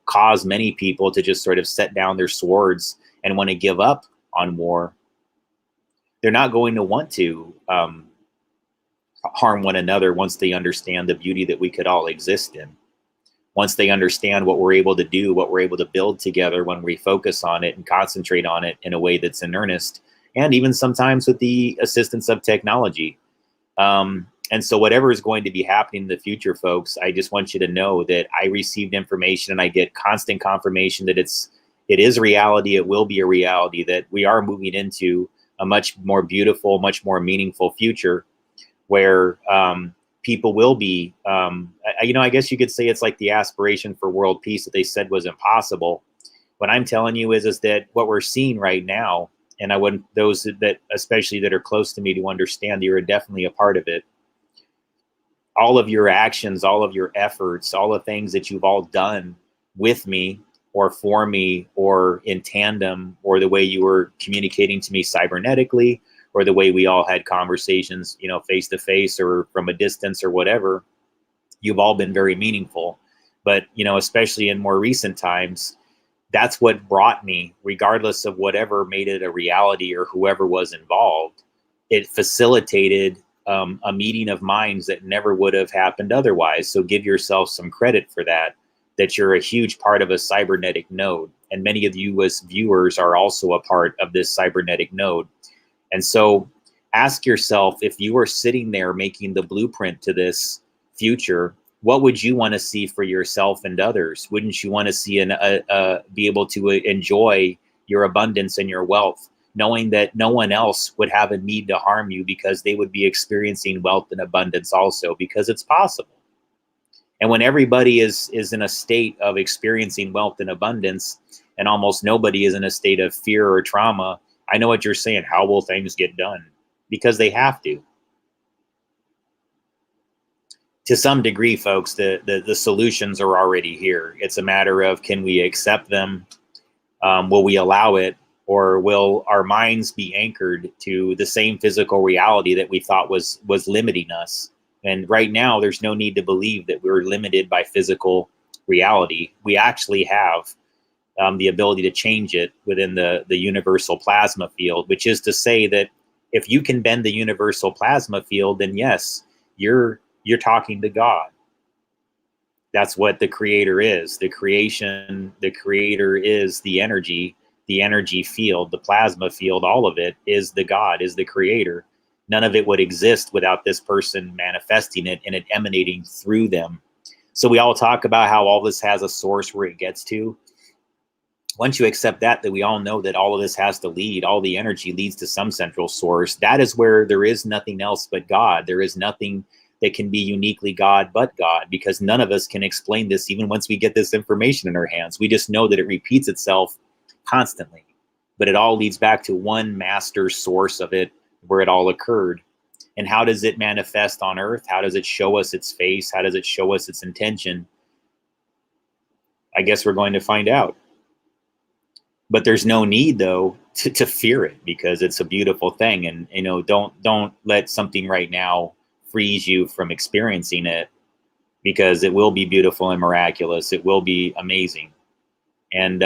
cause many people to just sort of set down their swords and want to give up on war. They're not going to want to harm one another once they understand the beauty that we could all exist in. Once they understand what we're able to do, what we're able to build together when we focus on it and concentrate on it in a way that's in earnest, and even sometimes with the assistance of technology. And so whatever is going to be happening in the future, folks, I just want you to know that I received information and I get constant confirmation that it's it is reality. It will be a reality that we are moving into a much more beautiful, much more meaningful future where people will be, I guess you could say it's like the aspiration for world peace that they said was impossible. What I'm telling you is that what we're seeing right now, and I want those that, especially that are close to me, to understand that you're definitely a part of it. All of your actions, all of your efforts, all the things that you've all done with me or for me or in tandem, or the way you were communicating to me cybernetically, or the way we all had conversations, face to face or from a distance or whatever, you've all been very meaningful. But, especially in more recent times, that's what brought me, regardless of whatever made it a reality or whoever was involved. It facilitated a meeting of minds that never would have happened otherwise. So give yourself some credit for that you're a huge part of a cybernetic node. And many of you as viewers are also a part of this cybernetic node. And so ask yourself, if you were sitting there making the blueprint to this future, what would you want to see for yourself and others? Wouldn't you want to see be able to enjoy your abundance and your wealth, knowing that no one else would have a need to harm you because they would be experiencing wealth and abundance also, because it's possible. And when everybody is in a state of experiencing wealth and abundance, and almost nobody is in a state of fear or trauma, I know what you're saying. How will things get done? Because they have to. To some degree, folks, the solutions are already here. It's a matter of, can we accept them? Will we allow it? Or will our minds be anchored to the same physical reality that we thought was limiting us? And right now, there's no need to believe that we're limited by physical reality. We actually have the ability to change it within the universal plasma field, which is to say that if you can bend the universal plasma field, then yes, you're talking to God. That's what the creator is. The creator is the energy field, the plasma field, all of it is the God, is the creator. None of it would exist without this person manifesting it and it emanating through them. So we all talk about how all this has a source where it gets to. Once you accept that we all know that all of this has to lead, all the energy leads to some central source. That is where there is nothing else but God. There is nothing that can be uniquely God but God, because none of us can explain this even once we get this information in our hands. We just know that it repeats itself constantly, but it all leads back to one master source of it, where it all occurred. And how does it manifest on earth? How does it show us its face? How does it show us its intention? I guess we're going to find out. But there's no need, though, to fear it, because it's a beautiful thing. And don't let something right now freeze you from experiencing it, because it will be beautiful and miraculous. It will be amazing. And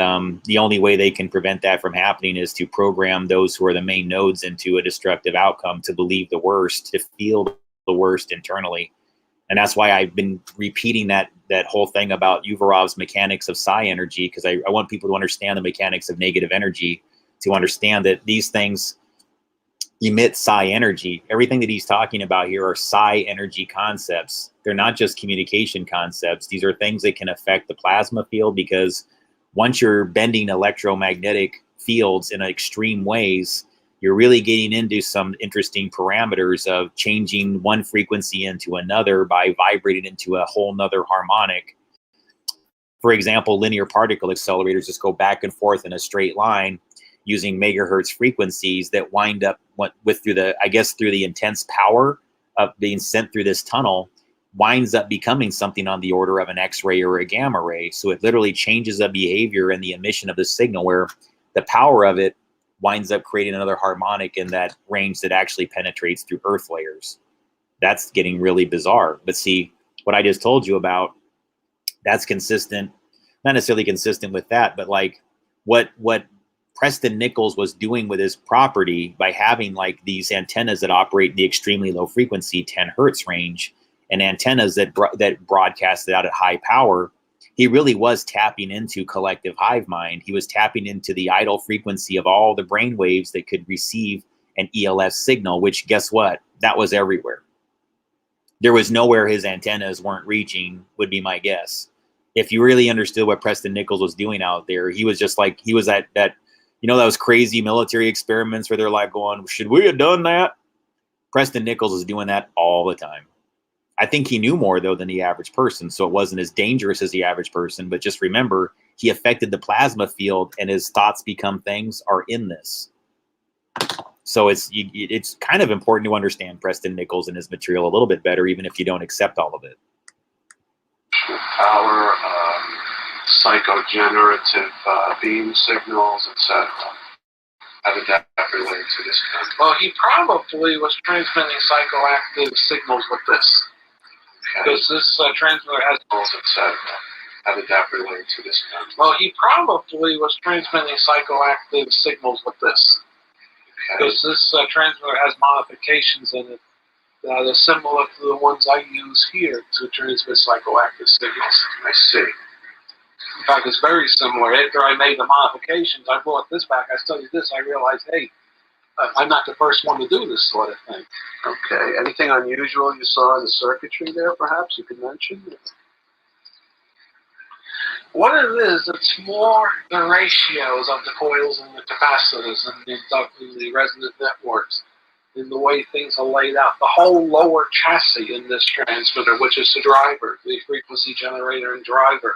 the only way they can prevent that from happening is to program those who are the main nodes into a destructive outcome, to believe the worst, to feel the worst internally. And that's why I've been repeating that whole thing about Yuvarov's mechanics of psi energy, because I want people to understand the mechanics of negative energy, to understand that these things emit psi energy. Everything that he's talking about here are psi energy concepts. They're not just communication concepts. These are things that can affect the plasma field, because once you're bending electromagnetic fields in extreme ways, you're really getting into some interesting parameters of changing one frequency into another by vibrating into a whole nother harmonic. For example, linear particle accelerators just go back and forth in a straight line using megahertz frequencies that wind up through the intense power of being sent through this tunnel, winds up becoming something on the order of an X-ray or a gamma ray. So it literally changes the behavior and the emission of the signal, where the power of it winds up creating another harmonic in that range that actually penetrates through earth layers. That's getting really bizarre. But see, what I just told you about, that's consistent, not necessarily consistent with that, but like what Preston Nichols was doing with his property by having like these antennas that operate in the extremely low frequency 10 hertz range, and antennas that broadcast it out at high power. He really was tapping into collective hive mind. He was tapping into the idle frequency of all the brain waves that could receive an ELF signal, which, guess what? That was everywhere. There was nowhere his antennas weren't reaching, would be my guess. If you really understood what Preston Nichols was doing out there, he was just like, he was that those crazy military experiments where they're like going, should we have done that? Preston Nichols is doing that all the time. I think he knew more, though, than the average person, so it wasn't as dangerous as the average person. But just remember, he affected the plasma field, and his thoughts become things are in this. So it's kind of important to understand Preston Nichols and his material a little bit better, even if you don't accept all of it. Power, psychogenerative beam signals, etc. How did that relate to this kind of? Well, he probably was transmitting psychoactive signals with this. Because this transmitter has etc. How did that relate to this kind of? Well, he probably was transmitting psychoactive signals with this. Because this transmitter has modifications in it that are similar to the ones I use here to transmit psychoactive signals. I see. In fact, it's very similar. After I made the modifications, I brought this back, I studied this, I realized, hey, I'm not the first one to do this sort of thing. Okay. Anything unusual you saw in the circuitry there, perhaps, you could mention? What it is, it's more the ratios of the coils and the capacitors and the resonant networks in the way things are laid out. The whole lower chassis in this transmitter, which is the driver, the frequency generator and driver,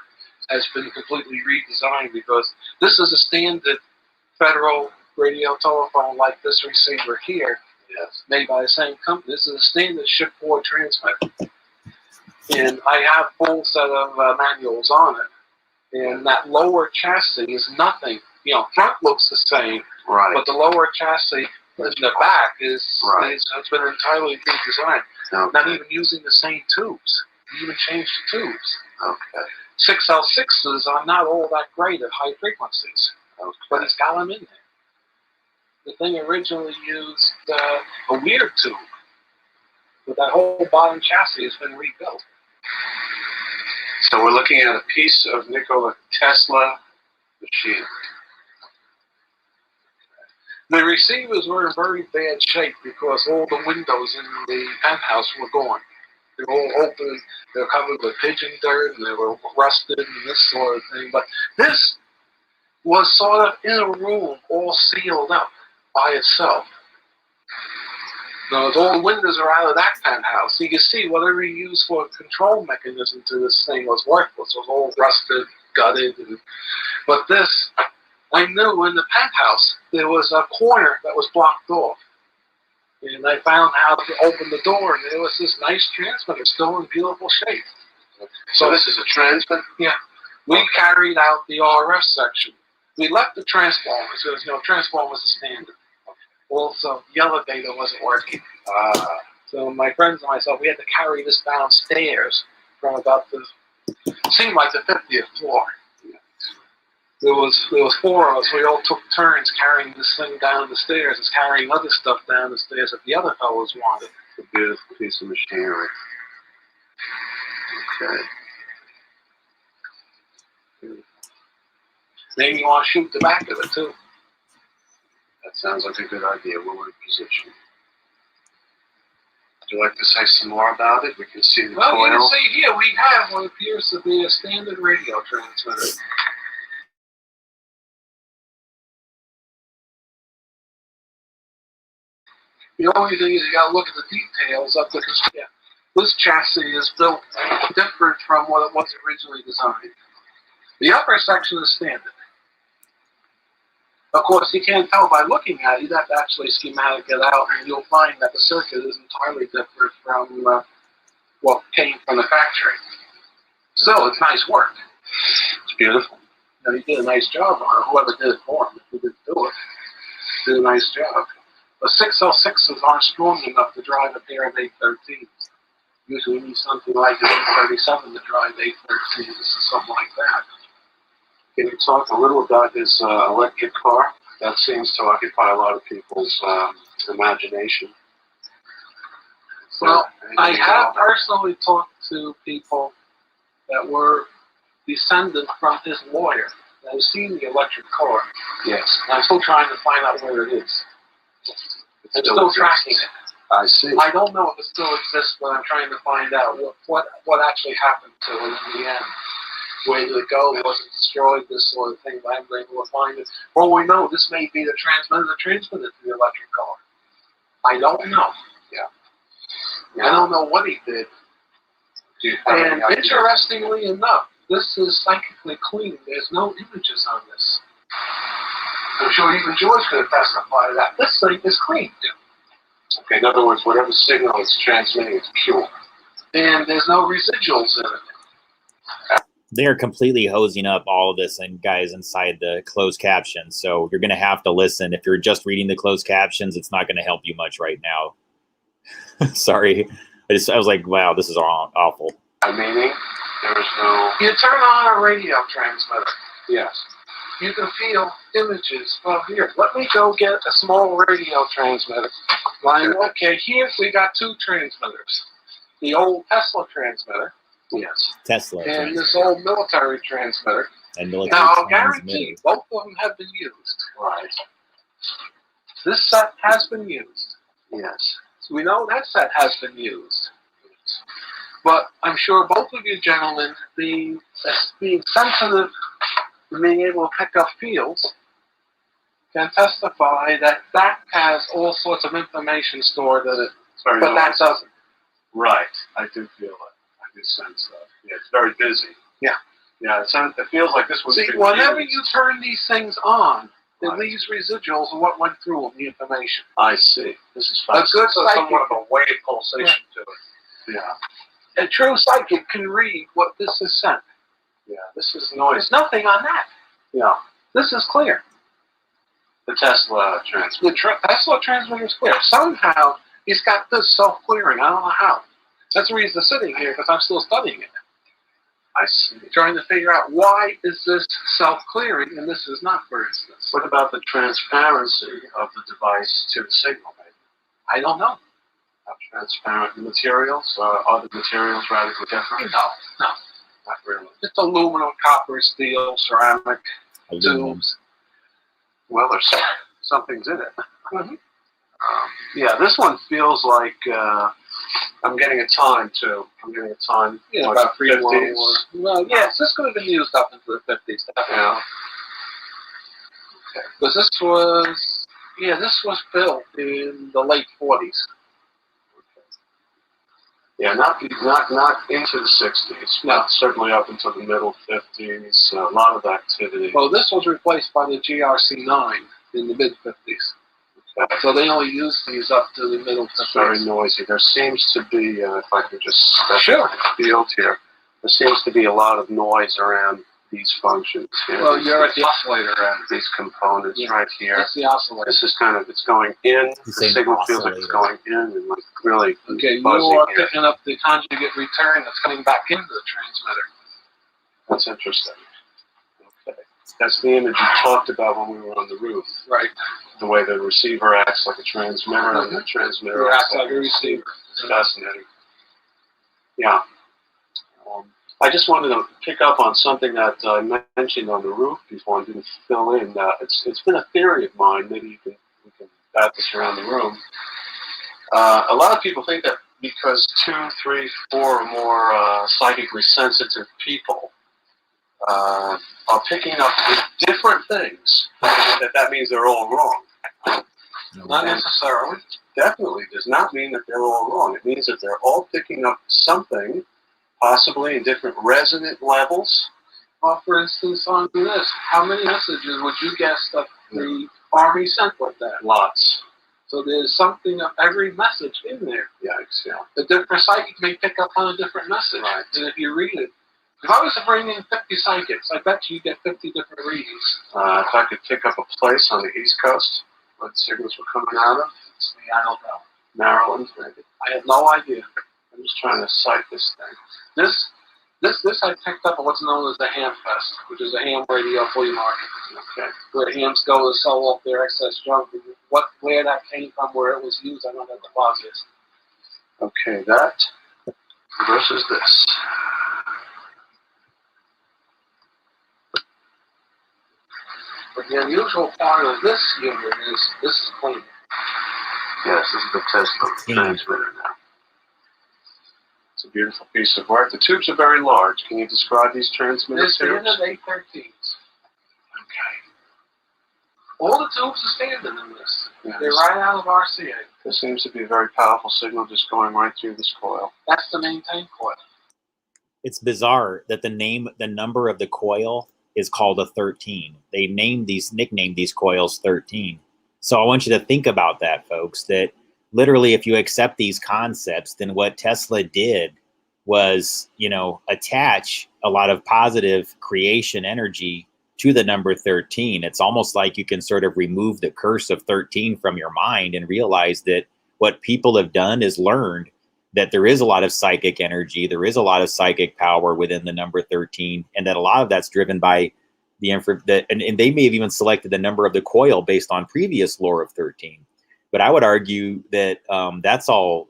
has been completely redesigned because this is a standard federal radio telephone like this receiver here, made by the same company. This is a standard shipboard transmitter. And I have a full set of manuals on it. And that lower chassis is nothing. You know, front looks the same, right? But the lower chassis in the back has been entirely redesigned. Okay. Not even using the same tubes. You even changed the tubes. Okay. 6L6s are not all that great at high frequencies, but he's got them in there. The thing originally used a weird tube, but that whole bottom chassis has been rebuilt. So we're looking at a piece of Nikola Tesla machine. The receivers were in very bad shape because all the windows in the penthouse were gone. They were all open, they were covered with pigeon dirt, and they were rusted and this sort of thing. But this was sort of in a room, all sealed up by itself. Now, all the windows are out of that penthouse. So you can see whatever you used for a control mechanism to this thing was worthless. It was all rusted, gutted. But this, I knew in the penthouse there was a corner that was blocked off. And I found how to open the door, and there was this nice transmitter still in beautiful shape. So this is a transmitter? Yeah. We carried out the RF section. We left the transformers, because, transformers are standard. Also, the elevator wasn't working. So my friends and myself, we had to carry this downstairs from about seemed like the 50th floor. There was four of us. We all took turns carrying this thing down the stairs, and carrying other stuff down the stairs that the other fellows wanted. It's a beautiful piece of machinery. Okay. Maybe you want to shoot the back of it too. That sounds like a good idea. We're in position. Would you like to say some more about it? We can see the coil. You can see here we have what appears to be a standard radio transmitter. The only thing is you got to look at the details of this chassis is built different from what it was originally designed. The upper section is standard. Of course, you can't tell by looking at it. You'd have to actually schematic it out, and you'll find that the circuit is entirely different from what came from the factory. Still, it's nice work. It's beautiful. He did a nice job on it. Whoever did it for him, if he didn't do it, did a nice job. The 6L6s aren't strong enough to drive a pair of 813s. Usually you need something like an 837 to drive 813s or something like that. Can you talk a little about this electric car? That seems to occupy a lot of people's imagination. Well, I have personally talked to people that were descendant from his lawyer that have seen the electric car. Yes. And I'm still trying to find out where it is. I'm still tracking it. I see. I don't know if it still exists, but I'm trying to find out what actually happened to it in the end. Where did it go? Was it destroyed? This sort of thing. I haven't been able to find it. For all we know, this may be the transmitter that transmitted to the electric car. I don't know. Yeah. I don't know what he did. Do you have And any idea? interestingly enough, this is psychically clean. There's no images on this. I'm sure even George could testify to that. This thing is clean. Okay, in other words, whatever signal it's transmitting is pure. And there's no residuals in it. They're completely hosing up all of this and guys inside the closed captions. So you're going to have to listen. If you're just reading the closed captions, it's not going to help you much right now. Sorry. I was like, wow, this is awful. Meaning, there is no... You turn on a radio transmitter. Yes. You can feel images. Well, here, let me go get a small radio transmitter. Okay, here we got two transmitters. The old Tesla transmitter. Yes. Tesla. And this old military transmitter. And military Now, I'll transmitter. guarantee both of them have been used. Right. This set has been used. Yes. So we know that set has been used. But I'm sure both of you gentlemen, being sensitive to being able to pick up fields, can testify that that has all sorts of information stored in it, Very but that nice. doesn't. Right. I do feel it. I do sense that. Yeah, it's very busy. Yeah. Yeah, it feels like this was... See, been whenever used. you turn these things on, it Right. leaves residuals of what went through them, the information. I see. This is A good fascinating. psychic, Somewhat of a wave pulsation to it. Yeah. a true psychic can read what this is sent. Yeah. This is noise. There's nothing on that. Yeah. This is clear. The Tesla transmitter. The Tesla transmitter is clear. Somehow, he's got this self-clearing. I don't know how. That's the reason I'm sitting here, because I'm still studying it. I see. Trying to figure out why is this self-clearing and this is not, for instance. What about the transparency of the device to the signal, maybe? I don't know. How transparent materials? Are the materials radically different? No. Not really. It's aluminum, copper, steel, ceramic, Aluminum. tubes. Well, there's something's in it. Mm-hmm. Yeah, this one feels like I'm getting a time, too. I'm getting a time. Yeah, Like about 50s. Well, yes, this could have been used up into the 50s, definitely. Yeah. Because this was built in the late 40s. Yeah, not into the 60s, No. but certainly up until the middle 50s. A lot of activity. Well, this was replaced by the GRC-9 in the mid-50s. So they only used these up to the middle It's very 50s. noisy. There seems to be, if I could just step Sure. into the field here, there seems to be a lot of noise around these functions here. Well, you're at the oscillator end. These components Yeah. right here. That's the oscillator. This is kind of, it's going in. He's The saying signal feels like it's going oscillator. in and like really Okay, you buzzing are here. picking up the conjugate return that's coming back into the transmitter. That's interesting. Okay. That's the image you talked about when we were on the roof. Right. The way the receiver acts like a transmitter and the transmitter It acts like a receiver. It's fascinating. Yeah. I just wanted to pick up on something that I mentioned on the roof before and didn't fill in. It's been a theory of mine. Maybe we can bat this around the room. A lot of people think that because 2, 3, 4 or more psychically sensitive people are picking up different things, that means they're all wrong. Not necessarily. Definitely does not mean that they're all wrong. It means that they're all picking up something, possibly in different resonant levels. Well, for instance, on this, how many messages would you guess that the Army sent with that? Lots. So there's something of every message in there. Yikes, yeah. The different psychic may pick up on a different message. Right. And if you read it, if I was to bring in 50 psychics, I bet you get 50 different readings. If I could pick up a place on the East Coast where the signals were coming out of, See, I don't know. Maryland, maybe. I have no idea. I'm just trying to cite this thing. This I picked up at what's known as the Ham Fest, which is a ham radio flea market. Okay. Where hams go to sell off their excess junk. Where that came from, where it was used, I don't have the positives. Okay, that versus this. But the unusual part of this unit is this is clean. Yes, this is the Tesla transmitter now. It's a beautiful piece of work. The tubes are very large. Can you describe these transmitter This tubes? is 813s. Okay. All the tubes are standing in this. Yes. They're right out of RCA. There seems to be a very powerful signal just going right through this coil. That's the maintain coil. It's bizarre that the number of the coil is called a 13. They nicknamed these coils 13. So I want you to think about that, folks, that literally if you accept these concepts, then what Tesla did was, attach a lot of positive creation energy to the number 13. It's almost like you can sort of remove the curse of 13 from your mind and realize that what people have done is learned that there is a lot of psychic energy, there is a lot of psychic power within the number 13, and that a lot of that's driven by and they may have even selected the number of the coil based on previous lore of 13. But I would argue that that's all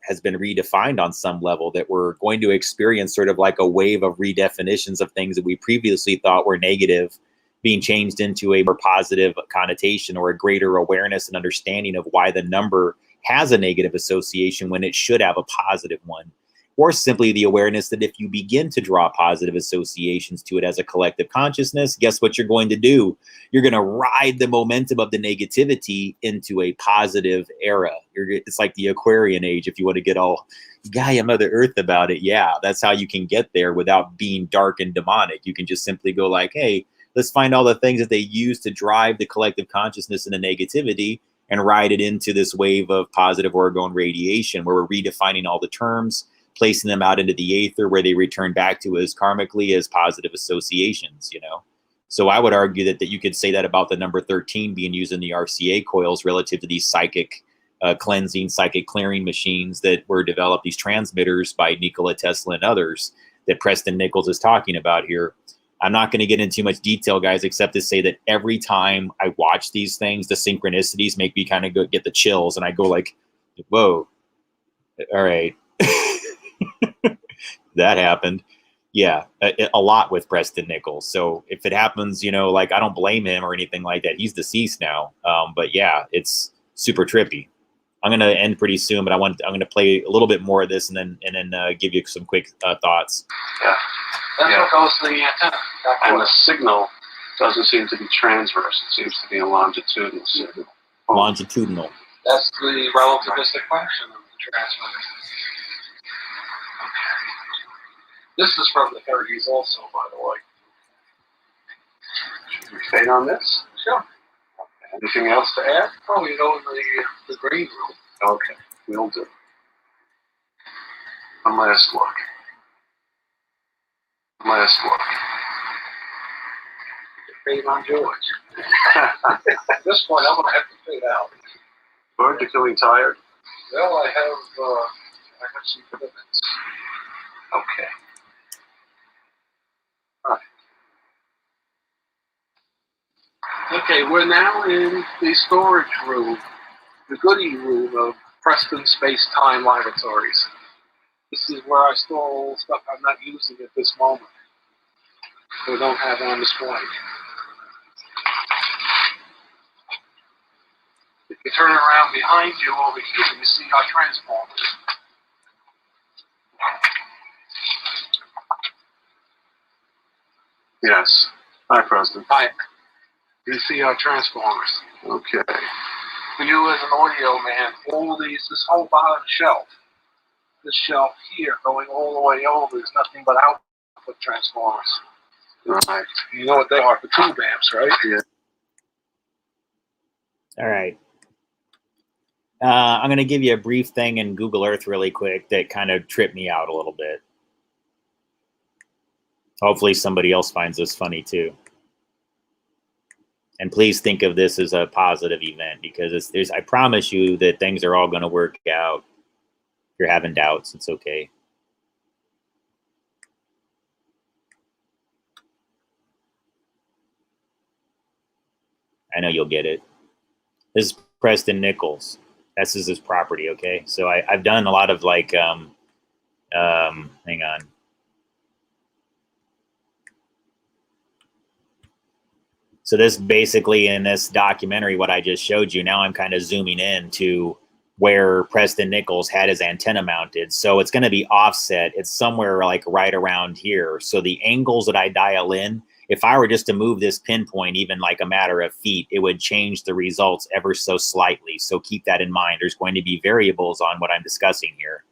has been redefined on some level, that we're going to experience sort of like a wave of redefinitions of things that we previously thought were negative being changed into a more positive connotation, or a greater awareness and understanding of why the number has a negative association when it should have a positive one. Or simply the awareness that if you begin to draw positive associations to it as a collective consciousness, guess what you're going to do? You're going to ride the momentum of the negativity into a positive era. It's like the Aquarian age, if you want to get all Gaia Mother Earth about it. Yeah, that's how you can get there without being dark and demonic. You can just simply go like, hey, let's find all the things that they use to drive the collective consciousness into negativity and ride it into this wave of positive orgone radiation, where we're redefining all the terms, placing them out into the aether, where they return back to us karmically as positive associations, So I would argue that you could say that about the number 13 being used in the RCA coils relative to these psychic cleansing, psychic clearing machines that were developed, these transmitters by Nikola Tesla and others that Preston Nichols is talking about here. I'm not going to get into too much detail, guys, except to say that every time I watch these things, the synchronicities make me kind of get the chills, and I go like, whoa, all right. That happened. Yeah, a lot with Preston Nichols. So if it happens, like, I don't blame him or anything like that. He's deceased now. But yeah, it's super trippy. I'm going to end pretty soon, but I'm going to play a little bit more of this and then give you some quick thoughts. Yeah. That's what goes to the antenna. And the signal doesn't seem to be transverse. It seems to be a longitudinal signal. Longitudinal. That's the relativistic function of the transmitter. This is from the 30s also, by the way. Should we fade on this? Sure. Anything else to add? Oh, the green room. Okay, we'll do. One last look. Fade on George. At this point, I'm going to have to fade out. George, you're feeling tired? Well, I have some commitments. Okay. Okay, we're now in the storage room, the goodie room of Preston Space-Time Laboratories. This is where I store all stuff I'm not using at this moment. We don't have on display. If you turn around behind you over here, you see our transformers. Yes. Hi, Preston. Hi. You see our transformers. Okay. For you as an audio man, this whole bottom shelf, this shelf here going all the way over is nothing but output transformers. Right. You know what they are for tube amps, right? Yeah. All right. I'm going to give you a brief thing in Google Earth really quick that kind of tripped me out a little bit. Hopefully somebody else finds this funny too. And please think of this as a positive event, because I promise you that things are all going to work out. If you're having doubts, it's okay. I know you'll get it. This is Preston Nichols. This is his property, okay? So I've done a lot of like, hang on. So this basically in this documentary, what I just showed you, now I'm kind of zooming in to where Preston Nichols had his antenna mounted. So it's going to be offset. It's somewhere like right around here. So the angles that I dial in, if I were just to move this pinpoint even like a matter of feet, it would change the results ever so slightly. So keep that in mind. There's going to be variables on what I'm discussing here.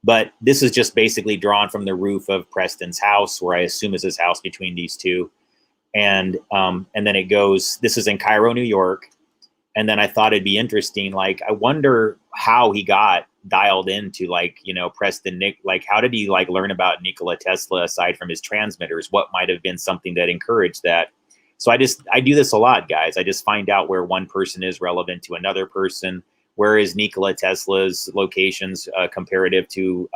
But this is just basically drawn from the roof of Preston's house, where I assume is his house between these two. And then it goes, this is in Cairo, New York. And then I thought it'd be interesting. Like, I wonder how he got dialed into, like, you know, Preston Nick, like, how did he like learn about Nikola Tesla aside from his transmitters? What might have been something that encouraged that? So I do this a lot, guys. I just find out where one person is relevant to another person. Where is Nikola Tesla's locations comparative to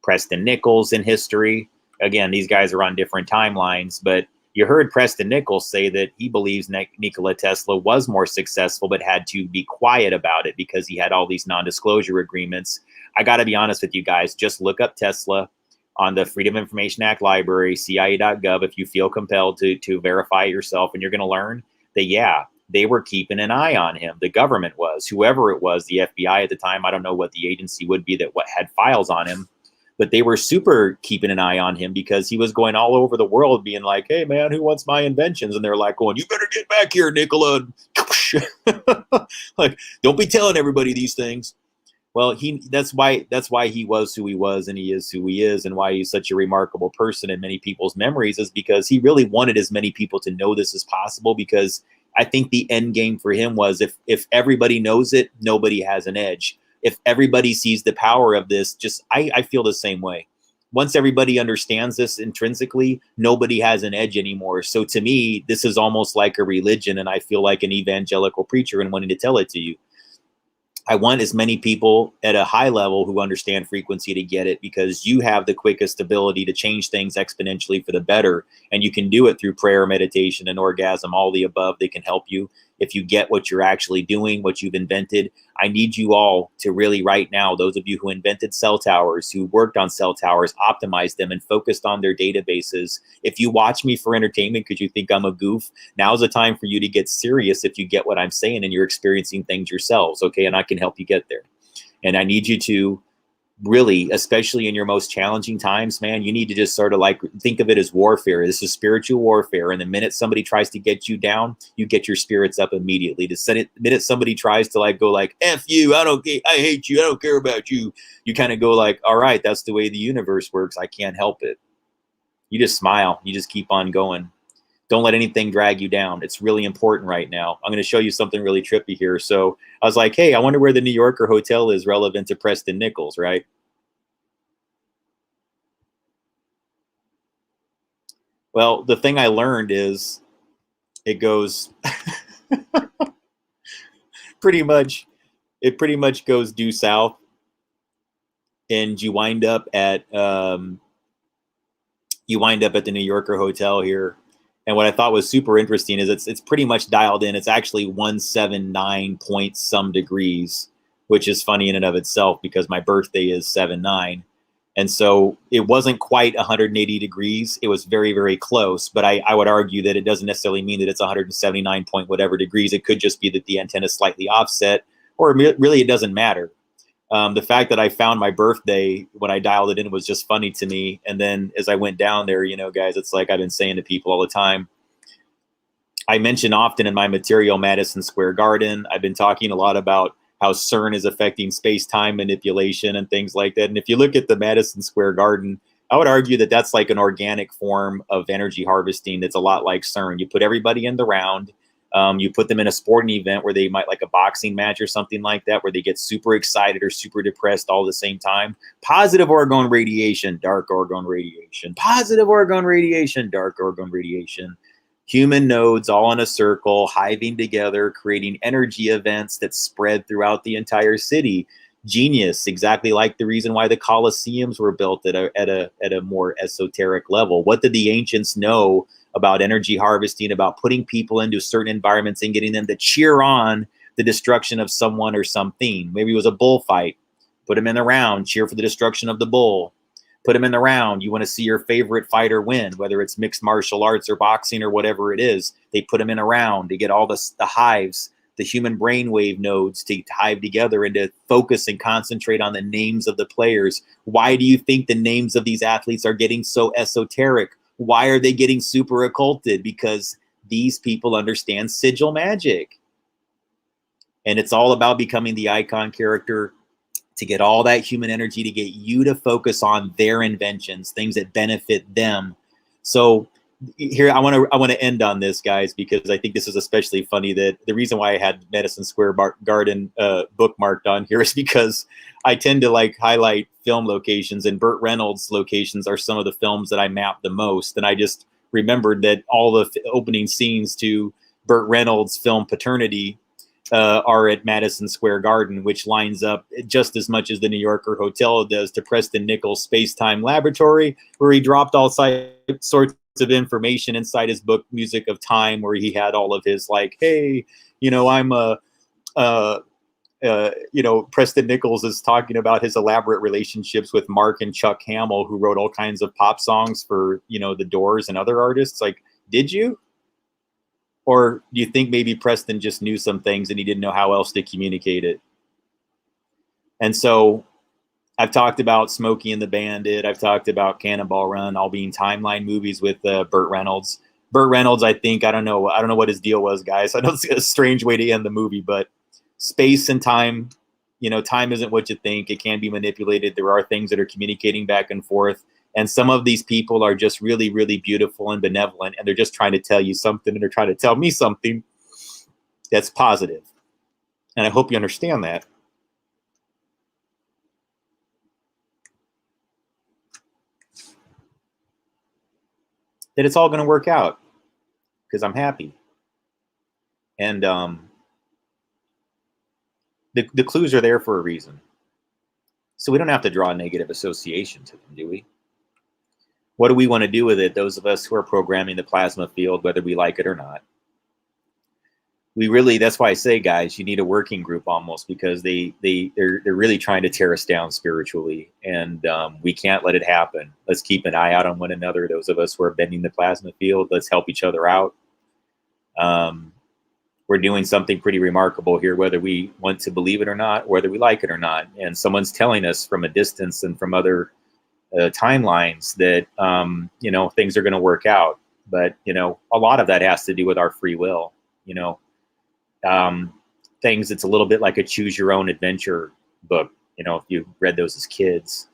Preston Nichols in history? Again, these guys are on different timelines, but you heard Preston Nichols say that he believes Nikola Tesla was more successful, but had to be quiet about it because he had all these non-disclosure agreements. I got to be honest with you guys. Just look up Tesla on the Freedom of Information Act library, CIA.gov, if you feel compelled to verify it yourself, and you're going to learn that, yeah, they were keeping an eye on him. The government was, whoever it was, the FBI at the time. I don't know what the agency would be that had files on him. But they were super keeping an eye on him because he was going all over the world being like, hey, man, who wants my inventions? And they're like going, you better get back here, Nikola. Like, don't be telling everybody these things. Well, that's why he was who he was, and he is who he is, and why he's such a remarkable person in many people's memories is because he really wanted as many people to know this as possible, because I think the end game for him was if everybody knows it, nobody has an edge. If everybody sees the power of this, I feel the same way. Once everybody understands this intrinsically, nobody has an edge anymore. So to me, this is almost like a religion, and I feel like an evangelical preacher and wanting to tell it to you. I want as many people at a high level who understand frequency to get it, because you have the quickest ability to change things exponentially for the better. And you can do it through prayer, meditation, and orgasm, all the above. They can help you if you get what you're actually doing, what you've invented. I need you all to really right now, those of you who invented cell towers, who worked on cell towers, optimized them, and focused on their databases. If you watch me for entertainment because you think I'm a goof, now's the time for you to get serious if you get what I'm saying and you're experiencing things yourselves, okay? And I can help you get there. And I need you to really, especially in your most challenging times, man, you need to just sort of like think of it as warfare. This is spiritual warfare. And the minute somebody tries to get you down, you get your spirits up immediately. The minute somebody tries to like go like, F you, I hate you, I don't care about you, you kind of go like, all right, that's the way the universe works. I can't help it. You just smile. You just keep on going. Don't let anything drag you down. It's really important right now. I'm going to show you something really trippy here. So I was like, hey, I wonder where the New Yorker hotel is relevant to Preston Nichols, right? Well, the thing I learned is it goes pretty much goes due south, and you wind up at the New Yorker hotel here. And what I thought was super interesting is it's pretty much dialed in. It's actually 179 point some degrees, which is funny in and of itself because my birthday is 7/9. And so it wasn't quite 180 degrees. It was very, very close. But I would argue that it doesn't necessarily mean that it's 179 point whatever degrees. It could just be that the antenna is slightly offset, or really it doesn't matter. The fact that I found my birthday when I dialed it in was just funny to me. And then as I went down there, you know, guys, it's like I've been saying to people all the time. I mention often in my material Madison Square Garden. I've been talking a lot about how CERN is affecting space-time manipulation and things like that. And if you look at the Madison Square Garden, I would argue that that's like an organic form of energy harvesting that's a lot like CERN. You put everybody in the round. You put them in a sporting event where they might like a boxing match or something like that, where they get super excited or super depressed all at the same time. Positive orgone radiation, dark orgone radiation. Positive orgone radiation, dark orgone radiation. Human nodes all in a circle, hiving together, creating energy events that spread throughout the entire city. Genius, exactly like the reason why the Colosseums were built at a more esoteric level. What did the ancients know about energy harvesting, about putting people into certain environments and getting them to cheer on the destruction of someone or something? Maybe it was a bullfight. Put them in the round, cheer for the destruction of the bull. Put them in the round. You want to see your favorite fighter win, whether it's mixed martial arts or boxing or whatever it is. They put them in a round to get all the hives the human brainwave nodes to hive together and to focus and concentrate on the names of the players. Why do you think the names of these athletes are getting so esoteric? Why are they getting super occulted? Because these people understand sigil magic. And it's all about becoming the icon character to get all that human energy, to get you to focus on their inventions, things that benefit them. So here, I want to end on this, guys, because I think this is especially funny. That the reason why I had Madison Square Garden bookmarked on here is because I tend to like highlight film locations, and Burt Reynolds locations are some of the films that I map the most. And I just remembered that all the opening scenes to Burt Reynolds' film Paternity are at Madison Square Garden, which lines up just as much as the New Yorker Hotel does to Preston Nichols' Space-Time Laboratory, where he dropped all sorts of information inside his book Music of Time, where he had all of his like, hey, you know, I'm you know, Preston Nichols is talking about his elaborate relationships with Mark and Chuck Hamill, who wrote all kinds of pop songs for, you know, the Doors and other artists. Like, did you? Or do you think maybe Preston just knew some things and he didn't know how else to communicate it? And so I've talked about Smokey and the Bandit. I've talked about Cannonball Run, all being timeline movies with Burt Reynolds. Burt Reynolds, I think, I don't know what his deal was, guys. I know it's a strange way to end the movie, but space and time, you know, time isn't what you think. It can be manipulated. There are things that are communicating back and forth. And some of these people are just really, really beautiful and benevolent, and they're just trying to tell you something, and they're trying to tell me something that's positive. And I hope you understand that. That it's all going to work out because I'm happy. And the clues are there for a reason. So we don't have to draw a negative association to them, do we? What do we want to do with it, those of us who are programming the plasma field, whether we like it or not? We really, that's why I say, guys, you need a working group almost, because they're really trying to tear us down spiritually, and we can't let it happen. Let's keep an eye out on one another. Those of us who are bending the plasma field, let's help each other out. We're doing something pretty remarkable here, whether we want to believe it or not, whether we like it or not. And someone's telling us from a distance and from other timelines that, you know, things are going to work out. But, you know, a lot of that has to do with our free will, you know. Things, it's a little bit like a choose your own adventure book, you know, if you read those as kids.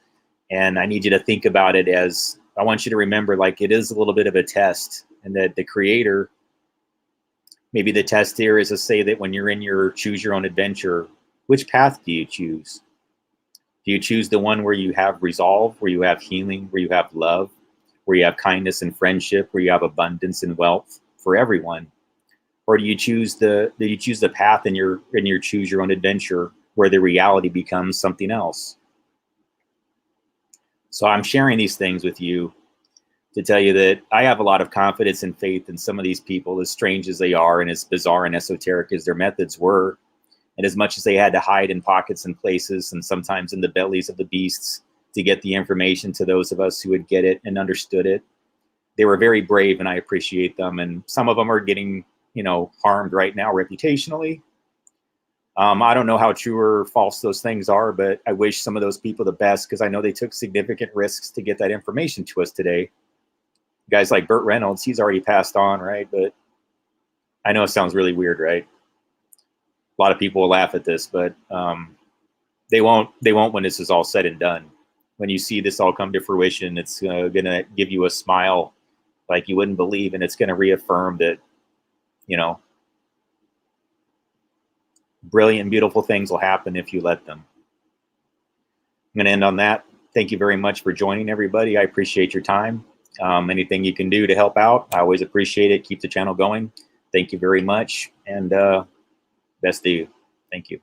And I need you to think about it as, I want you to remember, like, it is a little bit of a test, and that the creator, maybe the test here is to say that when you're in your choose your own adventure, which path do you choose? Do you choose the one where you have resolve, where you have healing, where you have love, where you have kindness and friendship, where you have abundance and wealth for everyone? Or do you choose the path in your choose your own adventure, where the reality becomes something else? So I'm sharing these things with you to tell you that I have a lot of confidence and faith in some of these people, as strange as they are and as bizarre and esoteric as their methods were. And as much as they had to hide in pockets and places, and sometimes in the bellies of the beasts, to get the information to those of us who would get it and understood it, they were very brave, and I appreciate them. And some of them are getting, you know, harmed right now reputationally. I don't know how true or false those things are, but I wish some of those people the best, because I know they took significant risks to get that information to us today. Guys like Burt Reynolds, he's already passed on, right? But I know it sounds really weird, right? A lot of people will laugh at this, but they won't when this is all said and done. When you see this all come to fruition, it's going to give you a smile like you wouldn't believe, and it's going to reaffirm that, you know, brilliant, beautiful things will happen if you let them. I'm going to end on that. Thank you very much for joining, everybody. I appreciate your time. Anything you can do to help out, I always appreciate it. Keep the channel going. Thank you very much, and best to you. Thank you.